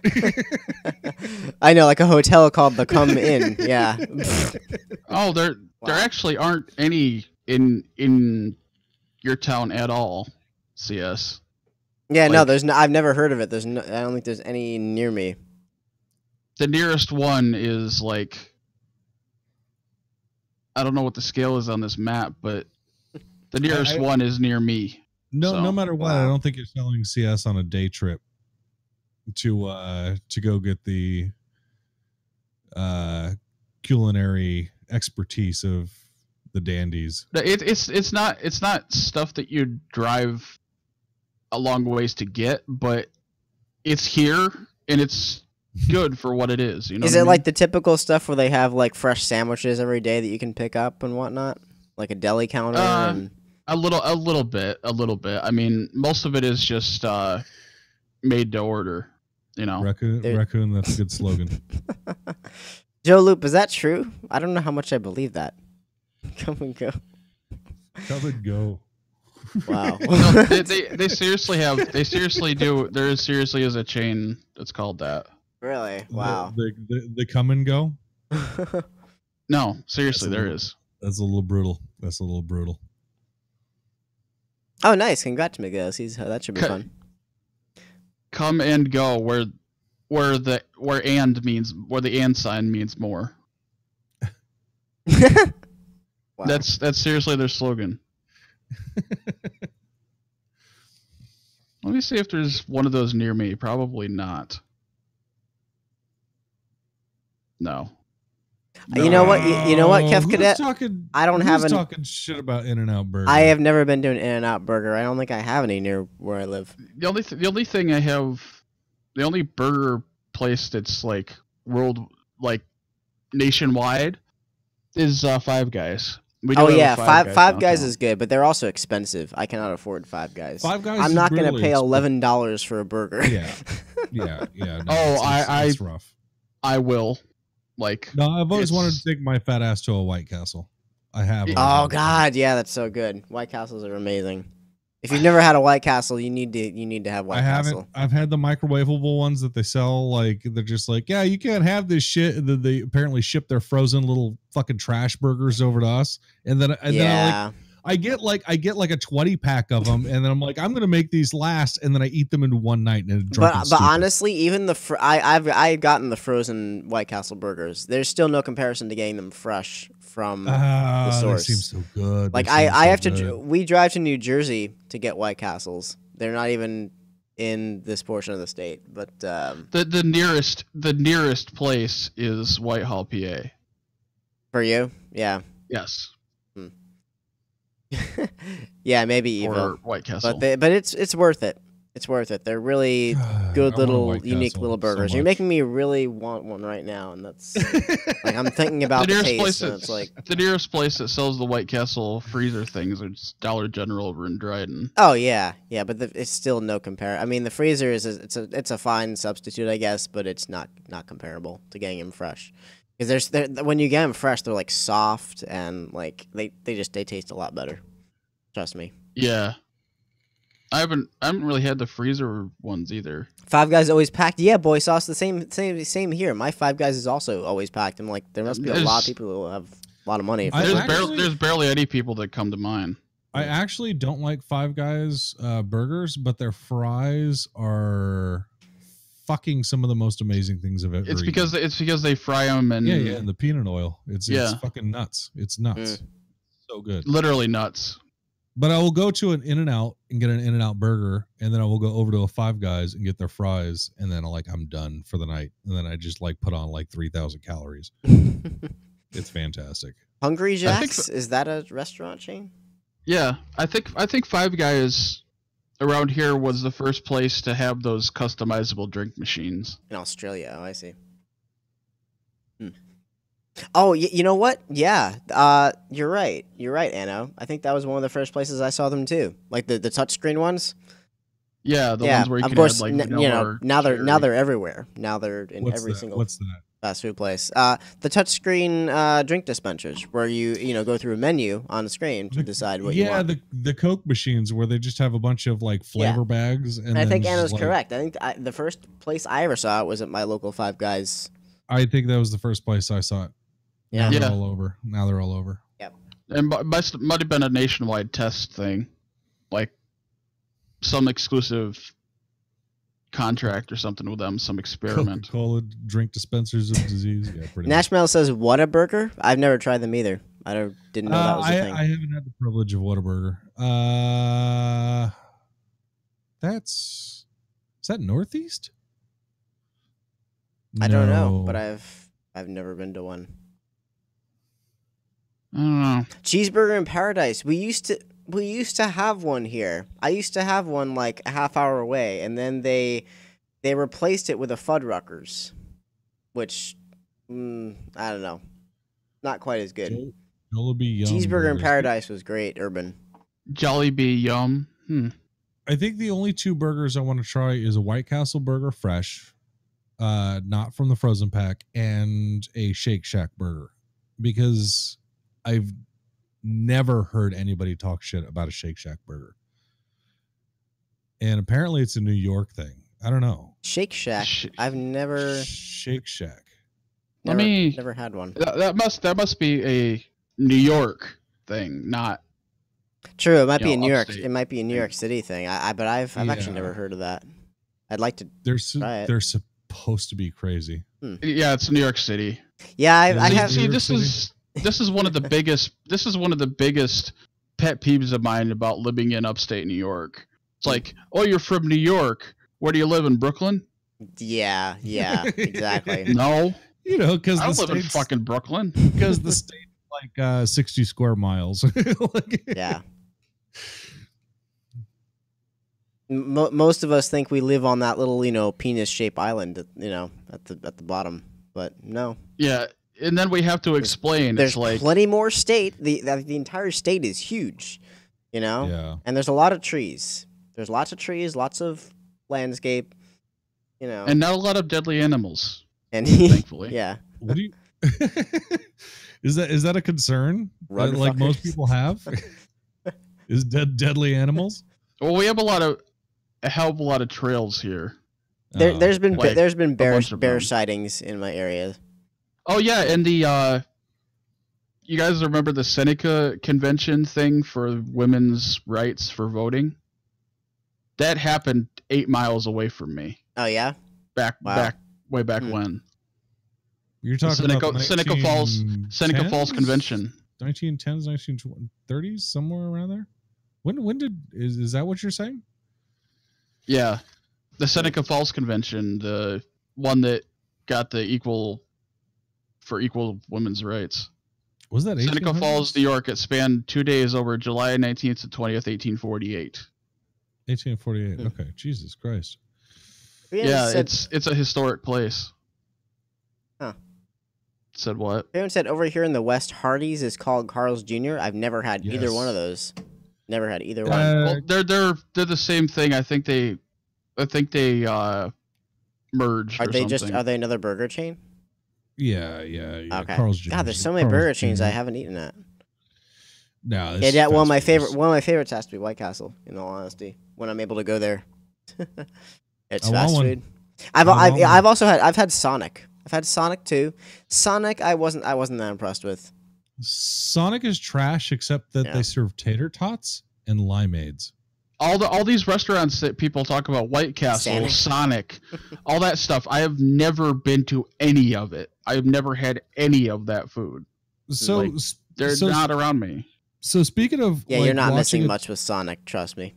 I know, like a hotel called the Cum Inn. Yeah. Oh, there actually aren't any in your town at all. CS. Yeah, no, there's no. I've never heard of it. I don't think there's any near me. The nearest one is like. I don't know what the scale is on this map, but the nearest one is near me. No matter what, I don't think you're selling CS on a day trip to go get the culinary expertise of the dandies. It's not stuff that you drive a long ways to get, but it's here and it's good for what it is. Is it like the typical stuff where they have like fresh sandwiches every day that you can pick up and whatnot, like a deli counter? A little bit. I mean, most of it is just made to order. Raccoon. That's a good slogan. Joe Loop, is that true? I don't know how much I believe that. Come and go. Come and go. Wow. No, they seriously have. They seriously do. There seriously is a chain that's called that. Really? Wow. The come and go? No, seriously, there is. That's a little brutal. Oh, nice. Congrats, Miguel. That should be fun. Come and go, where the and sign means more. Wow. That's seriously their slogan. Let me see if there's one of those near me. Probably not. No. You know what, Kev Cadet? I don't have any talking shit about In-N-Out Burger. I have never been to an In-N-Out Burger. I don't think I have any near where I live. The only thing I have, the only burger place that's like nationwide is Five Guys. Five Guys is good, but they're also expensive. I cannot afford Five Guys. Five Guys. I'm not going to pay $11 for a burger. Yeah. No, it's rough. I will. No, I've always wanted to take my fat ass to a White Castle. I have. Oh God, yeah, that's so good. White Castles are amazing. If you've never had a White Castle, you need to have White Castle. I've had the microwavable ones that they sell. Like they're just like, yeah, you can't have this shit. And then they apparently ship their frozen little fucking trash burgers over to us. And then I get like a 20-pack of them, and then I'm like, I'm gonna make these last, and then I eat them in one night. And but honestly, even I've gotten the frozen White Castle burgers. There's still no comparison to getting them fresh from the source. That seems so good. Like we drive to New Jersey to get White Castles. They're not even in this portion of the state. But the nearest place is Whitehall, PA. For you, yeah. Yes. Yeah, maybe evil. Or White Castle. But it's worth it. It's worth it. They're really God, good I want a little, White unique Castle little so burgers. You're much. making me really want one right now, and that's like I'm thinking about the taste, and it's like the nearest place that sells the White Castle freezer things is Dollar General over in Dryden. oh yeah, but it's still no compare. I mean, the freezer it's a fine substitute, I guess, but it's not comparable to getting them fresh. Because when you get them fresh, they're like soft and like they taste a lot better. Trust me. Yeah. I haven't really had the freezer ones either. Five Guys always packed. Yeah, boy sauce. The same here. My Five Guys is also always packed. I'm like, there must be a lot of people who have a lot of money. There's barely any people that come to mind. I actually don't like Five Guys burgers, but their fries are fucking some of the most amazing things I've ever eaten. It's because they fry them and and the peanut oil. It's fucking nuts. It's nuts. So good. Literally nuts. But I will go to an In-N-Out and get an In-N-Out burger, and then I will go over to a Five Guys and get their fries, and then I'm done for the night. And then I just put on 3,000 calories. It's fantastic. Hungry Jack's, is that a restaurant chain? Yeah, I think Five Guys around here was the first place to have those customizable drink machines. In Australia, oh, I see. Oh, you know what? Yeah, you're right. You're right, Anno. I think that was one of the first places I saw them too, like the touchscreen ones. Yeah, the ones where you of can course, add vanilla now they're everywhere. Now they're in every single What's that? fast food place. The touchscreen drink dispensers where you go through a menu on the screen to decide what you want. Yeah, the Coke machines where they just have a bunch of flavor bags. And I think Anna's correct. I think the first place I ever saw it was at my local Five Guys. I think that was the first place I saw it. Yeah, Now they're all over. Yep. And might have been a nationwide test thing, like some exclusive contract or something with them, some experiment. Coca-Cola drink dispensers of disease. Yeah, pretty much. Nashmail says Whataburger. I've never tried them either. Didn't know that was a thing. I haven't had the privilege of Whataburger. Is that Northeast? I don't know, but I've never been to one. I don't know. Cheeseburger in Paradise. We used to have one here. I used to have one like a half hour away, and then they replaced it with a Fuddruckers, which I don't know, not quite as good. Jollibee Yum Cheeseburger in Paradise was great. Urban. Jollibee Yum. I think the only two burgers I want to try is a White Castle burger fresh, not from the frozen pack, and a Shake Shack burger, because I've never heard anybody talk shit about a Shake Shack burger. And apparently it's a New York thing. I don't know. Shake Shack. I've never. Shake Shack. Never had one. That must be a New York thing, not. True, it might be in New York. Upstate. It might be a New York City thing. But I've actually never heard of that. I'd like to try it. They're supposed to be crazy. Yeah, it's New York City. Yeah, I have. See, this is one of the biggest. This is one of the biggest pet peeves of mine about living in upstate New York. It's like, oh, you're from New York. Where do you live, in Brooklyn? Yeah, exactly. No, because I don't live in fucking Brooklyn. Because the state's 60 square miles. Yeah. Most of us think we live on that little, penis-shaped island, at the bottom, but no. Yeah. And then we have to explain. There's plenty more state. The entire state is huge, Yeah. And there's a lot of trees. There's lots of trees, lots of landscape, and not a lot of deadly animals. And thankfully, yeah. What do you? Is that a concern? Like most people have? Is deadly animals? Well, we have a hell of a lot of trails here. There's been bear sightings in my area. Oh yeah, and the you guys remember the Seneca Convention thing for women's rights for voting? That happened 8 miles away from me. Oh yeah, way back when. You're talking about Seneca Falls Convention. 1910s, 1930s, somewhere around there. When is that what you're saying? Yeah, the Seneca Falls Convention, the one that got the equal women's rights. Was that Seneca Falls, New York? It spanned 2 days over July 19th to 20th, 1848. 1848. Okay, Jesus Christ. Yeah, it's a historic place. Huh. Said what? Everyone said over here in the West, Hardee's is called Carl's Jr. I've never had either one of those. Never had either one. Well, they're the same thing. I think they merged. Are they another burger chain? Yeah. Okay. Carl's Jr. God, there's so many burger chains I haven't eaten at. No, yeah. One of my favorites has to be White Castle. In all honesty, when I'm able to go there, it's fast food. I've had Sonic. I've had Sonic too. Sonic, I wasn't that impressed with. Sonic is trash, except that they serve tater tots and limeades. All these restaurants that people talk about, White Castle, Sonic, all that stuff. I have never been to any of it. I have never had any of that food. So they're not around me. So speaking of, you're not missing much with Sonic. Trust me.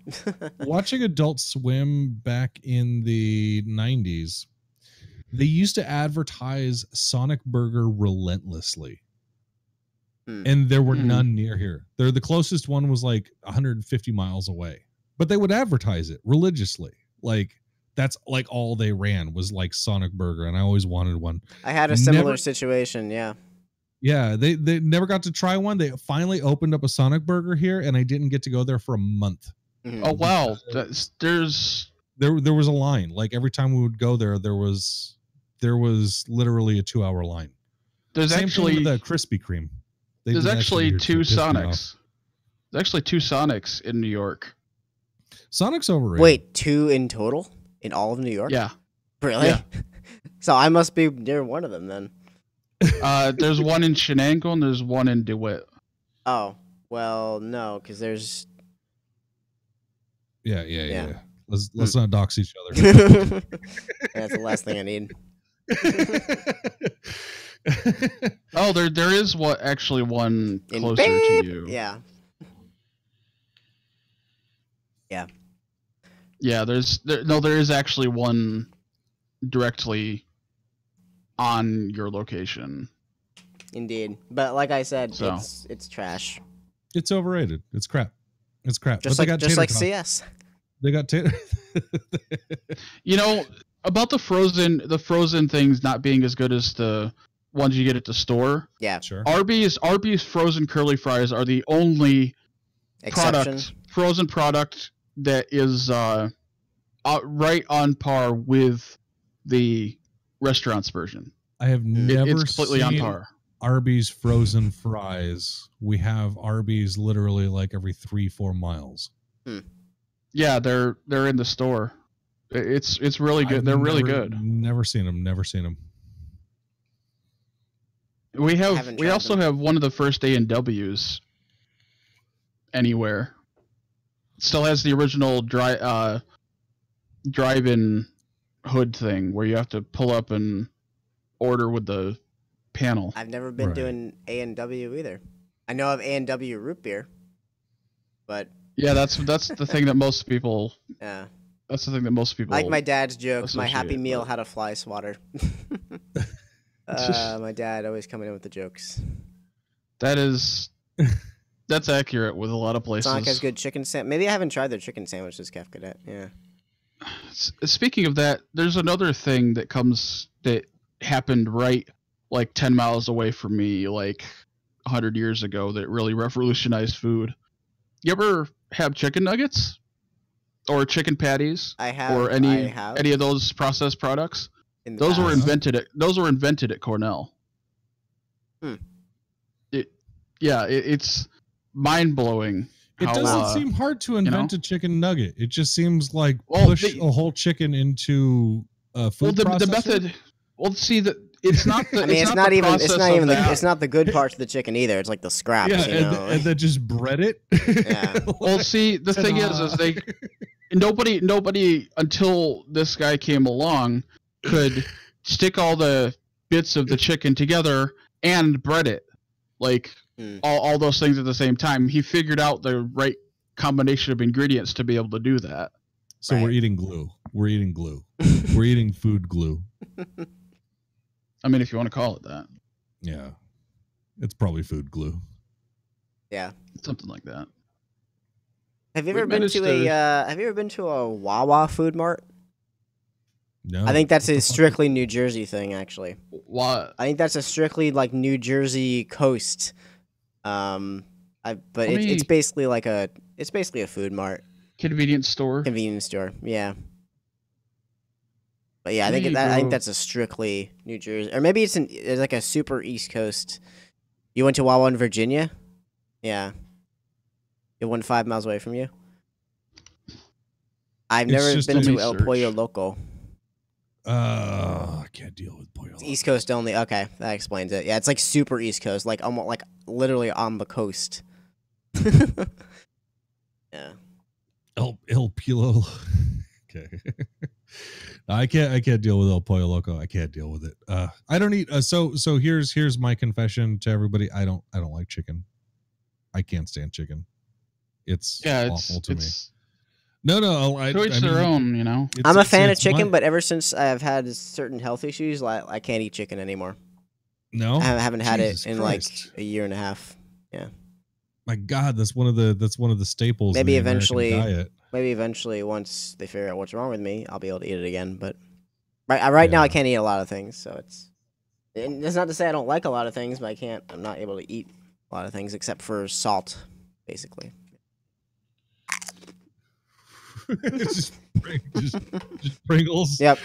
Watching Adult Swim back in the 90s, they used to advertise Sonic Burger relentlessly. And there were none near here. The closest one was like 150 miles away. But they would advertise it religiously. Like, that's like all they ran was like Sonic Burger, and I always wanted one. I had a similar situation, yeah. Yeah, they never got to try one. They finally opened up a Sonic Burger here, and I didn't get to go there for a month. Oh wow, there was a line. Like every time we would go there, there was literally a 2-hour line. There's Same actually thing with the Krispy Kreme. There's actually two Sonics. There's actually 2 Sonics in New York. Sonic's overrated. Wait, 2 in total in all of New York? Yeah. Really? Yeah. So I must be near one of them then. There's one in Shenango and there's one in DeWitt. Oh, well, no, because there's. Yeah. Let's not dox each other. That's the last thing I need. Oh, there is actually one closer to you. Yeah. Yeah, there is actually one directly on your location. Indeed. But like I said, So. it's trash. It's overrated. It's crap. Just like CS. They got tater. You know, about the frozen things not being as good as the ones you get at the store. Yeah. Sure. Arby's frozen curly fries are the only frozen product that is right on par with the restaurant's version. I have never it's completely seen on par. Arby's frozen fries. We have Arby's literally like every 3-4 miles. Yeah, they're in the store. It's really good. They're really good. Never seen them. We also have one of the first A&Ws anywhere. It still has the original drive-in hood thing where you have to pull up and order with the panel. I've never been doing A&W either. I know of A&W root beer, but yeah, that's the thing that most people. Yeah. That's the thing that most people. Like my dad's joke, my Happy Meal had a fly swatter. My dad always coming in with the jokes. That's accurate with a lot of places. Sonic has good chicken sandwich. Maybe I haven't tried their chicken sandwiches, Kef Cadet. Yeah. Speaking of that, there's another thing that happened right like 10 miles away from me, like 100 years ago, that really revolutionized food. You ever have chicken nuggets or chicken patties? I have. Or any of those processed products? Those were invented at Cornell. It's mind blowing. It doesn't seem hard to invent a chicken nugget. It just seems like push a whole chicken into a food processor. The method. Well, see that it's not. It's not the good parts of the chicken either. It's like the scraps. Yeah, and then just bread it. Yeah. Well, see, the thing is they nobody until this guy came along could stick all the bits of the chicken together and bread it, like all those things at the same time. He figured out the right combination of ingredients to be able to do that. So we're eating glue. We're eating food glue. I mean, if you want to call it that. Yeah. It's probably food glue. Yeah. Something like that. Have you ever been to a Wawa food mart? No. I think that's a strictly New Jersey thing, actually. What? I think that's a strictly like New Jersey coast. It's basically like a food mart. Convenience store. Convenience store, yeah. But yeah, I think that's a strictly New Jersey, or maybe it's like a super East Coast. You went to Wawa in Virginia? Yeah. It 5 miles away from you. I've never been to El Pollo Loco. I can't deal with Pollo Loco. East Coast only. Okay, that explains it. Yeah, it's like super East Coast, like almost like literally on the coast. Yeah. El Pilo. Okay. I can't deal with El Pollo Loco. I can't deal with it. I don't eat. So here's my confession to everybody. I don't like chicken. I can't stand chicken. It's awful to me. No. To each their own, you know. I'm a fan of chicken, but ever since I've had certain health issues, I can't eat chicken anymore. No, I haven't had it in like a year and a half. Yeah. My God, that's one of the staples. Maybe of the eventually, American diet. Maybe eventually, once they figure out what's wrong with me, I'll be able to eat it again. But right now, I can't eat a lot of things. So it's not to say I don't like a lot of things, but I'm not able to eat a lot of things except for salt, basically. just Pringles. Yep.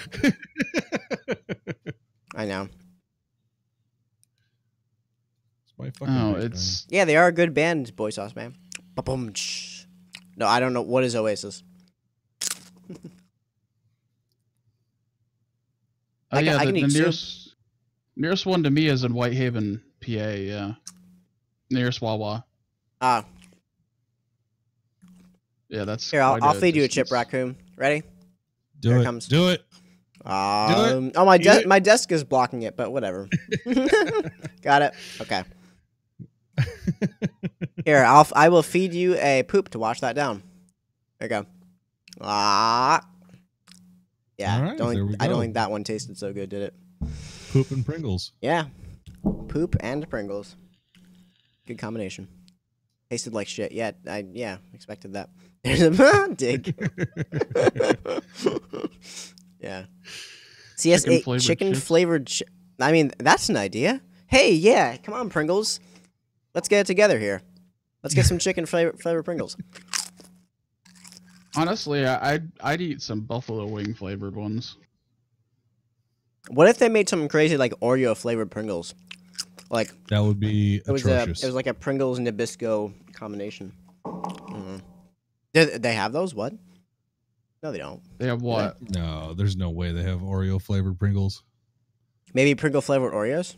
I know. Yeah, they are a good band, Boy Sauce Man. Ba-boom. No, I don't know. What is Oasis? I can eat the nearest one to me is in Whitehaven, PA. Yeah, nearest Wawa. Yeah, that's here. I'll feed you a chip raccoon. Ready? Here it comes. Do it. Oh, my desk is blocking it, but whatever. Got it. Okay. Here, I will feed you a poop to wash that down. There you go. Yeah. Right, I don't think that one tasted so good, did it? Poop and Pringles. Yeah. Poop and Pringles. Good combination. Tasted like shit. Yeah, I expected that. There's a dig. Yeah. CS8 chicken flavored. I mean, that's an idea. Hey, yeah, come on, Pringles. Let's get it together here. Let's get some chicken flavored Pringles. Honestly, I'd eat some buffalo wing flavored ones. What if they made something crazy like Oreo flavored Pringles? Like that would be atrocious. It was like a Pringles Nabisco combination. They have those? What? No, they don't. They have what? No, there's no way they have Oreo flavored Pringles. Maybe Pringle flavored Oreos?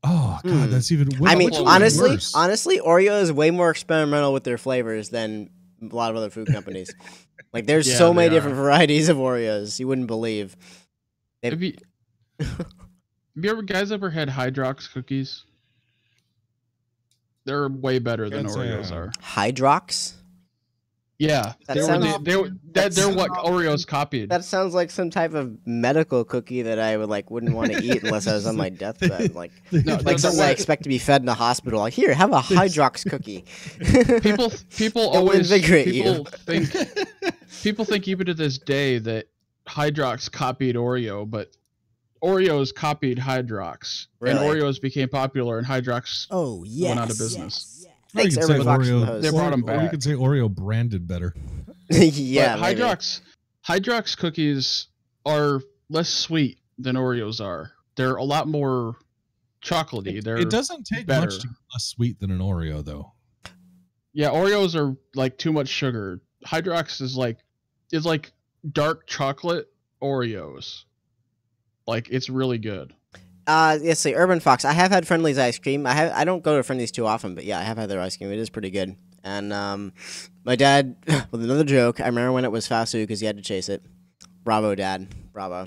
Oh God, that's even. I mean, honestly, Oreo is way more experimental with their flavors than a lot of other food companies. Like, there's so many different varieties of Oreos you wouldn't believe. Have you guys ever had Hydrox cookies? They're way better than Oreos are. Hydrox? Yeah, they're what Oreos copied. That sounds like some type of medical cookie that I wouldn't want to eat unless I was on my deathbed. Like something I expect to be fed in a hospital. Like, here, have a Hydrox cookie. People think even to this day that Hydrox copied Oreo, but Oreos copied Hydrox, and Oreos became popular, and Hydrox went out of business. Thanks, Oreo. They brought them back. Or you could say Oreo branded better. Yeah, but Hydrox cookies are less sweet than Oreos are. They're a lot more chocolatey. It doesn't take much to be less sweet than an Oreo, though. Yeah, Oreos are like too much sugar. Hydrox is like dark chocolate Oreos. Like, it's really good. Yes, say Urban Fox. I have had Friendly's ice cream. I don't go to Friendly's too often, but yeah, I have had their ice cream. It is pretty good. And my dad, with another joke, I remember when it was fast food because he had to chase it. Bravo, Dad. Bravo.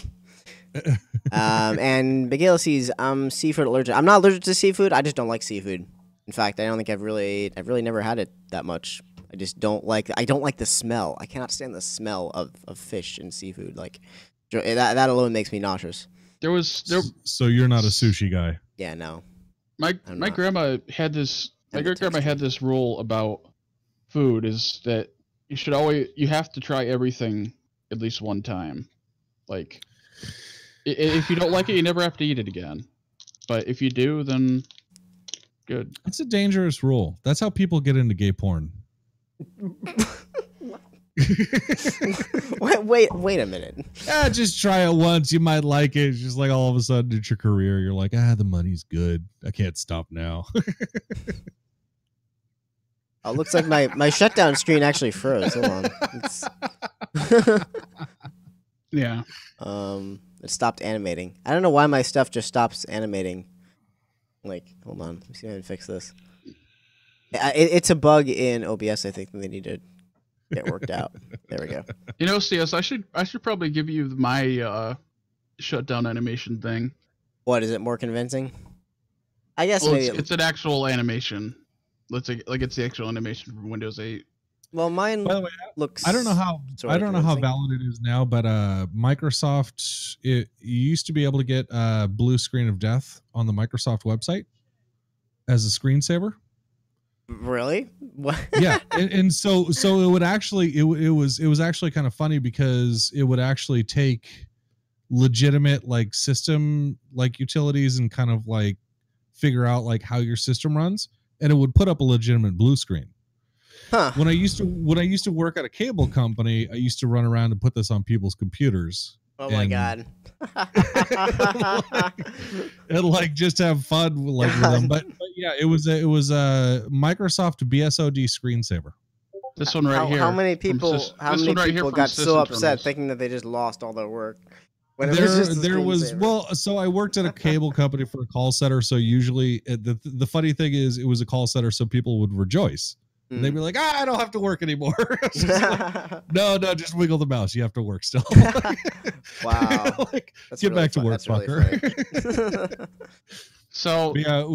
And Miguel I'm seafood allergic. I'm not allergic to seafood. I just don't like seafood. In fact, I don't think I've really never had it that much. I just don't like the smell. I cannot stand the smell of fish and seafood. Like, that alone makes me nauseous. So you're not a sushi guy? Yeah, no. My grandma had this. My great grandma had this rule about food is that you have to try everything at least one time. Like, if you don't like it, you never have to eat it again. But if you do, then good. It's a dangerous rule. That's how people get into gay porn. wait a minute. Just try it once. You might like it. It's just like all of a sudden it's your career. You're like, the money's good. I can't stop now. Oh, looks like my shutdown screen actually froze. Hold on. Yeah. It stopped animating. I don't know why my stuff just stops animating. Like, hold on. Let me see if I can fix this. It's a bug in OBS, I think, that they need to get worked out. There we go. You know, CS, I should probably give you my shutdown animation thing. What, is it more convincing? I guess maybe it's an actual animation. Let's say, like, it's the actual animation from Windows 8. Well, mine by the way, looks. I don't know how valid it is now, but Microsoft, you used to be able to get blue screen of death on the Microsoft website as a screensaver. Really? What? Yeah, and so it would actually it was actually kind of funny because it would actually take legitimate like system like utilities and kind of like figure out like how your system runs, and it would put up a legitimate blue screen. Huh. When I used to work at a cable company, I used to run around and put this on people's computers. Oh my god. and like just have fun with them. But yeah, it was a Microsoft BSOD screensaver. This one right here. How many people got so upset thinking that they just lost all their work? So I worked at a cable company for a call center, so usually the funny thing is it was a call center, so people would rejoice. And they'd be like, I don't have to work anymore. No, just wiggle the mouse. You have to work still. Wow. Like, get back to work, fucker. Really so yeah, it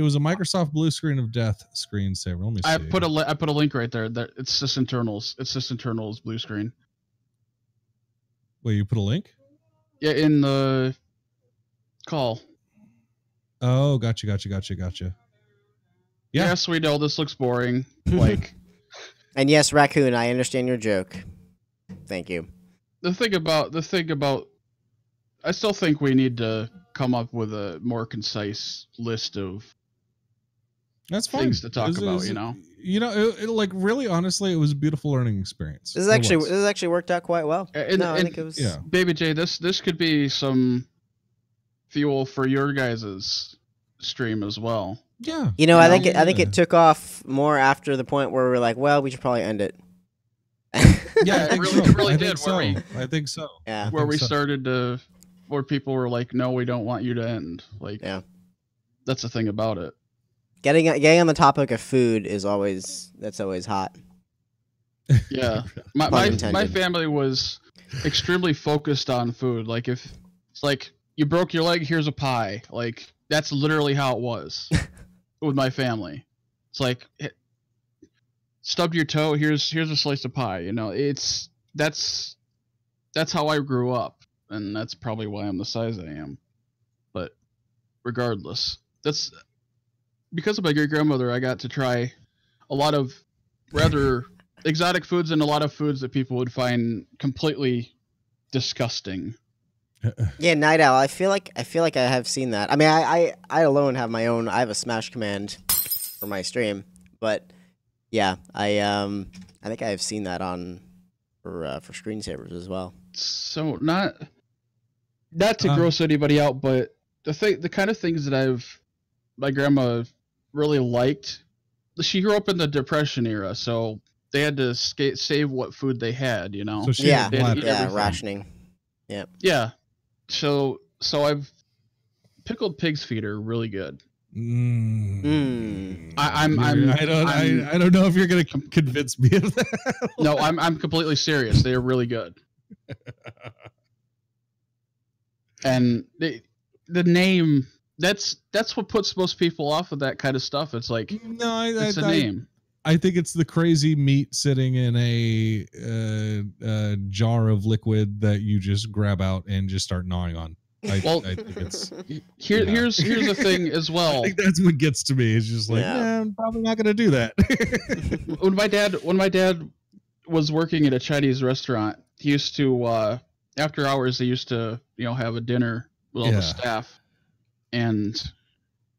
was a Microsoft blue screen of death screensaver. Let me see. I put a link right there. That it's sysinternals. It's sysinternals blue screen. Wait, you put a link? Yeah, in the call. Oh, gotcha. Yeah. Yes, we know this looks boring. Like, and yes, Raccoon, I understand your joke. Thank you. The thing about, I still think we need to come up with a more concise list of things to talk about. Like really, honestly, it was a beautiful learning experience. This actually worked out quite well. I think it was. Yeah. Baby J, this could be some fuel for your guys' stream as well. Yeah. I think it took off more after the point where we were like, well, we should probably end it. Yeah, it really did. I think so. Yeah. Where we started to, where people were like, no, we don't want you to end. Like, yeah. That's the thing about it. Getting on the topic of food is always hot. Yeah. My family was extremely focused on food. Like, if it's like you broke your leg, here's a pie. Like, that's literally how it was. With my family, it's like stubbed your toe. Here's a slice of pie. That's how I grew up, and that's probably why I'm the size I am. But regardless, that's because of my great grandmother. I got to try a lot of rather exotic foods and a lot of foods that people would find completely disgusting. Yeah, Night Owl. I feel like I have seen that. I mean, I alone have my own. I have a Smash command for my stream, but yeah, I think I have seen that on for screensavers as well. So not to gross anybody out, but the kind of things that my grandma really liked. She grew up in the Depression era, so they had to save what food they had. So rationing. Yeah. Yeah. So I've pickled pig's feet are really good. I don't know if you're gonna convince me of that. No, I'm completely serious. They are really good. And the name that's what puts most people off of that kind of stuff. It's like it's a name. I think it's the crazy meat sitting in a jar of liquid that you just grab out and just start gnawing on. I think it's here's the thing as well. I think that's what gets to me. It's just like, I'm probably not gonna do that. when my dad was working at a Chinese restaurant, he used to after hours they used to have a dinner with all the staff, and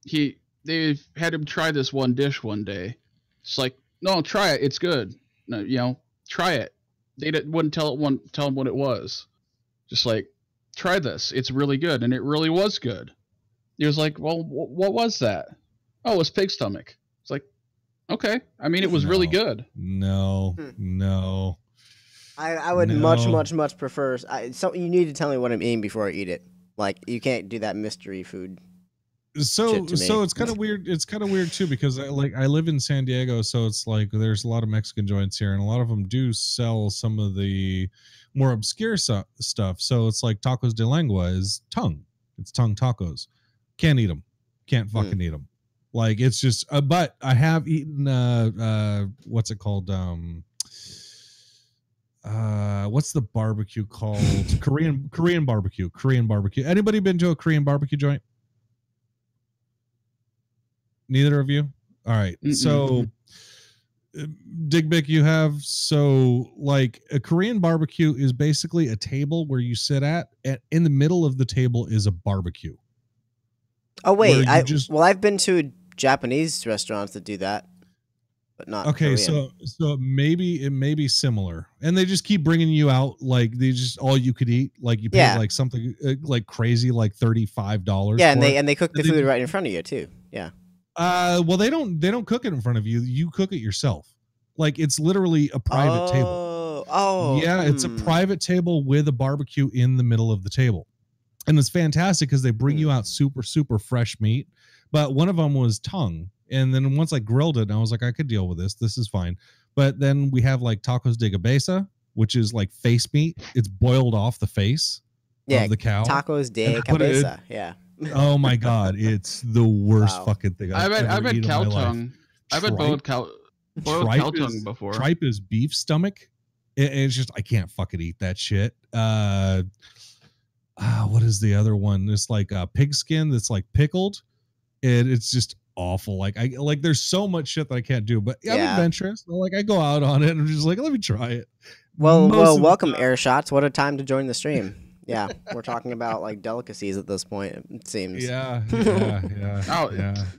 they had him try this one dish one day. It's like, no, try it, it's good. No, try it. They wouldn't tell him what it was. Just like, try this, it's really good, and it really was good. He was like, well, what was that? Oh, it was pig stomach. It's like, okay, I mean, it was really good. No. I would much prefer. So you need to tell me what I'm eating before I eat it. Like, you can't do that mystery food. So it's kind of weird. It's kind of weird too, because I live in San Diego, so it's like there's a lot of Mexican joints here, and a lot of them do sell some of the more obscure stuff. So it's like tacos de lengua is tongue. It's tongue tacos. Can't eat them. Can't fucking eat them. Like, it's just. But I have eaten. What's it called? What's the barbecue called? Korean barbecue. Korean barbecue. Anybody been to a Korean barbecue joint? Neither of you? All right. So, Digbick, you have. So, like, a Korean barbecue is basically a table where you sit at, and in the middle of the table is a barbecue. Oh, wait. I've been to Japanese restaurants that do that, but not Korean. So maybe it may be similar, and they just keep bringing you out, like, they just all you could eat, like you pay like something like crazy, like $35. Yeah, and they cook the food right in front of you too. Yeah. Well, they don't cook it in front of you. You cook it yourself. Like, it's literally a private table. Oh. Yeah, it's a private table with a barbecue in the middle of the table. And it's fantastic because they bring you out super, super fresh meat. But one of them was tongue. And then once I grilled it, and I was like, I could deal with this. This is fine. But then we have like tacos de cabeza, which is like face meat. It's boiled off the face of the cow. Tacos de cabeza. Yeah. Oh my God, it's the worst fucking thing I've had cow tongue. I've had boiled cow tongue before. Tripe is beef stomach. It's just, I can't fucking eat that shit. What is the other one? It's like pig skin that's like pickled, and it's just awful. Like, there's so much shit that I can't do. But I'm adventurous. Like, I go out on it, and I'm just like, let me try it. Well, welcome, Air Shots. What a time to join the stream. Yeah, we're talking about like delicacies at this point, it seems. Yeah.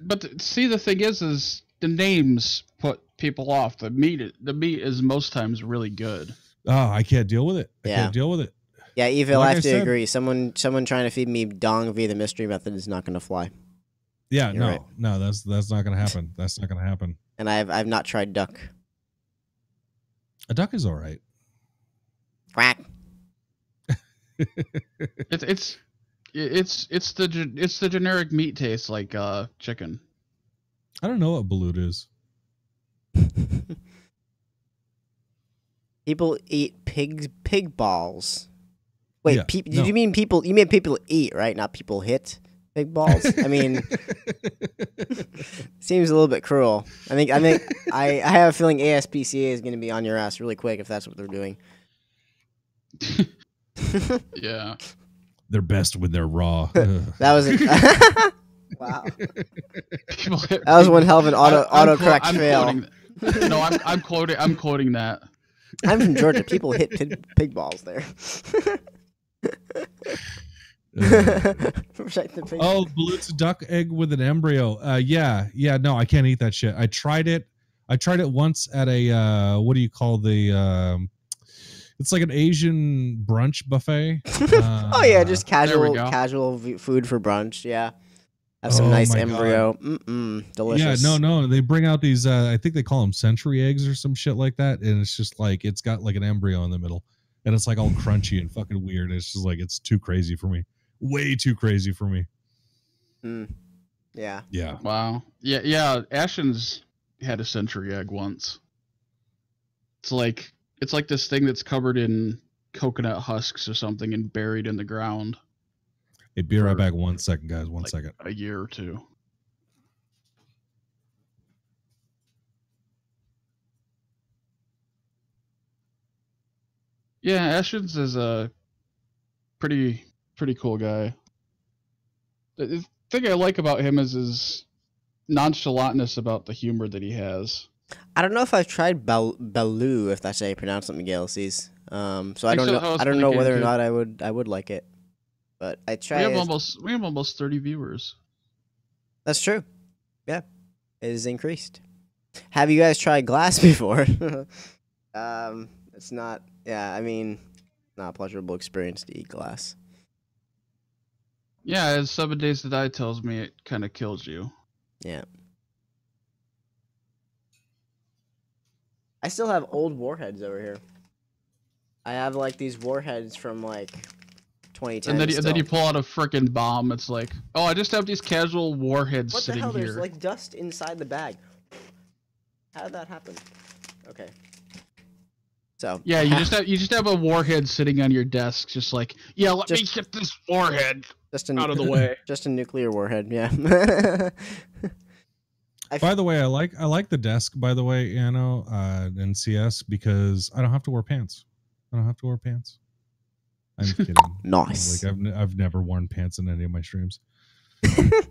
But see, the thing is the names put people off. The meat is most times really good. Oh, I can't deal with it. I can't deal with it. Yeah, Evil, I have to agree. Someone trying to feed me dong via the mystery method is not going to fly. Yeah, no, that's not going to happen. That's not going to happen. And I've not tried duck. A duck is all right. Quack. It's the generic meat taste, like chicken. I don't know what balut is. People eat pig balls. Wait, you mean people? You mean people eat, right? Not people hit pig balls. I mean, seems a little bit cruel. I have a feeling ASPCA is going to be on your ass really quick if that's what they're doing. Yeah, they're best when they're raw. That was wow. That was one hell of an autocorrect fail. No, I'm quoting that. I'm from Georgia. People hit pig balls there. Balut's duck egg with an embryo. Yeah. No, I can't eat that shit. I tried it once at a what do you call the it's like an Asian brunch buffet. Oh yeah, just casual food for brunch. Yeah, have some nice embryo. Delicious. Yeah, no, they bring out these. I think they call them century eggs or some shit like that, and it's just like it's got like an embryo in the middle, and it's like all crunchy and fucking weird. It's just like it's too crazy for me. Way too crazy for me. Yeah. Yeah. Wow. Yeah. Ashton's had a century egg once. It's like this thing that's covered in coconut husks or something and buried in the ground. Hey, be right back 1 second, guys. One second. A year or two. Yeah, Ashton's is a pretty cool guy. The thing I like about him is his nonchalantness about the humor that he has. I don't know if I've tried Baloo, if that's how you pronounce it, Miguel sees. So I don't know. I don't know whether or not I would like it. But I tried. We have almost 30 viewers. That's true. Yeah, it is increased. Have you guys tried glass before? It's not. Yeah, I mean, not a pleasurable experience to eat glass. Yeah, as 7 Days to Die tells me, it kind of kills you. Yeah. I still have old warheads over here. I have like these warheads from like 2010. And then you pull out a frickin' bomb. It's like, oh, I just have these casual warheads sitting here. What the hell? There's like dust inside the bag. How did that happen? Okay. So yeah, you just have a warhead sitting on your desk, just like, yeah, let me get this warhead out of the way. Just a nuclear warhead, yeah. By the way, I like the desk. By the way, Anno and CS, because I don't have to wear pants. I'm kidding. Nice. Like I've never worn pants in any of my streams.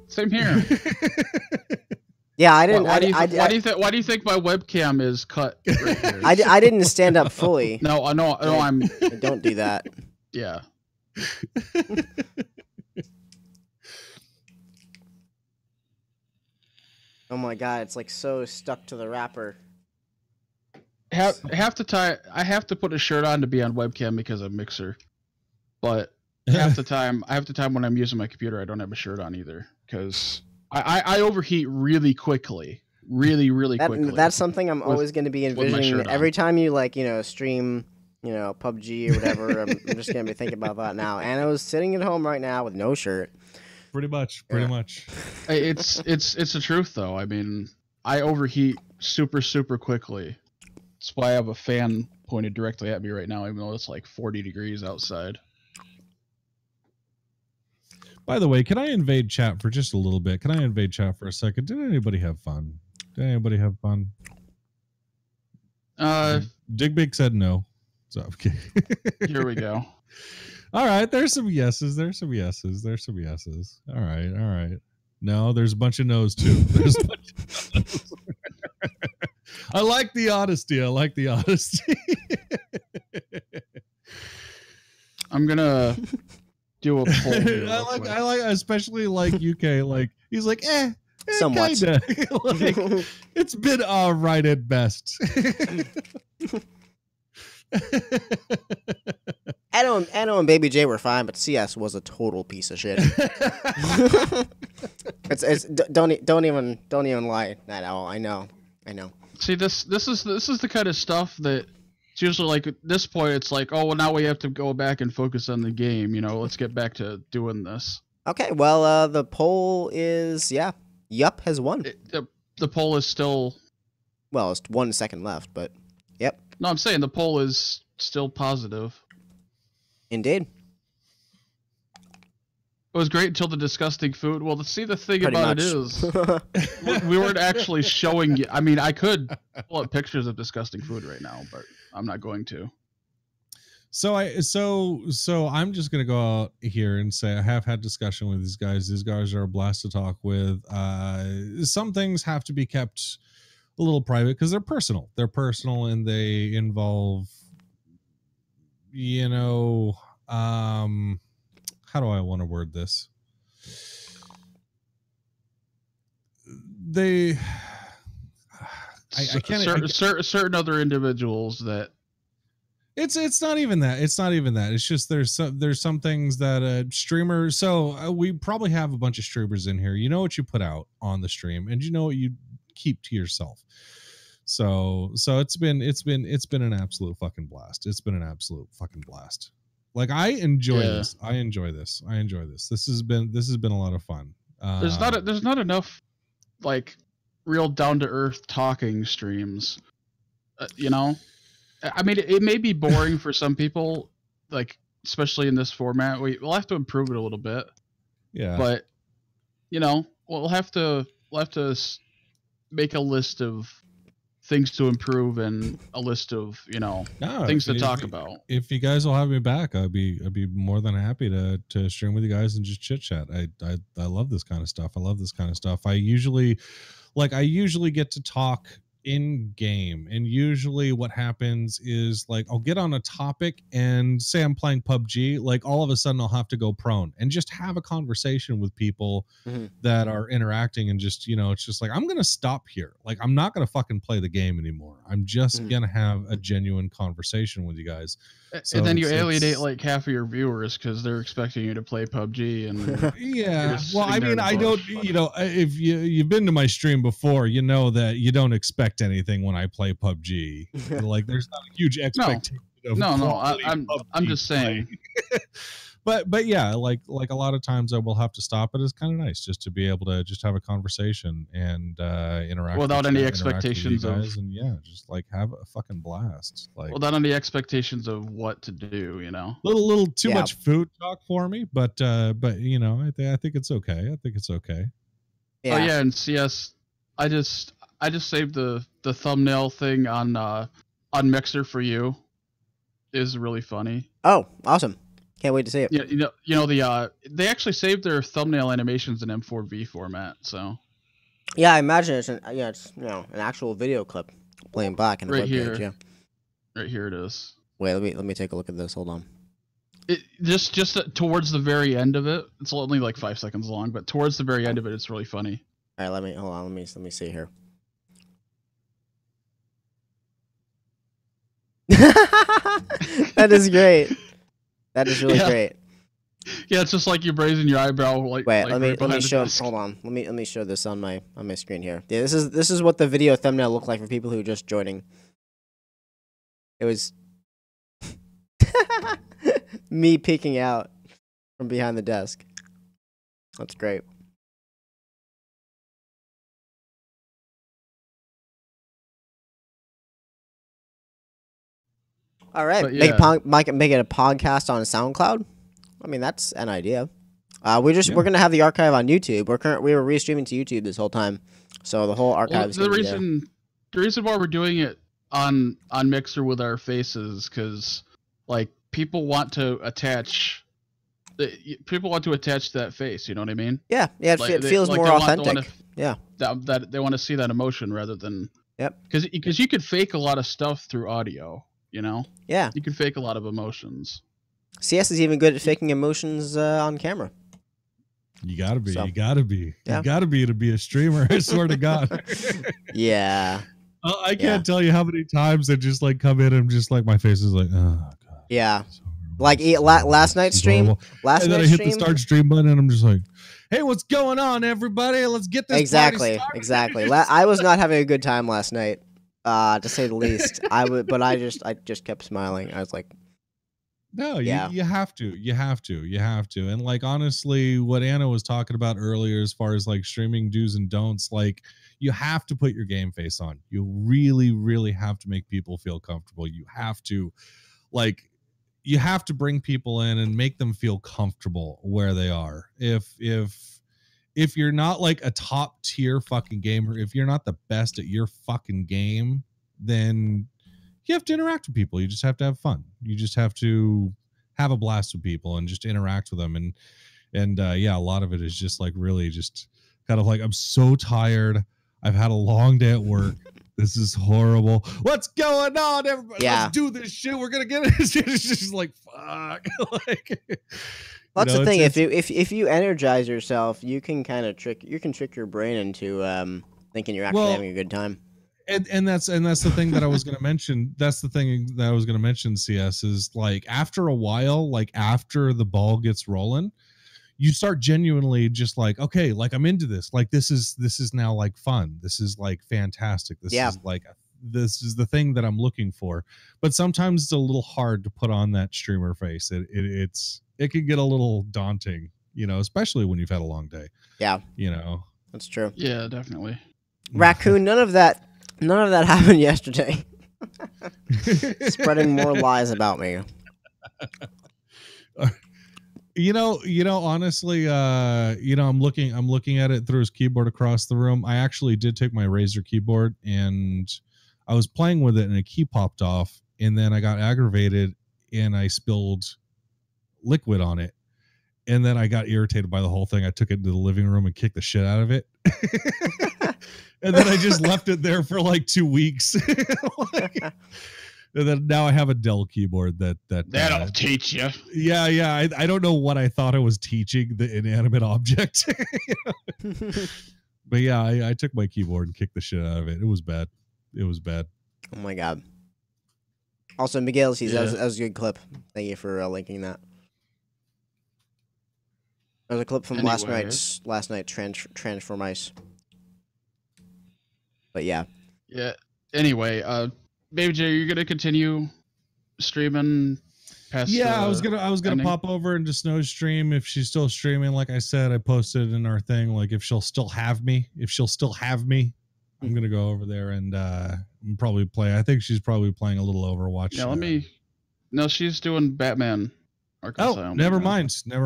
Same here. Yeah, I didn't. Why do you think my webcam is cut? Right here? I didn't stand up fully. No, I'm. Don't do that. Yeah. Oh my god, it's like so stuck to the wrapper. I have to put a shirt on to be on webcam because of Mixer, but half the time when I'm using my computer, I don't have a shirt on either because I overheat really quickly, really quickly. That's something I'm always going to be envisioning every time you stream, PUBG or whatever. I'm just going to be thinking about that now. Anna's sitting at home right now with no shirt. Pretty much. It's the truth though. I mean, I overheat super quickly. That's why I have a fan pointed directly at me right now, even though it's like 40 degrees outside. By the way, can I invade chat for just a little bit? Can I invade chat for a second? Did anybody have fun? Digbig said no. So okay. Here we go. All right, there's some yeses. All right. No, there's a bunch of no's too. There's a bunch of no's. I like the honesty. I'm gonna do a poll. I like, especially like UK. Like he's like, somewhat. Kinda. Like, it's been all right at best. Anno and Baby J were fine, but CS was a total piece of shit. Don't even lie at all. I know. See, this is the kind of stuff that it's usually like at this point it's like, oh well, now we have to go back and focus on the game. Let's get back to doing this. Okay, well, the poll is Yup has won. The poll is still. Well, it's 1 second left, but yep. No, I'm saying the poll is still positive. Indeed. It was great until the disgusting food. Well, see, the thing Pretty about much. it is, we weren't actually showing you. I mean, I could pull up pictures of disgusting food right now, but I'm not going to. So I'm just gonna go out here and say I have had discussion with these guys. These guys are a blast to talk with. Some things have to be kept a little private because they're personal. They're personal and they involve, how do I want to word this? I can't. Certain other individuals that. It's not even that. It's just there's some things that streamers. So we probably have a bunch of streamers in here. You know what you put out on the stream, and you know what you keep to yourself. So it's been an absolute fucking blast. Like I enjoy this. I enjoy this. This has been a lot of fun. There's not enough like real down to earth talking streams. I mean, it may be boring for some people, like especially in this format. We'll have to improve it a little bit. Yeah. But we'll have to make a list of things to improve and a list of things to talk about. If you guys will have me back, I'd be more than happy to stream with you guys and just chit chat. I love this kind of stuff. I love this kind of stuff. I usually get to talk in game, and usually what happens is like I'll get on a topic and say I'm playing PUBG, like all of a sudden I'll have to go prone and just have a conversation with people that are interacting, and just it's just like I'm gonna stop here, like I'm not gonna fucking play the game anymore. I'm just gonna have a genuine conversation with you guys. So and then you alienate like half of your viewers because they're expecting you to play PUBG. And yeah, well, I mean, I don't, if you've been to my stream before, you know that you don't expect anything when I play PUBG. Like, there's not a huge expectation. I'm just saying. But yeah, like a lot of times I will have to stop, but it's kind of nice just to be able to just have a conversation and interact without any expectations of, and yeah, just like have a fucking blast. Like without any expectations of what to do, little too much food talk for me, but I think it's okay. I think it's okay. Yeah. Oh yeah, and CS, I just saved the thumbnail thing on Mixer for you. Is really funny. Oh, awesome. Can't wait to see it. Yeah, they actually saved their thumbnail animations in M4V format. So yeah, I imagine it's an actual video clip playing back in the right here. Page, yeah, right here it is. Wait, let me take a look at this. Hold on. It just towards the very end of it. It's only like 5 seconds long, but towards the very end of it, it's really funny. All right, hold on. Let me see here. That is great. That is really great. Yeah, it's just like you raising your eyebrow. Like, wait, like let me show. Hold on, let me show this on my screen here. Yeah, this is what the video thumbnail looked like for people who are just joining. It was me peeking out from behind the desk. That's great. All right, yeah. make it a podcast on SoundCloud. I mean, that's an idea. We're gonna have the archive on YouTube. We were restreaming to YouTube this whole time, so the whole archive is the reason why we're doing it on Mixer with our faces, because like people want to attach to that face. You know what I mean? Yeah. It feels more authentic. Yeah. That they want to see that emotion rather than because you could fake a lot of stuff through audio. Yeah. You can fake a lot of emotions. CS is even good at faking emotions on camera. You gotta be. You gotta be. Yeah. You gotta be to be a streamer. I swear to God. Yeah. I can't tell you how many times I just like come in and just like my face is like, oh God. Yeah. Like last night's stream. And then I hit the start stream button and I'm just like, hey, what's going on, everybody? Let's get this Exactly. I was not having a good time last night. To say the least. But I just kept smiling. I was like, no, you have to, and like honestly, what Anna was talking about earlier, as far as like streaming do's and don'ts, like you have to put your game face on. You really, really have to make people feel comfortable. You have to, bring people in and make them feel comfortable where they are. If you're not like a top tier fucking gamer, if you're not the best at your fucking game, then you have to interact with people. You just have to have fun. You just have to have a blast with people and just interact with them. And a lot of it is just like really just kind of like, I'm so tired. I've had a long day at work. This is horrible. What's going on, everybody? Yeah. Let's do this shit. We're gonna get it. It's just like fuck. That's the thing. If you energize yourself, you can kind of trick your brain into thinking you're actually having a good time. And that's the thing that I was going to mention. That's the thing that I was going to mention. CS is like after a while, like after the ball gets rolling, you start genuinely just like, okay, like I'm into this. Like this is now like fun. This is like fantastic. This is the thing that I'm looking for. But sometimes it's a little hard to put on that streamer face. It can get a little daunting, especially when you've had a long day. Yeah. That's true. Yeah, definitely. Raccoon, none of that happened yesterday. Spreading more lies about me. Honestly, I'm looking at it through his keyboard across the room. I actually did take my Razer keyboard and I was playing with it and a key popped off, and then I got aggravated and I spilled liquid on it. And then I got irritated by the whole thing. I took it to the living room and kicked the shit out of it. And then I just left it there for like 2 weeks. And then now I have a Dell keyboard that'll teach you. Yeah. I don't know what I thought I was teaching the inanimate object. But yeah, I took my keyboard and kicked the shit out of it. It was bad. Oh my god. Also, Miguel says that was a good clip. Thank you for linking that. There's a clip from last night Transform Ice. But yeah. Yeah. Anyway, Baby J, you're gonna continue streaming past. Yeah, I was gonna pop over into Snow's stream if she's still streaming. Like I said, I posted in our thing. Like if she'll still have me, I'm gonna go over there and probably play. I think she's probably playing a little Overwatch. Yeah, No, she's doing Batman. Arkham never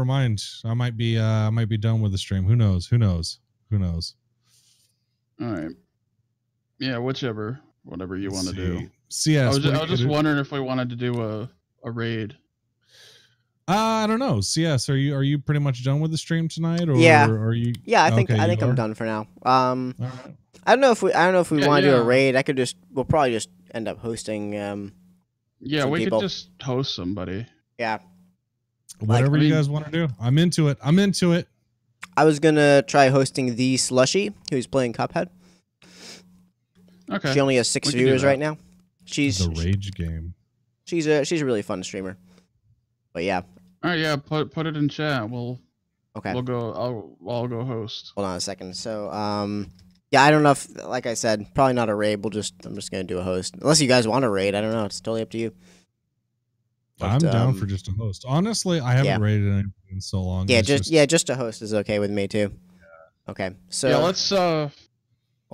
mind. I might be done with the stream. Who knows? All right. Yeah, whatever you want to do. CS. I was just wondering if we wanted to do a raid. I don't know. CS, are you pretty much done with the stream tonight, or are you? Yeah, I think I'm done for now. Right. I don't know if we want to do a raid. We'll probably just end up hosting. Yeah, we could just host somebody. Yeah. Whatever you guys want to do, I'm into it. I was gonna try hosting the Slushy, who's playing Cuphead. Okay. She only has 6 viewers right now. She's the rage game. She's a really fun streamer. But yeah. All right, yeah. Put it in chat. We'll go. I'll go host. Hold on a second. So yeah, I don't know if, like I said, probably not a raid. I'm just gonna do a host, unless you guys want a raid. I don't know. It's totally up to you. But, I'm down for just a host. Honestly, I haven't raided anything in so long. Yeah, just a host is okay with me too. Yeah. Okay, so yeah, let's hold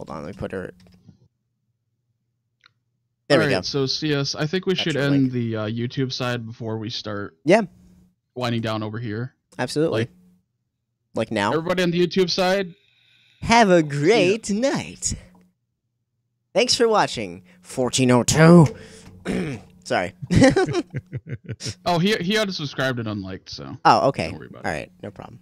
on. Let me put her. There we go. So CS, I think we should end the YouTube side before we start. Yeah. Winding down over here. Absolutely. Like now. Everybody on the YouTube side. Have a great night. Thanks for watching. 1402. Sorry. Oh, he unsubscribed and unliked, so. Oh, okay. Don't worry about it. All right, no problem.